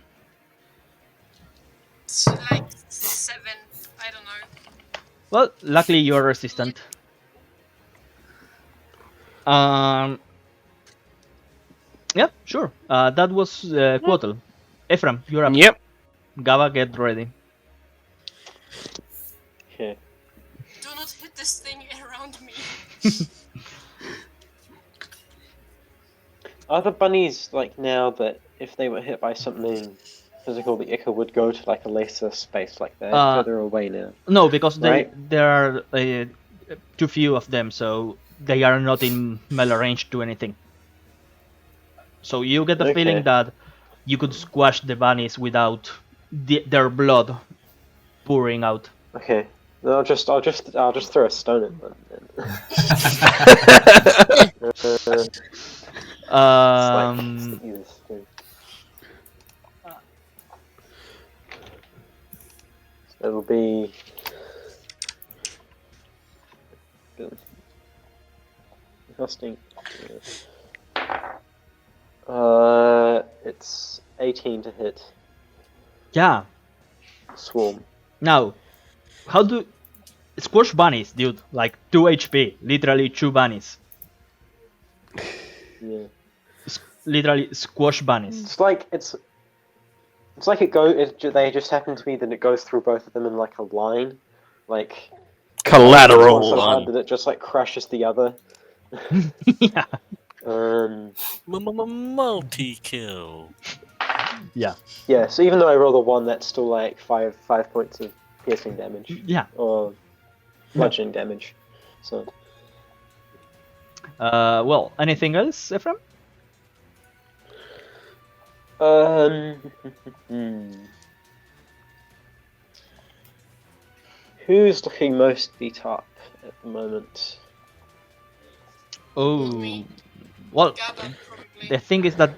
It's like 7. I don't know. Well, luckily you're resistant. Yeah, sure. That was Quotal. Ephraim, you're up. Yep. Gava, get ready. Okay. Do not hit this thing around me. Are the bunnies like now that if they were hit by something physical, the ichor would go to like a lesser space, like they're further away now? No, because Right. there are too few of them, so they are not in melee range to anything. So you get the feeling Okay. that you could squash the bunnies without their blood pouring out. Okay. Then I'll just throw a stone at them. Then. Um, Easiest thing. So it'll be. Costing. It's 18 to hit. yeah. Swarm. Now, how do squash bunnies, dude? Like 2 HP, literally 2 bunnies. Yeah. Literally squash bunnies. It's like they just happen to be that it goes through both of them in like a line, like Collateral. one so hard that it just like crushes the other. Yeah. Multi-kill. Yeah. Yeah. So even though I roll a 1, that's still like 5 points of piercing damage Yeah. or bludgeoning damage. So Well, anything else, Ephraim? Who's looking most beat up at the moment? Oh, Me. well, Gaba, probably. the thing is that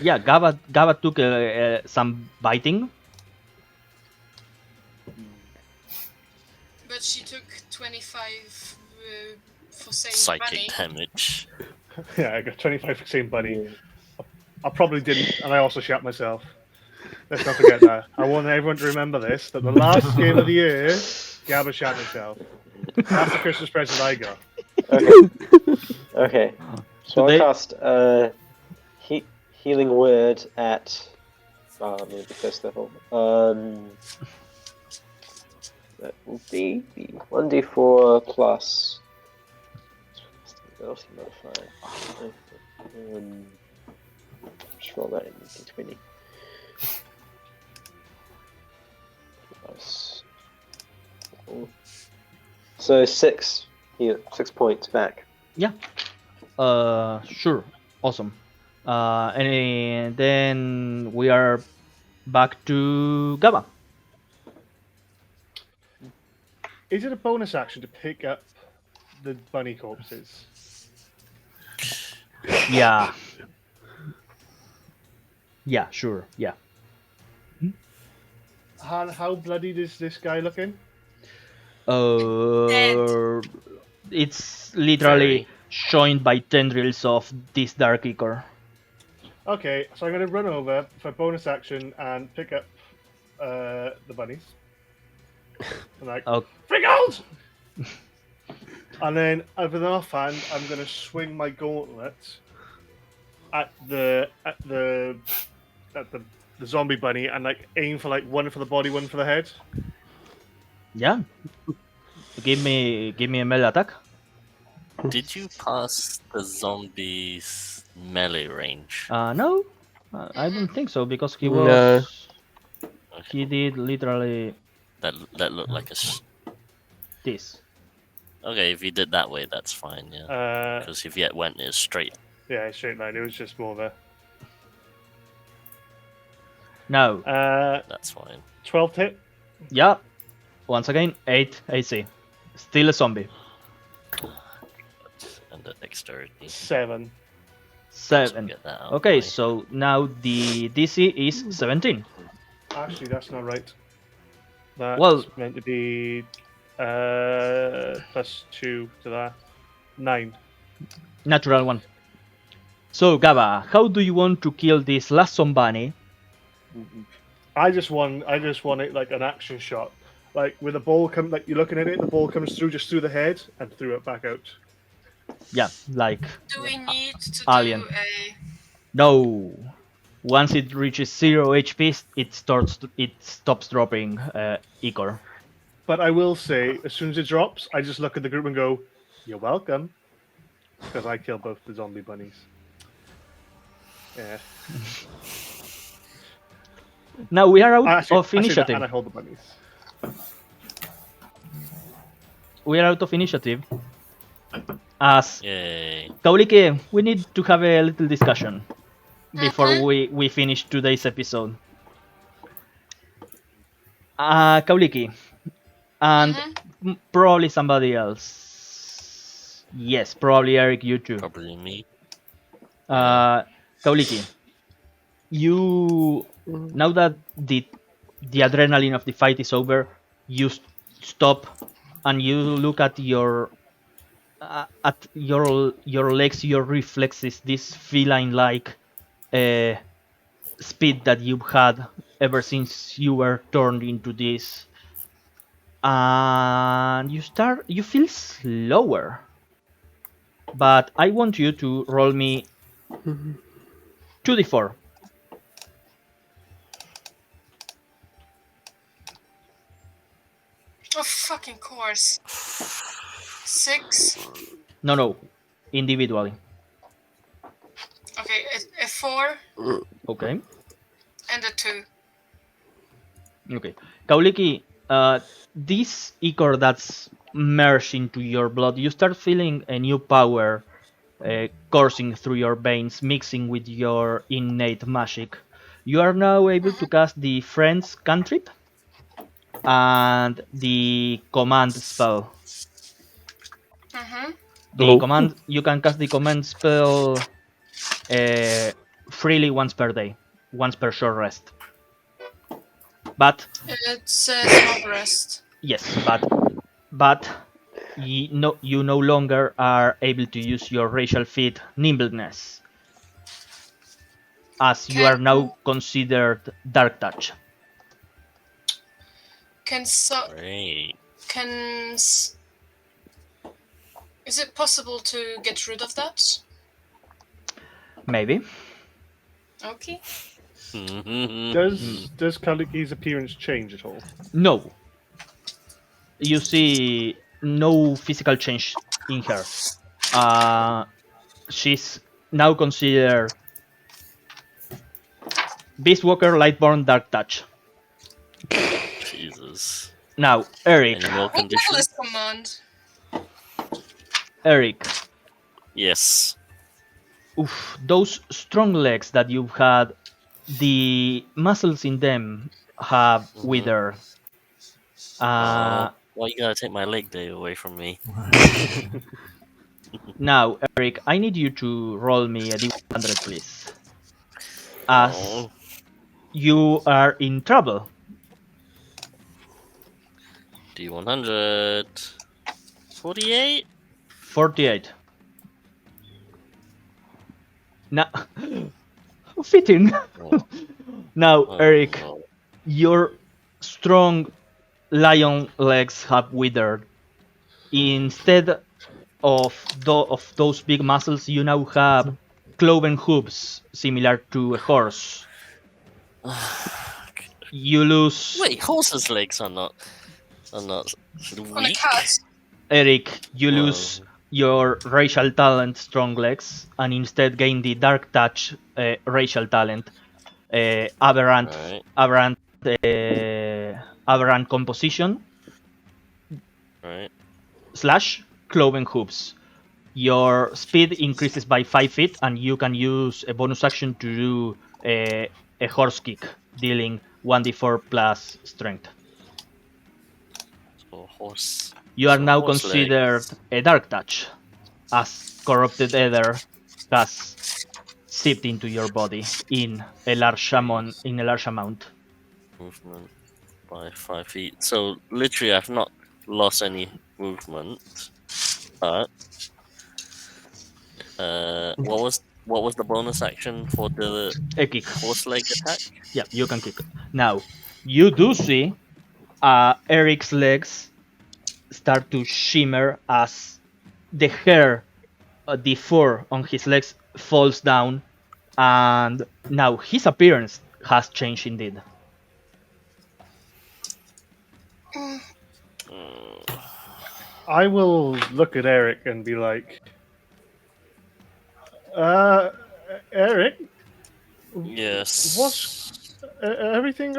yeah, Gaba took some biting. But she took 25 for saying Psychic bunny. damage. Yeah, I got 25 for saying bunny. Yeah. I probably didn't, and I also shot myself. Let's not forget that. I want everyone to remember this, that the last game of the year, Gabba shot himself. That's the Christmas present I got. Okay. So So I'll they- cast healing word at maybe first level. That will be the 1d4 plus ability modifier. Just roll that in d20. Plus. So 6 points back. Yeah. Sure. Awesome. And then we are back to Gaba. Is it a bonus action to pick up the bunny corpses? Yeah. Yeah, sure. Yeah. How bloodied is this guy looking? It's literally Very. joined by tendrils of this dark ichor. Okay, so I'm going to run over for bonus action and pick up the bunnies. I'm like, Oh. freak out! And then with an offhand, I'm going to swing my gauntlet at the zombie bunny and like aim for like one for the body, one for the head. Yeah. Give me a melee attack. Did you pass the zombie's melee range? No, I don't think so because he No. was. Okay. He did literally That looked like a. this. Okay, if he did that way, that's fine. Yeah. Because if he went straight. Yeah, straight line. It was just more of a. Now, That's fine. 12 hit. yeah. Once again, 8 AC. Still a zombie. And the dexterity. 7. 7. Get that out Okay, of the way. so now the DC is 17. Actually, that's not right. That's Well- meant to be plus 2 to that. 9. Natural one. So, Gaba, how do you want to kill this last zombie? I just want it like an action shot. Like with the ball like you're looking at it, the ball comes through just through the head and threw it back out. Yeah, like Do we need to Alien. do a... no. Once it reaches 0 HP, it stops dropping Ichor. But I will say, as soon as it drops, I just look at the group and go, "You're welcome," because I killed both the zombie bunnies. Yeah. Now we are out Actually, of I say that, initiative. and I hold the bunnies. We are out of initiative. As Yay. Kaulike, we need to have a little discussion before we finish today's episode. Kauliki, and probably somebody else. Yes, probably Eric, you too. Probably me. Kauliki, you now that the adrenaline of the fight is over, you stop and you look at your legs, your reflexes, this feline-like speed that you've had ever since you were turned into this, and you feel slower. But I want you to roll me 2d4. Oh, fucking course. 6. No, individually. Okay, a 4 Okay. and a 2. Okay. Kauliki, this ichor that's merged into your blood, you start feeling a new power coursing through your veins, mixing with your innate magic. You are now able to cast the Friends cantrip and the command spell. You can cast the command spell freely once per day, once per short rest. But It says long rest. yes, but you no longer are able to use your racial feat nimbleness, as you are now considered dark touch. Great. Is it possible to get rid of that? Maybe. Okay. Does Kaliki's appearance change at all? No. You see no physical change in her. She's now considered Beastwalker, Lightborn, Dark Touch. Jesus. Now, Eric. Any more What the hell conditions? is command? Eric. Yes. Oof, those strong legs that you've had, the muscles in them have withered. Why you gotta take my leg day away from me? Now, Eric, I need you to roll me a D100, please. As Oh. you are in trouble. D100. 48? 48. Now, fitting. Oh. Now, Oh, Eric, oh. your strong lion legs have withered. Instead of those big muscles, you now have cloven hooves, similar to a horse. You lose. Wait, horses' legs are not On a weak. cat? Eric, you Well, lose your racial talent, Strong Legs, and instead gain the Dark Touch racial talent, Aberrant, right, Aberrant, Aberrant Composition right. / Cloven Hooves. Your speed increases by 5 feet, and you can use a bonus action to do a horse kick, dealing 1d4 plus strength. So horse. You are So now horse leg. considered a Dark Touch, as corrupted ether has seeped into your body in a large amount. Movement by 5 feet. So literally, I've not lost any movement. But what was the bonus action for the A kick. horse leg attack? Yeah, you can kick. Now, you do see Eric's legs start to shimmer as the hair, the fur on his legs falls down, and now his appearance has changed indeed. I will look at Eric and be like, Eric, Yes. what's everything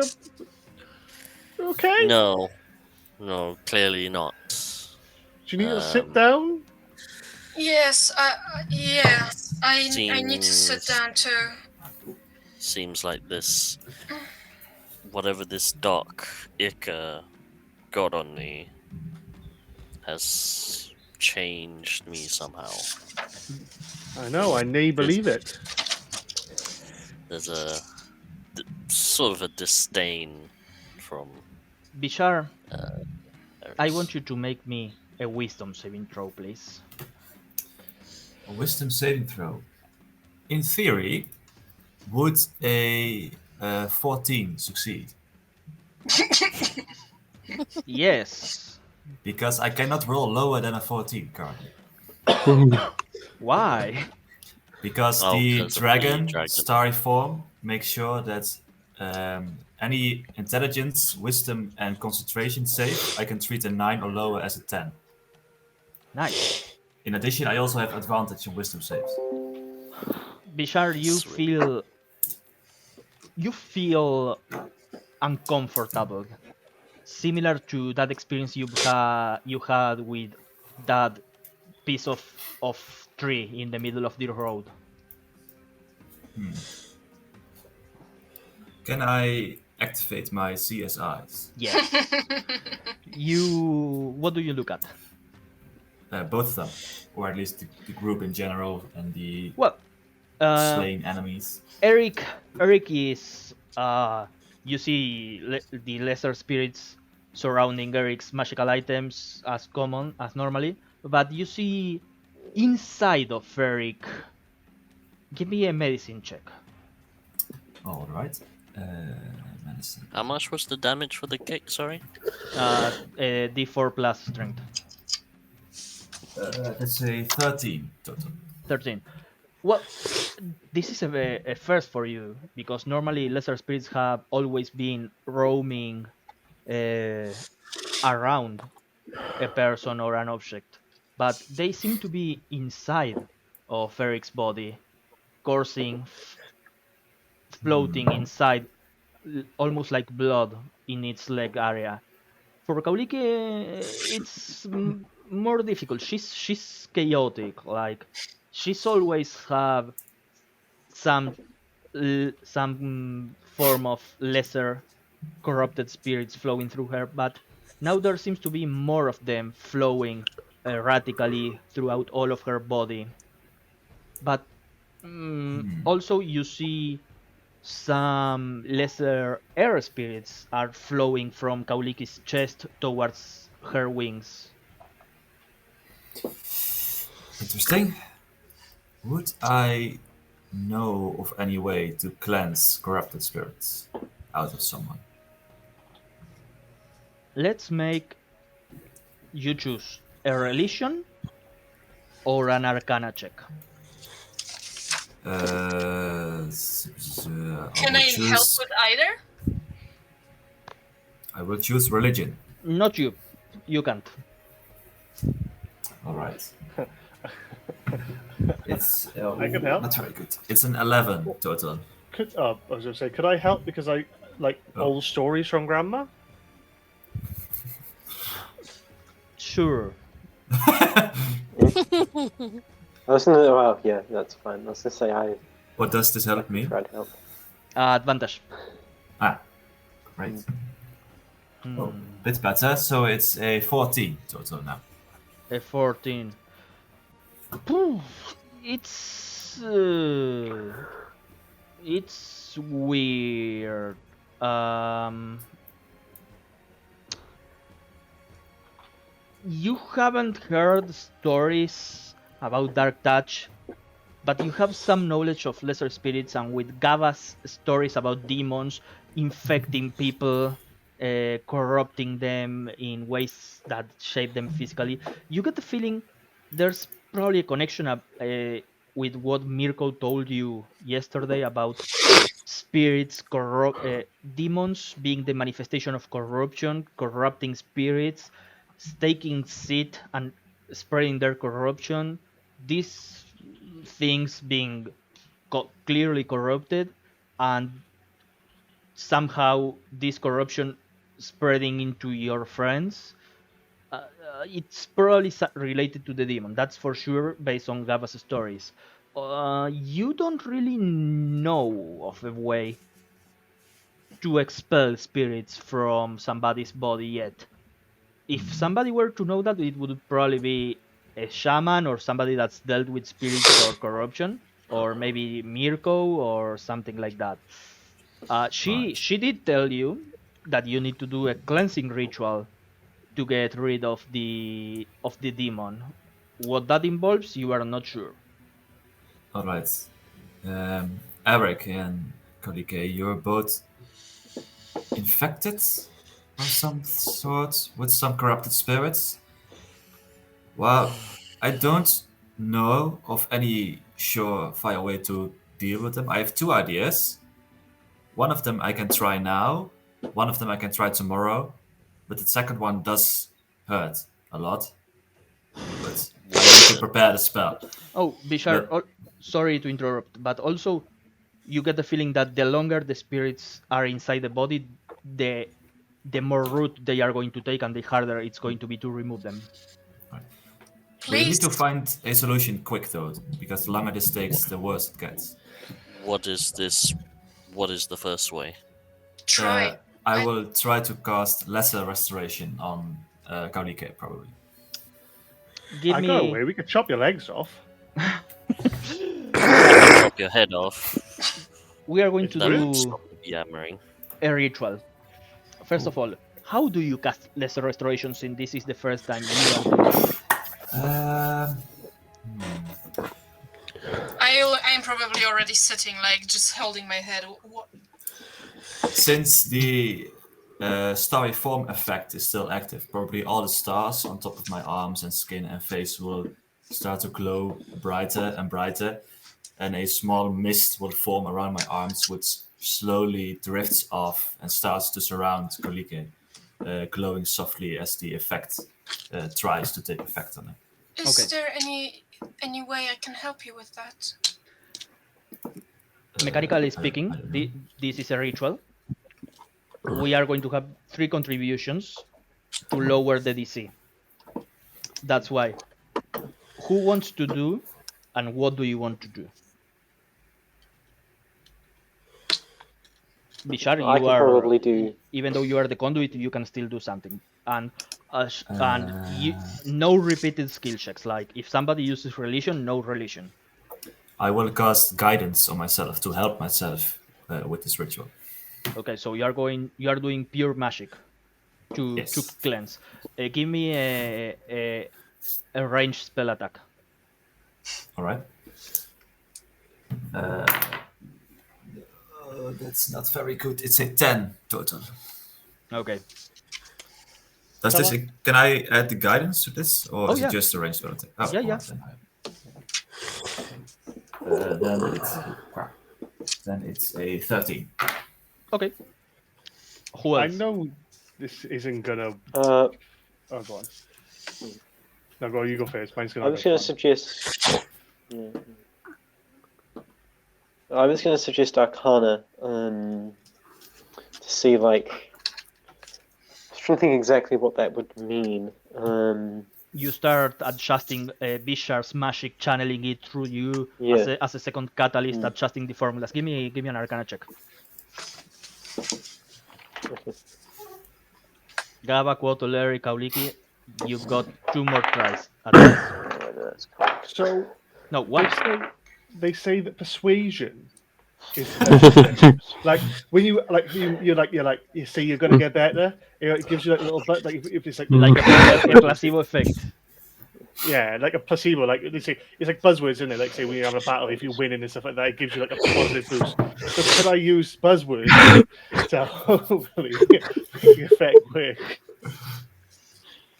okay? No, clearly not. Do you need to sit Um, down? Yes, I need to sit Seems- down too. Seems like this, whatever this dark ichor got on me, has changed me somehow. I know, I nay believe it. There's sort of a disdain from Bishar, I Eric's. want you to make me a wisdom saving throw, please. A wisdom saving throw. In theory, would a 14 succeed? Yes. Because I cannot roll lower than a 14 currently. Why? Because Oh, the because of the dragon, dragon. starry form, makes sure that any intelligence, wisdom, and concentration save, I can treat a 9 or lower as a 10. Nice. In addition, I also have advantage in wisdom saves. Bishar, Sweet. you feel uncomfortable, similar to that experience you had with that piece of tree in the middle of the road. Can I activate my CSIs? Yes. What do you look at? Both of them, or at least the group in general and the Well, slain enemies. Eric is you see the lesser spirits surrounding Eric's magical items as common as normally, but you see inside of Eric. Give me a medicine check. All right. Medicine. How much was the damage for the kick? Sorry. D4 plus strength. Let's say 13 total. 13. Well, this is a first for you, because normally lesser spirits have always been roaming around a person or an object, but they seem to be inside of Eric's body, coursing, floating inside, almost like blood in its leg area. For Kaulike, it's more difficult. She's chaotic. Like, she's always have some form of lesser corrupted spirits flowing through her, but now there seems to be more of them flowing erratically throughout all of her body. But also you see some lesser air spirits are flowing from Kauliki's chest towards her wings. Interesting. Would I know of any way to cleanse corrupted spirits out of someone? Let's make you choose a religion or an arcana check. Can I help with either? I will choose religion. Not you. You can't. All right. It's I can help. not very good. It's an 11 total. I was going to say, could I help because I like Oh. old stories from Grandma? Sure. I was gonna. Well, yeah, that's fine. I was gonna say I What does this help me? tried to help. Advantage. Ah, great. Hmm. Oh, bit better. So it's a 14 total now. A 14. Poof. It's weird. You haven't heard stories about Dark Touch, but you have some knowledge of lesser spirits, and with Gava's stories about demons infecting people, corrupting them in ways that shape them physically, you get the feeling there's probably a connection with what Mirko told you yesterday about spirits, demons being the manifestation of corruption, corrupting spirits, taking seat and spreading their corruption. These things being clearly corrupted, and somehow this corruption spreading into your friends. It's probably related to the demon, that's for sure, based on Gava's stories. You don't really know of a way to expel spirits from somebody's body yet. If somebody were to know that, it would probably be a shaman or somebody that's dealt with spirits or corruption, or maybe Mirko or something like that. She did tell you that you need to do a cleansing ritual to get rid of the demon. What that involves, you are not sure. All right. Eric and Kolike, you're both infected of some sort with some corrupted spirits. Well, I don't know of any surefire way to deal with them. I have two ideas. One of them I can try now. One of them I can try tomorrow. But the second one does hurt a lot. But I need to prepare the spell. Oh, Bishar, sorry to interrupt, but also you get the feeling that the longer the spirits are inside the body, the more root they are going to take, and the harder it's going to be to remove them. We need Please. to find a solution quick though, because the longer this takes, the worse it gets. What is this? What is the first way? Try. I will try to cast lesser restoration on Kaulike, probably. Give I me. got away. We could chop your legs off. Chop your head off. We are going If to That do would stop the yammering. a ritual. First of all, how do you cast lesser restoration, since this is the first time you are doing it? I'm probably already sitting, like, just holding my head. What? Since the starry form effect is still active, probably all the stars on top of my arms and skin and face will start to glow brighter and brighter, and a small mist will form around my arms, which slowly drifts off and starts to surround Kolike, glowing softly as the effect tries to take effect on it. Is Okay. there any way I can help you with that? Mechanically I speaking, don't know. this is a ritual. We are going to have 3 contributions to lower the DC. That's why. Who wants to do, and what do you want to do? Bishar, I you can are, probably do. even though you are the conduit, you can still do something. And no repeated skill checks. Like if somebody uses religion, no religion. I will cast guidance on myself to help myself with this ritual. Okay, so you are doing pure magic to Yes. cleanse. Give me a ranged spell attack. All right. That's not very good. It's a 10 total. Okay. Does this? Can I add the guidance to this, or is yeah. it just a ranged spell attack? Oh, Yeah, yeah. Then it's a 13. Okay. Who I else? know this isn't gonna. Uh, Oh, go on. No, go. You go first. Mine's gonna. I was going to suggest. Yeah. I was going to suggest Arcana to see, like, I'm trying to think exactly what that would mean. You start adjusting Bishar's magic, channeling it through you Yeah. as a second catalyst, Mm. adjusting the formulas. Give me an Arcana check. Okay. Gaba, Quoto, Larry, Kauliki, you've got 2 more tries at this. Oh, that's cool. So No, one. they say that persuasion is anthems. Like when you you say you're gonna get better. It gives you like a little bit like if it's like Like a placebo effect. yeah, like a placebo. Like they say, it's like buzzwords, isn't it? Like say when you're having a battle, if you win and stuff like that, it gives you like a positive boost. So could I use buzzwords to hopefully make the effect work?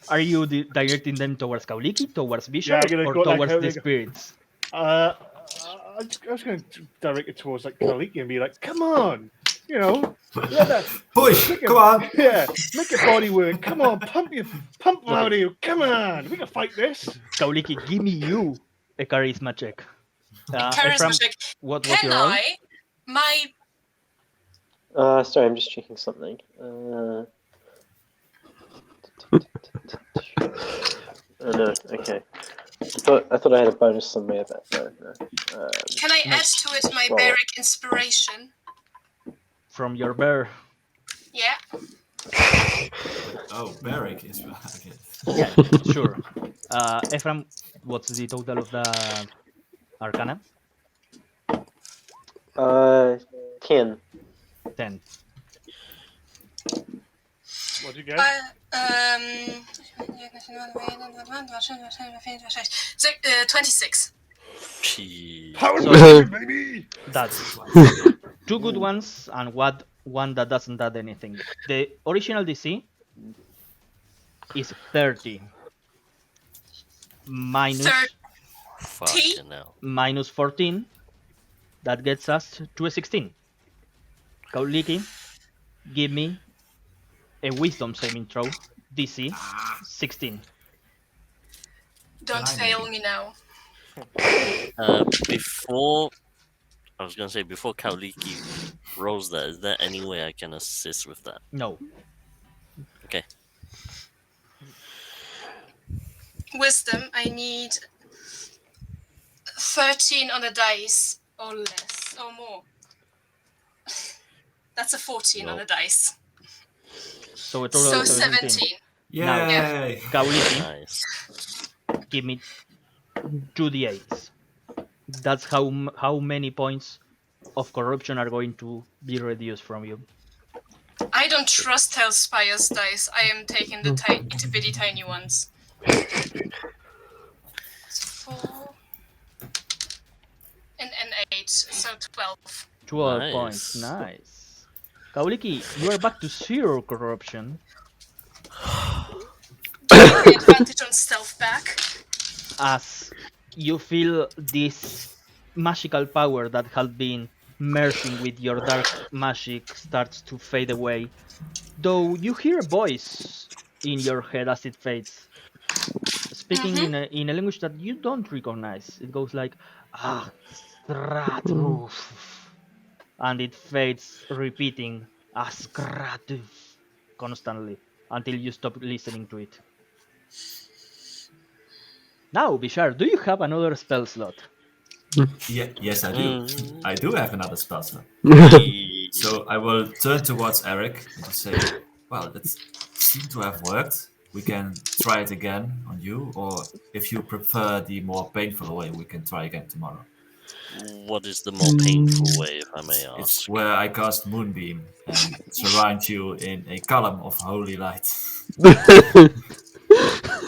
Are you directing them towards Kauliki, towards Yeah, Bishar, I'm gonna or go like towards how the they go- spirits? I was going to direct it towards like Kaliki and be like, "Come on, you know, let that Push! make Come on! yeah, make your body work. Come on, pump out of you. Come on, we can fight this." Kauliki, give me you a charisma check. Charisma Ephraim, check. what was Can your roll? I? My Sorry, I'm just checking something. Oh no, okay. I thought I had a bonus somewhere, but no. Can I add to it my Roll. Beric inspiration? From your bear. Yeah. Oh, Beric is okay. Yeah, sure. Ephraim, what's the total of the Arcana? 10. 10. What'd you get? So, 26. Gee. Power So- so, baby. That's 2 good ones and one that doesn't add anything. The original DC is 30. Minus, Fucking hell. minus 14. That gets us to a 16. Kauliki, give me a wisdom saving throw. DC 16. Don't Can I fail maybe? me now. Before Kauliki rolls that, is there any way I can assist with that? No. Okay. Wisdom, I need 13 on the dice or less or more. That's a 14 on Well. the dice. So a total So of 17. 17. Yay! Kauliki, Nice. give me 2d8s. That's how many points of corruption are going to be reduced from you. I don't trust Hellspire's dice. I am taking the itty bitty tiny ones. 4 and 8, so 12. 12 Nice. points. Nice. Kauliki, you are back to 0 corruption. The advantage on stealth back. As you feel this magical power that had been merging with your dark magic starts to fade away, though you hear a voice in your head as it fades, speaking in a language that you don't recognize. It goes like, Astratruf, and it fades, repeating Askratuf constantly until you stop listening to it. Now, Bishar, do you have another spell slot? Yeah, yes, I do. I do have another spell slot. Ye- So I will turn towards Eric and just say, well, that seemed to have worked. We can try it again on you, or if you prefer the more painful way, we can try again tomorrow. What is the more painful way, if I may It's ask? where I cast Moonbeam and surround you in a column of holy light.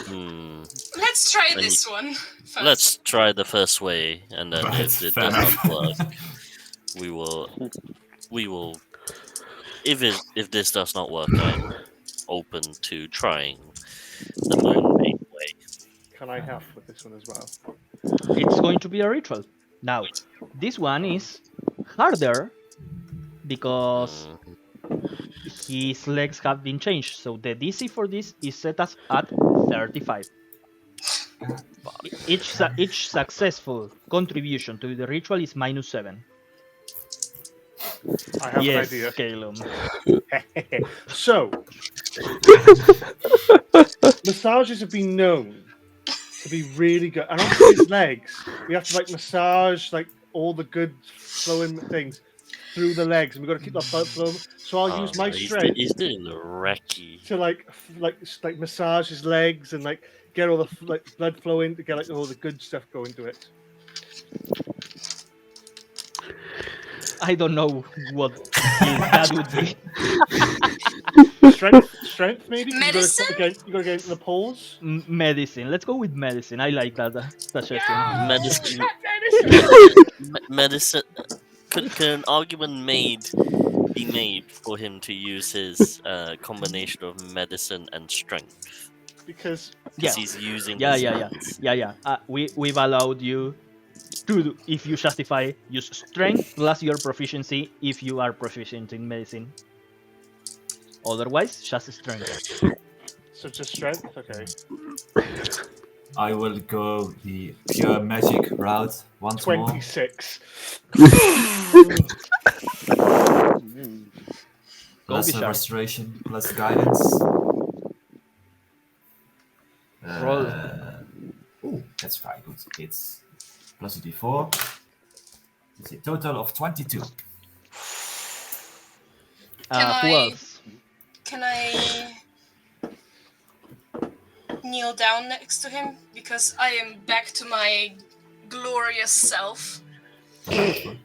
Hmm. Let's try And this one first. Let's try the first way, and then Right, if it fair does not enough. work, we will. If this does not work, I'm open to trying the Moonbeam way. Can I help with this one as well? It's going to be a ritual. Now, this one is harder because his legs have been changed. So the DC for this is set as at 35. Each successful contribution to the ritual is -7. I have Yes, an idea. Calum. So, massages have been known to be really good, and on his legs, we have to like massage like all the good flowing things through the legs, and we've got to keep that blood flowing. So I'll use my strength He's doing the recce. to like massage his legs and like get all the like blood flowing to get like all the good stuff going to it. I don't know what that would be. Strength maybe. 'Cause Medicine? You got to get into the pause. Medicine. Let's go with medicine. I like that suggestion. Medicine. Medicine. Could an argument be made for him to use his combination of medicine and strength? Because Yeah. He's using Yeah, his yeah, hands. yeah. We've allowed you to, if you justify, use strength plus your proficiency if you are proficient in medicine. Otherwise, just strength. so just strength. Okay. I will go the pure magic route once more. 26. Go Lesser Bishar. restoration plus guidance. Roll. Oh, that's very good. It's plus a d4. It's a total of 22. Who else? Can I kneel down next to him? Because I am back to my glorious self. Can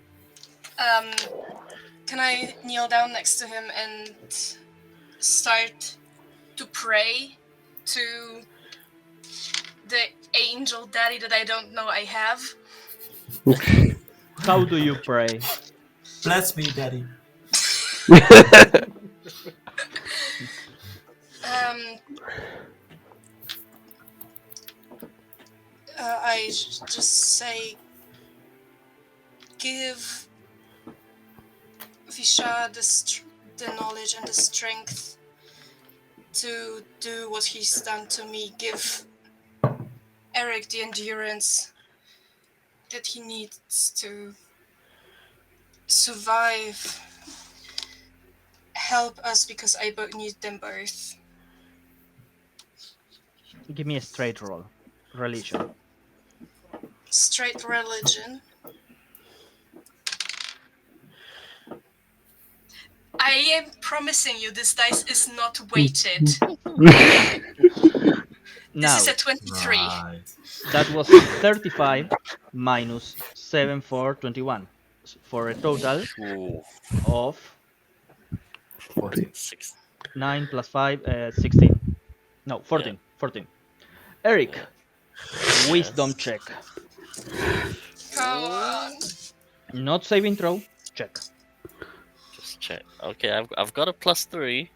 I kneel down next to him and start to pray to the angel daddy that I don't know I have? How do you pray? Bless me, Daddy. I just say, give Visha the knowledge and the strength to do what he's done to me. Give Eric the endurance that he needs to survive. Help us because I need them both. Give me a straight roll. Religion. Straight religion. I am promising you this dice is not weighted. Now, This is a 23. Right. that was 35 minus 7 for 21. For a total Ooh, of 40. 6. 9 plus 5, 16. No, 14. 14. Eric, wisdom check. Come on. Not saving throw, check. Just check. Okay, I've got a +3.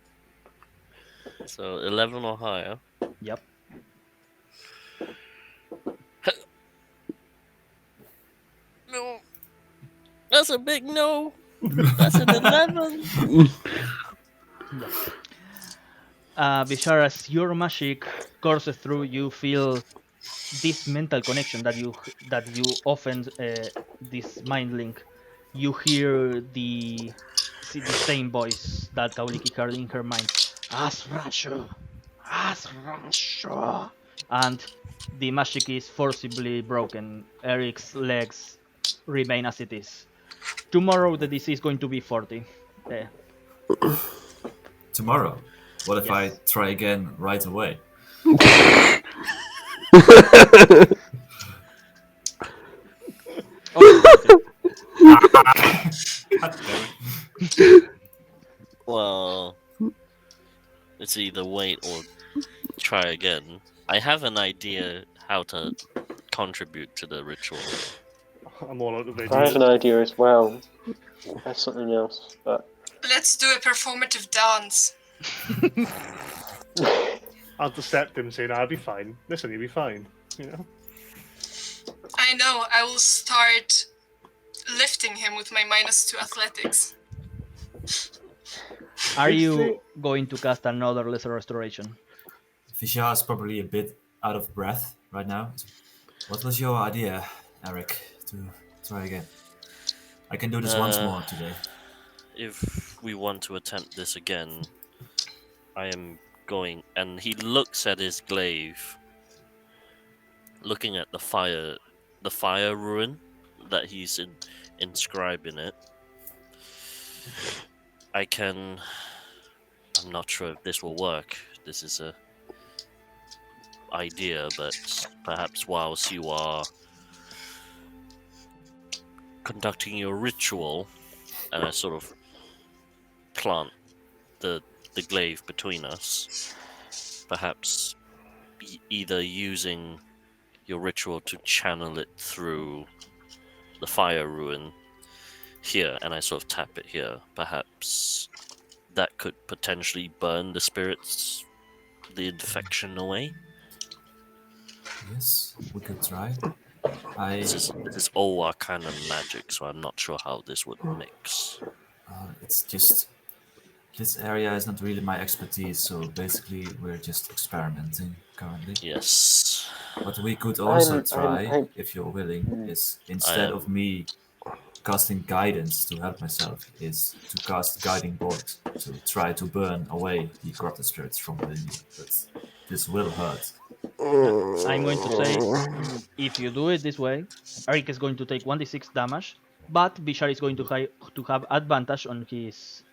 So 11 or higher. Yep. No. That's a big no. That's an 11. Bishara, as your magic courses through, you feel this mental connection that you often this mind link. You hear the same voice that Kauliki heard in her mind. AzerrA, AzerrA, and the magic is forcibly broken. Eric's legs remain as it is. Tomorrow the DC is going to be 40. Tomorrow. What if I Yes. try again right away? Well, it's either wait or try again. I have an idea how to contribute to the ritual. I'm all out of I have ideas. an idea as well. That's something else, but Let's do a performative dance. I'll decept him saying, I'll be fine. Listen, you'll be fine. You know? I know, I will start lifting him with my -2 athletics. Are Good you thing- going to cast another lesser restoration? Vishal is probably a bit out of breath right now. What was your idea, Eric, to try again? I can do this once more today. If we want to attempt this again, I am going. And he looks at his glaive, looking at the fire ruin that he's inscribed in it. I'm not sure if this will work. This is a idea, but perhaps whilst you are conducting your ritual, and I sort of plant the glaive between us, perhaps either using your ritual to channel it through the fire ruin here, and I sort of tap it here, perhaps that could potentially burn the spirits, the infection away. Yes, we could try. This is all Arcane magic, so I'm not sure how this would mix. It's just this area is not really my expertise, so basically we're just experimenting currently. Yes. What we could also I'm- try, if you're willing, is instead am. of me casting guidance to help myself, is to cast guiding bolt to try to burn away the corrupted spirits from within you. But this will hurt. I'm going to say, if you do it this way, Eric is going to take 1d6 damage, but Bishar is going to have advantage on his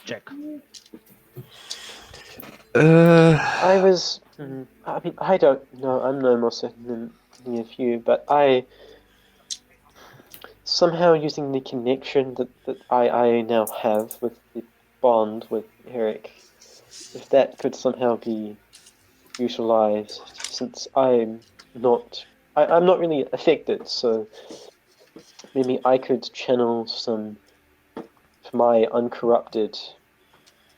check. I was. I mean, I don't know. I'm no more certain than any of you, but I somehow using the connection that I now have with the bond with Eric, if that could somehow be utilized, since I'm not really affected, so maybe I could channel some of my uncorrupted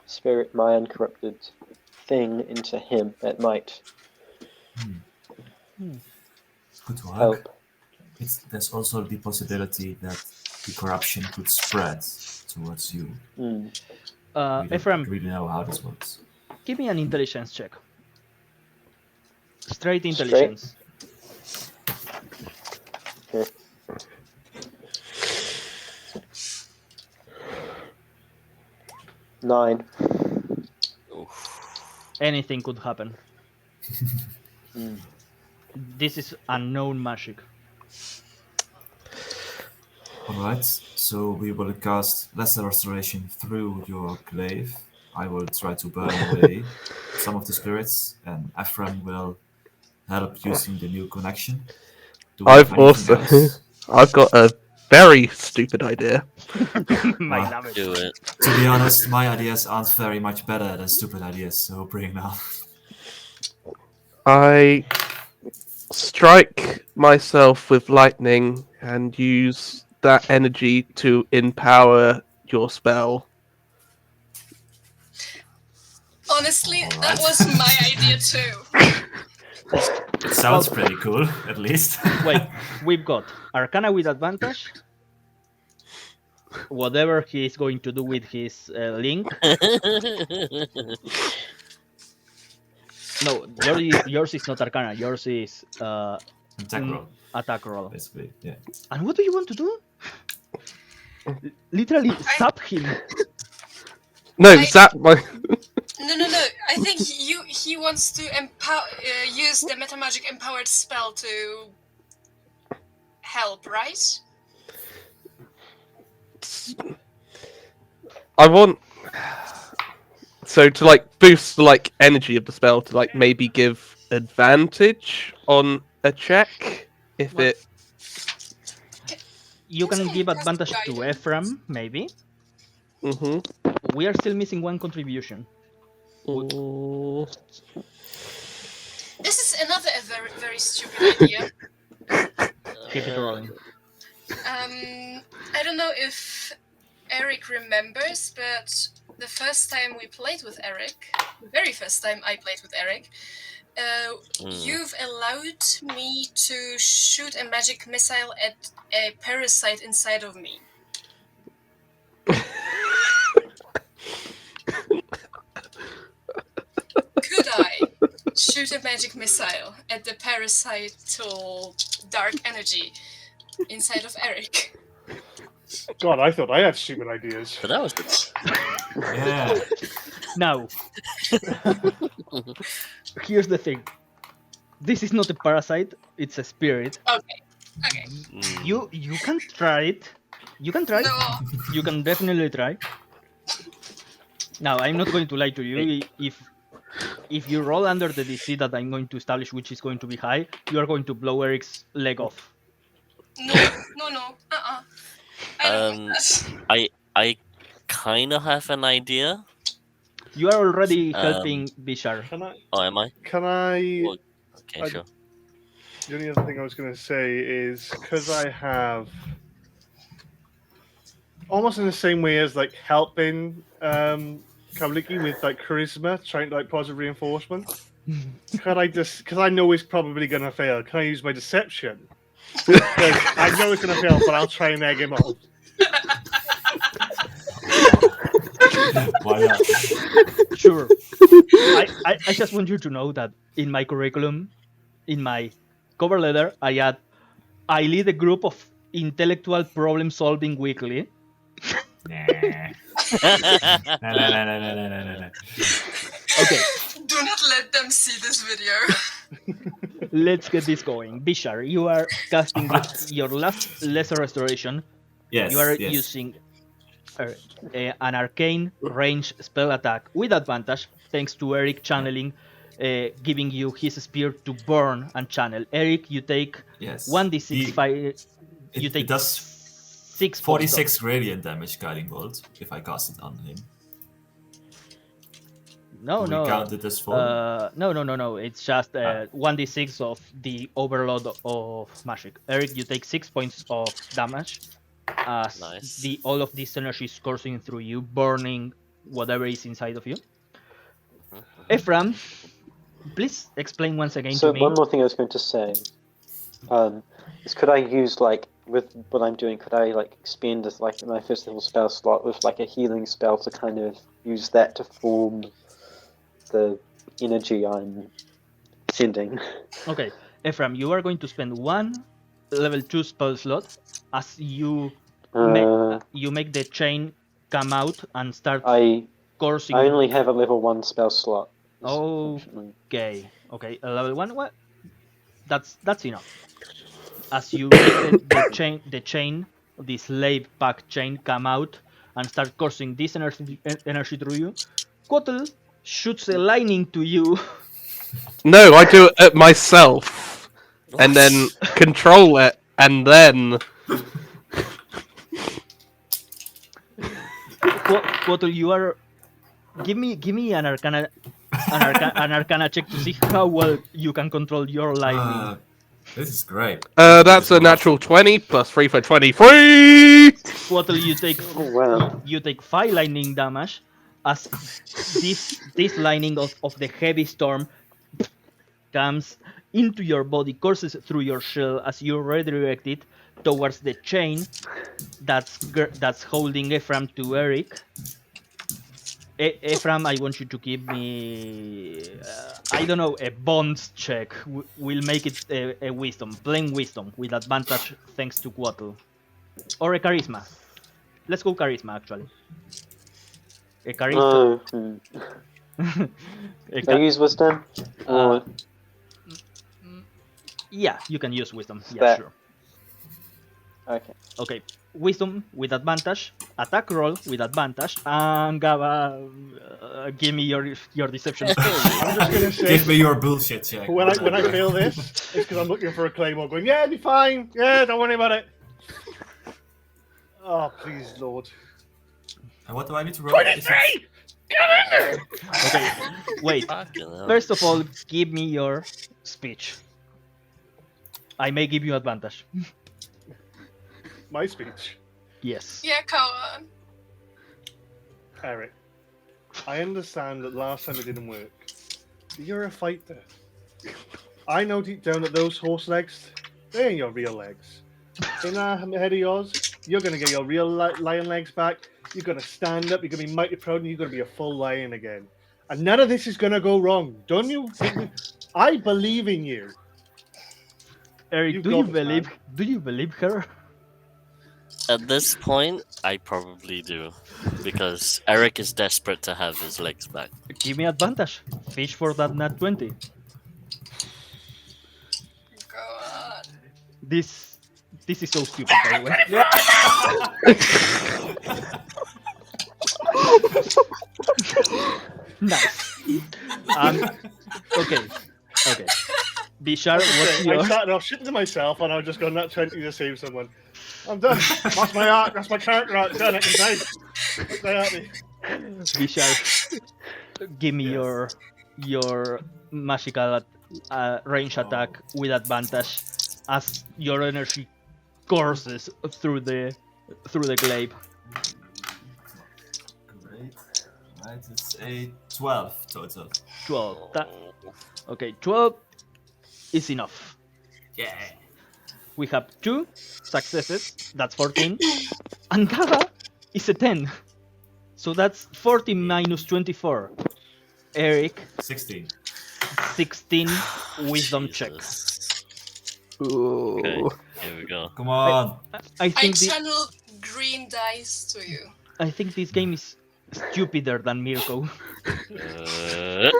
spirit, my uncorrupted thing into him that might Could work. help. There's also the possibility that the corruption could spread towards you. We don't Ephraim, really know how this works. give me an intelligence check. Straight intelligence. Okay. Nine. Anything could happen. This is unknown magic. Alright, so we will cast Lesser Restoration through your glaive. I will try to burn away some of the spirits, and Ephraim will help using the new connection. Do we have anything else? I've got a very stupid idea. I love it. Do it. To be honest, my ideas aren't very much better than stupid ideas, so bring them on. I strike myself with lightning and use that energy to empower your spell. Honestly, Alright. that was my idea too. It sounds pretty cool, at least. Wait, we've got Arcana with advantage. Whatever he is going to do with his link. No, yours is not Arcana. Yours is Attack roll, attack roll. basically. Yeah. And what do you want to do? Literally zap him. No, I- zap my. No. I think he wants to use the metamagic empowered spell to help, right? I want. So to like boost the like energy of the spell to like maybe give advantage on a check if What? it. You can Someone give cast advantage to guidance. Ephraim, maybe. Mhm. We are still missing one contribution. This is another very, very stupid idea. Keep it rolling. I don't know if Eric remembers, but the first time we played with Eric, the very first time I played with Eric, you've allowed me to shoot a magic missile at a parasite inside of me. Could I shoot a magic missile at the parasital dark energy inside of Eric. God, I thought I had stupid ideas. But that was the Yeah. Now, here's the thing. This is not a parasite, it's a spirit. Okay. You can try it. You can try. No. You can definitely try. Now, I'm not going to lie to you. If you roll under the DC that I'm going to establish, which is going to be high, you are going to blow Eric's leg off. No. I don't want that. I kind of have an idea. You are already helping Bishar. Can I? Oh, am I? Can I? Well, okay, sure. The only other thing I was going to say is because I have almost in the same way as like helping Kabliki with like charisma, trying to like positive reinforcement. Could I just, because I know it's probably going to fail, can I use my deception? I know it's going to fail, but I'll try and egg him on. Why not? Sure. I just want you to know that in my curriculum, in my cover letter, I lead a group of intellectual problem solving weekly. Nah. No. Okay, Do not let them see this video. let's get this going. Bishar, you are casting your last lesser restoration. Yes. You are yes. using an arcane range spell attack with advantage, thanks to Eric channeling, giving you his spear to burn and channel. Eric, you take Yes. 1d6 fire. You It take does 6 points 46 radiant damage, guiding bolt, if I cast it on him. No, Do no. we count it as 4? No. It's just 1d6 of the overload of magic. Eric, you take 6 points of damage as Nice. all of this energy is coursing through you, burning whatever is inside of you. Ephraim, please explain once again So to me. one more thing I was going to say is could I use like with what I'm doing? Could I like expand as like my first level spell slot with like a healing spell to kind of use that to form the energy I'm sending? Okay, Ephraim, you are going to spend one level 2 spell slot as you make the chain come out and start I coursing. only have a level 1 spell slot. Okay, a level 1. What? That's enough. As you make the chain, this slave pack chain, come out and start coursing this energy through you, Quattle shoots a lightning to you. No, I do it myself, and then control it, and then Quattle, you are. Give me an arcana check to see how well you can control your lightning. This is great. that's a natural 20 plus 3 for 23. Quattle, Oh wow. you take 5 lightning damage as this lightning of the heavy storm comes into your body, courses through your shell as you redirect it towards the chain that's holding Ephraim to Eric. Ephraim, I want you to give me, I don't know, a bonds check. We'll make it a wisdom, plain wisdom, with advantage thanks to Quattle. Or a charisma. Let's go charisma, actually. A charisma. Can I use wisdom? Or Yeah, you can use wisdom. Yeah, That- sure. okay. Okay, wisdom with advantage, attack roll with advantage, and Gaba, give me your deception. I'm just gonna say Give me your bullshit check. when I fail this, it's because I'm looking for a claymore, going, yeah, it'll be fine. Yeah, don't worry about it. Oh, please, Lord. And what do I need to roll? 23! Okay, wait. Fucking hell. First of all, give me your speech. I may give you advantage. My speech. Yes. Yeah, Kawa. Eric, I understand that last time it didn't work. You're a fighter. I know deep down that those horse legs, they ain't your real legs. In that head of yours, you're going to get your real lion legs back. You're going to stand up, you're going to be mighty proud, and you're going to be a full lion again. And none of this is going to go wrong. Don't you? I believe in you. Eric, You've do you got this, believe? man. Do you believe her? At this point, I probably do, because Eric is desperate to have his legs back. Give me advantage. Fish for that nat 20. Go on. This is so stupid, by the way. Nice. Okay. Bishar, what's I yours? started off shitting to myself, and I was just going that 20 to save someone. I'm done. That's my arc. That's my character arc. Done. I can die. That's my arc. Bishar, give me Yes. your magical range attack with advantage as your energy courses through the glaive. Great. Right, it's a 12 total. 12. Okay, 12 is enough. Yeah. We have 2 successes, that's 14, and Gaga is a 10. So that's 14 minus 24. Eric, 16. 16 wisdom check. Jesus. Ooh. Okay, here we go. Come on. I I think channel green dice to you. I think this game is stupider than Mirko. Uh,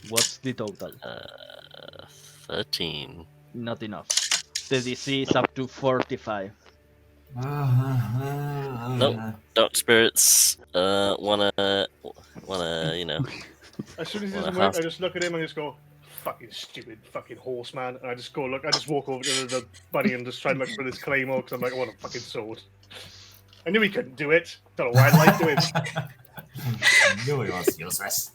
What's the total? 13. Not enough. The DC is up to 45. Nope. Dark spirits wanna you know. As soon as he Well, doesn't I work, have- I just look at him and just go, "Fucking stupid, fucking horse man." And I just go look. I just walk over to the bunny and just try and look for this claymore because I'm like, "I want a fucking sword." I knew he couldn't do it. Don't know why I'd like to it. I knew it was useless.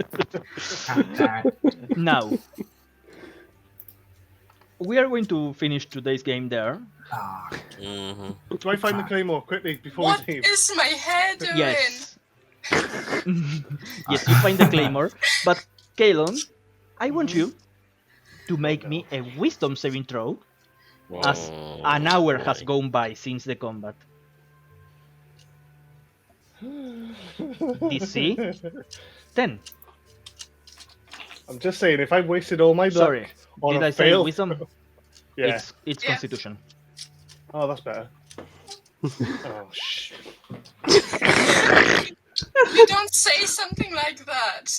Now, we are going to finish today's game there. Ah, Mm-hmm. Do I find the claymore quickly before What we leave? is my hair doing? Yes. Yes, you find the claymore. But, Kalon, I want you to make me a wisdom saving throw as an hour has gone by since the combat. DC 10. I'm just saying, if I wasted all my luck Sorry, on did a I say fail, wisdom? yeah. It's Yeah. Constitution. Oh, that's better. Oh shit. You don't say something like that.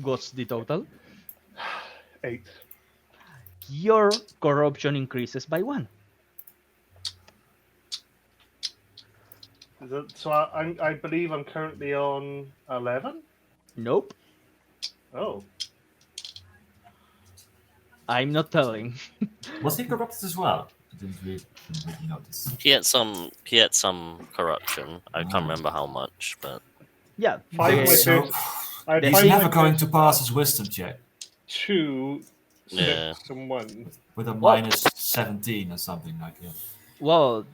What's the total? 8. Your corruption increases by 1. So I believe I'm currently on 11. Nope, Oh, I'm not telling. was he corrupted as well? I didn't really notice. He had some corruption. I can't remember how much, but Yeah, Five the- of my So, first- I had He's he's five of never my going first to pass his wisdom check 2, 6, Yeah. and 1. with a What? minus 17 or something like that. well,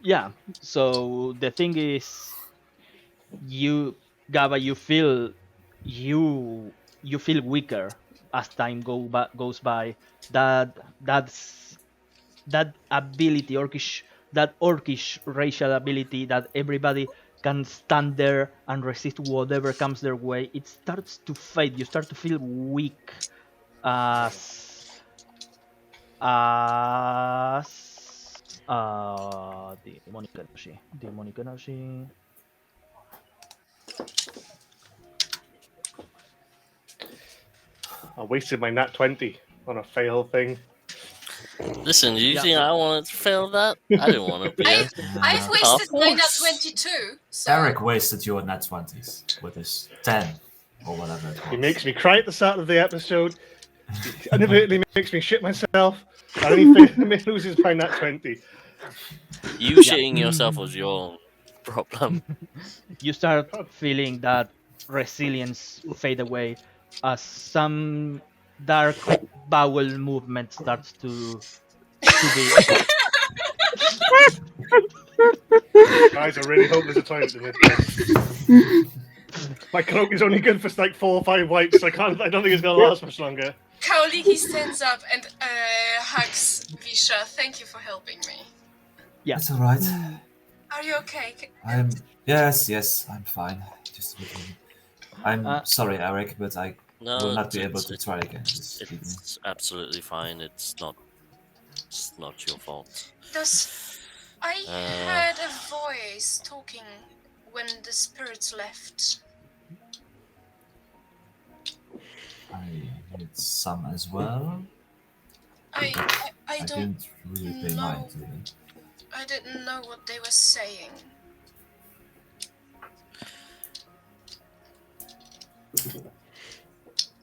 yeah. So the thing is, you, Gaba, you feel weaker as time goes by. That ability, that orcish racial ability that everybody can stand there and resist whatever comes their way. It starts to fade. You start to feel weak as demonic energy. I wasted my nat 20 on a fail thing. listen, you Yeah. think I wanted to fail that? I didn't want to be a I've wasted mine at horse. 22. So Eric wasted your nat 20s with his 10 or whatever it was. He makes me cry at the start of the episode. He inadvertently makes me shit myself. And then he loses my nat 20. You shitting yourself was your problem. You start feeling that resilience fade away as some dark bowel movement starts to be. Guys, I really hope there's a toilet in this. My cloak is only good for like 4 or 5 wipes. I don't think it's gonna last much longer. Kaoliki stands up and hugs Visha. Thank you for helping me. Yeah. It's alright. Are you okay? Yes, I'm fine. Just a bit. I'm Uh, sorry, Eric, but I will No, not be able to try again this evening. it's absolutely fine. It's not your fault. I Uh, heard a voice talking when the spirits left. I heard some as well. I I don't didn't really pay know. mind to it. I didn't know what they were saying.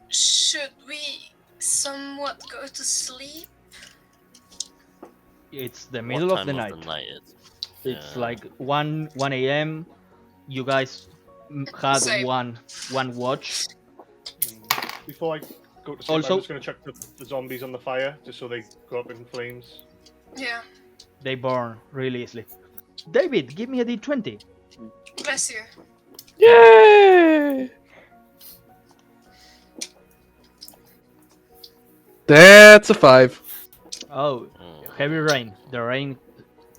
Should we somewhat go to sleep? it's the what middle of time the of night. the night is? It's Yeah. like 1 a.m. You guys had Same. one watch. Before I go to sleep, Also- I'm just going to chuck the zombies on the fire just so they go up in flames. Yeah. They burn really easily. David, give me a d20. Bless you. Yay! That's a 5. Oh, heavy rain. The rain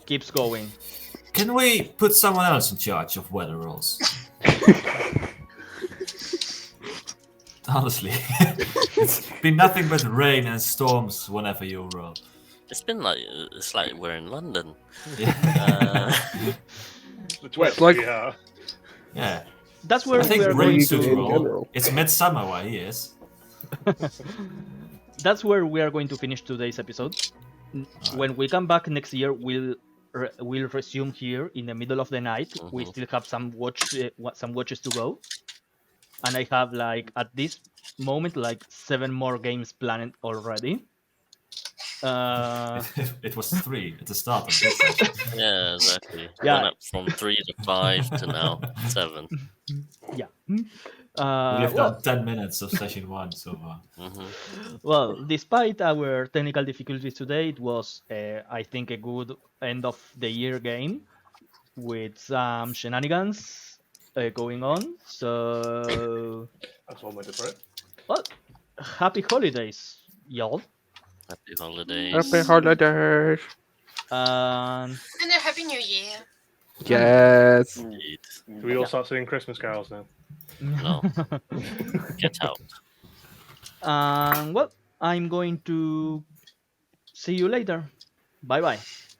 keeps going. Can we put someone else in charge of weather rolls? Honestly, it's been nothing but rain and storms whenever you roll. It's been like it's like we're in London. Yeah, The twist, like- yeah. yeah. That's where I think we are rain going should in roll. general. It's midsummer where he is. That's where we are going to finish today's episode. When we come back next year, we'll resume here in the middle of the night. We Mhm. still have some watches to go, and I have like at this moment like 7 more games planned already. It was 3 at the start of this session. Yeah, exactly. Yeah. Went up from 3 to 5 to now 7. Yeah. We have Well, done 10 minutes of session 1 so far. well, despite our technical difficulties today, it was, I think, a good end of the year game with some shenanigans going on. So, That's all my for it. well, happy holidays, y'all. Happy holidays. Happy holidays. And And a happy new year. Yes. Indeed. Do we all start singing Christmas carols now? No. Get out. well, I'm going to see you later. Bye bye.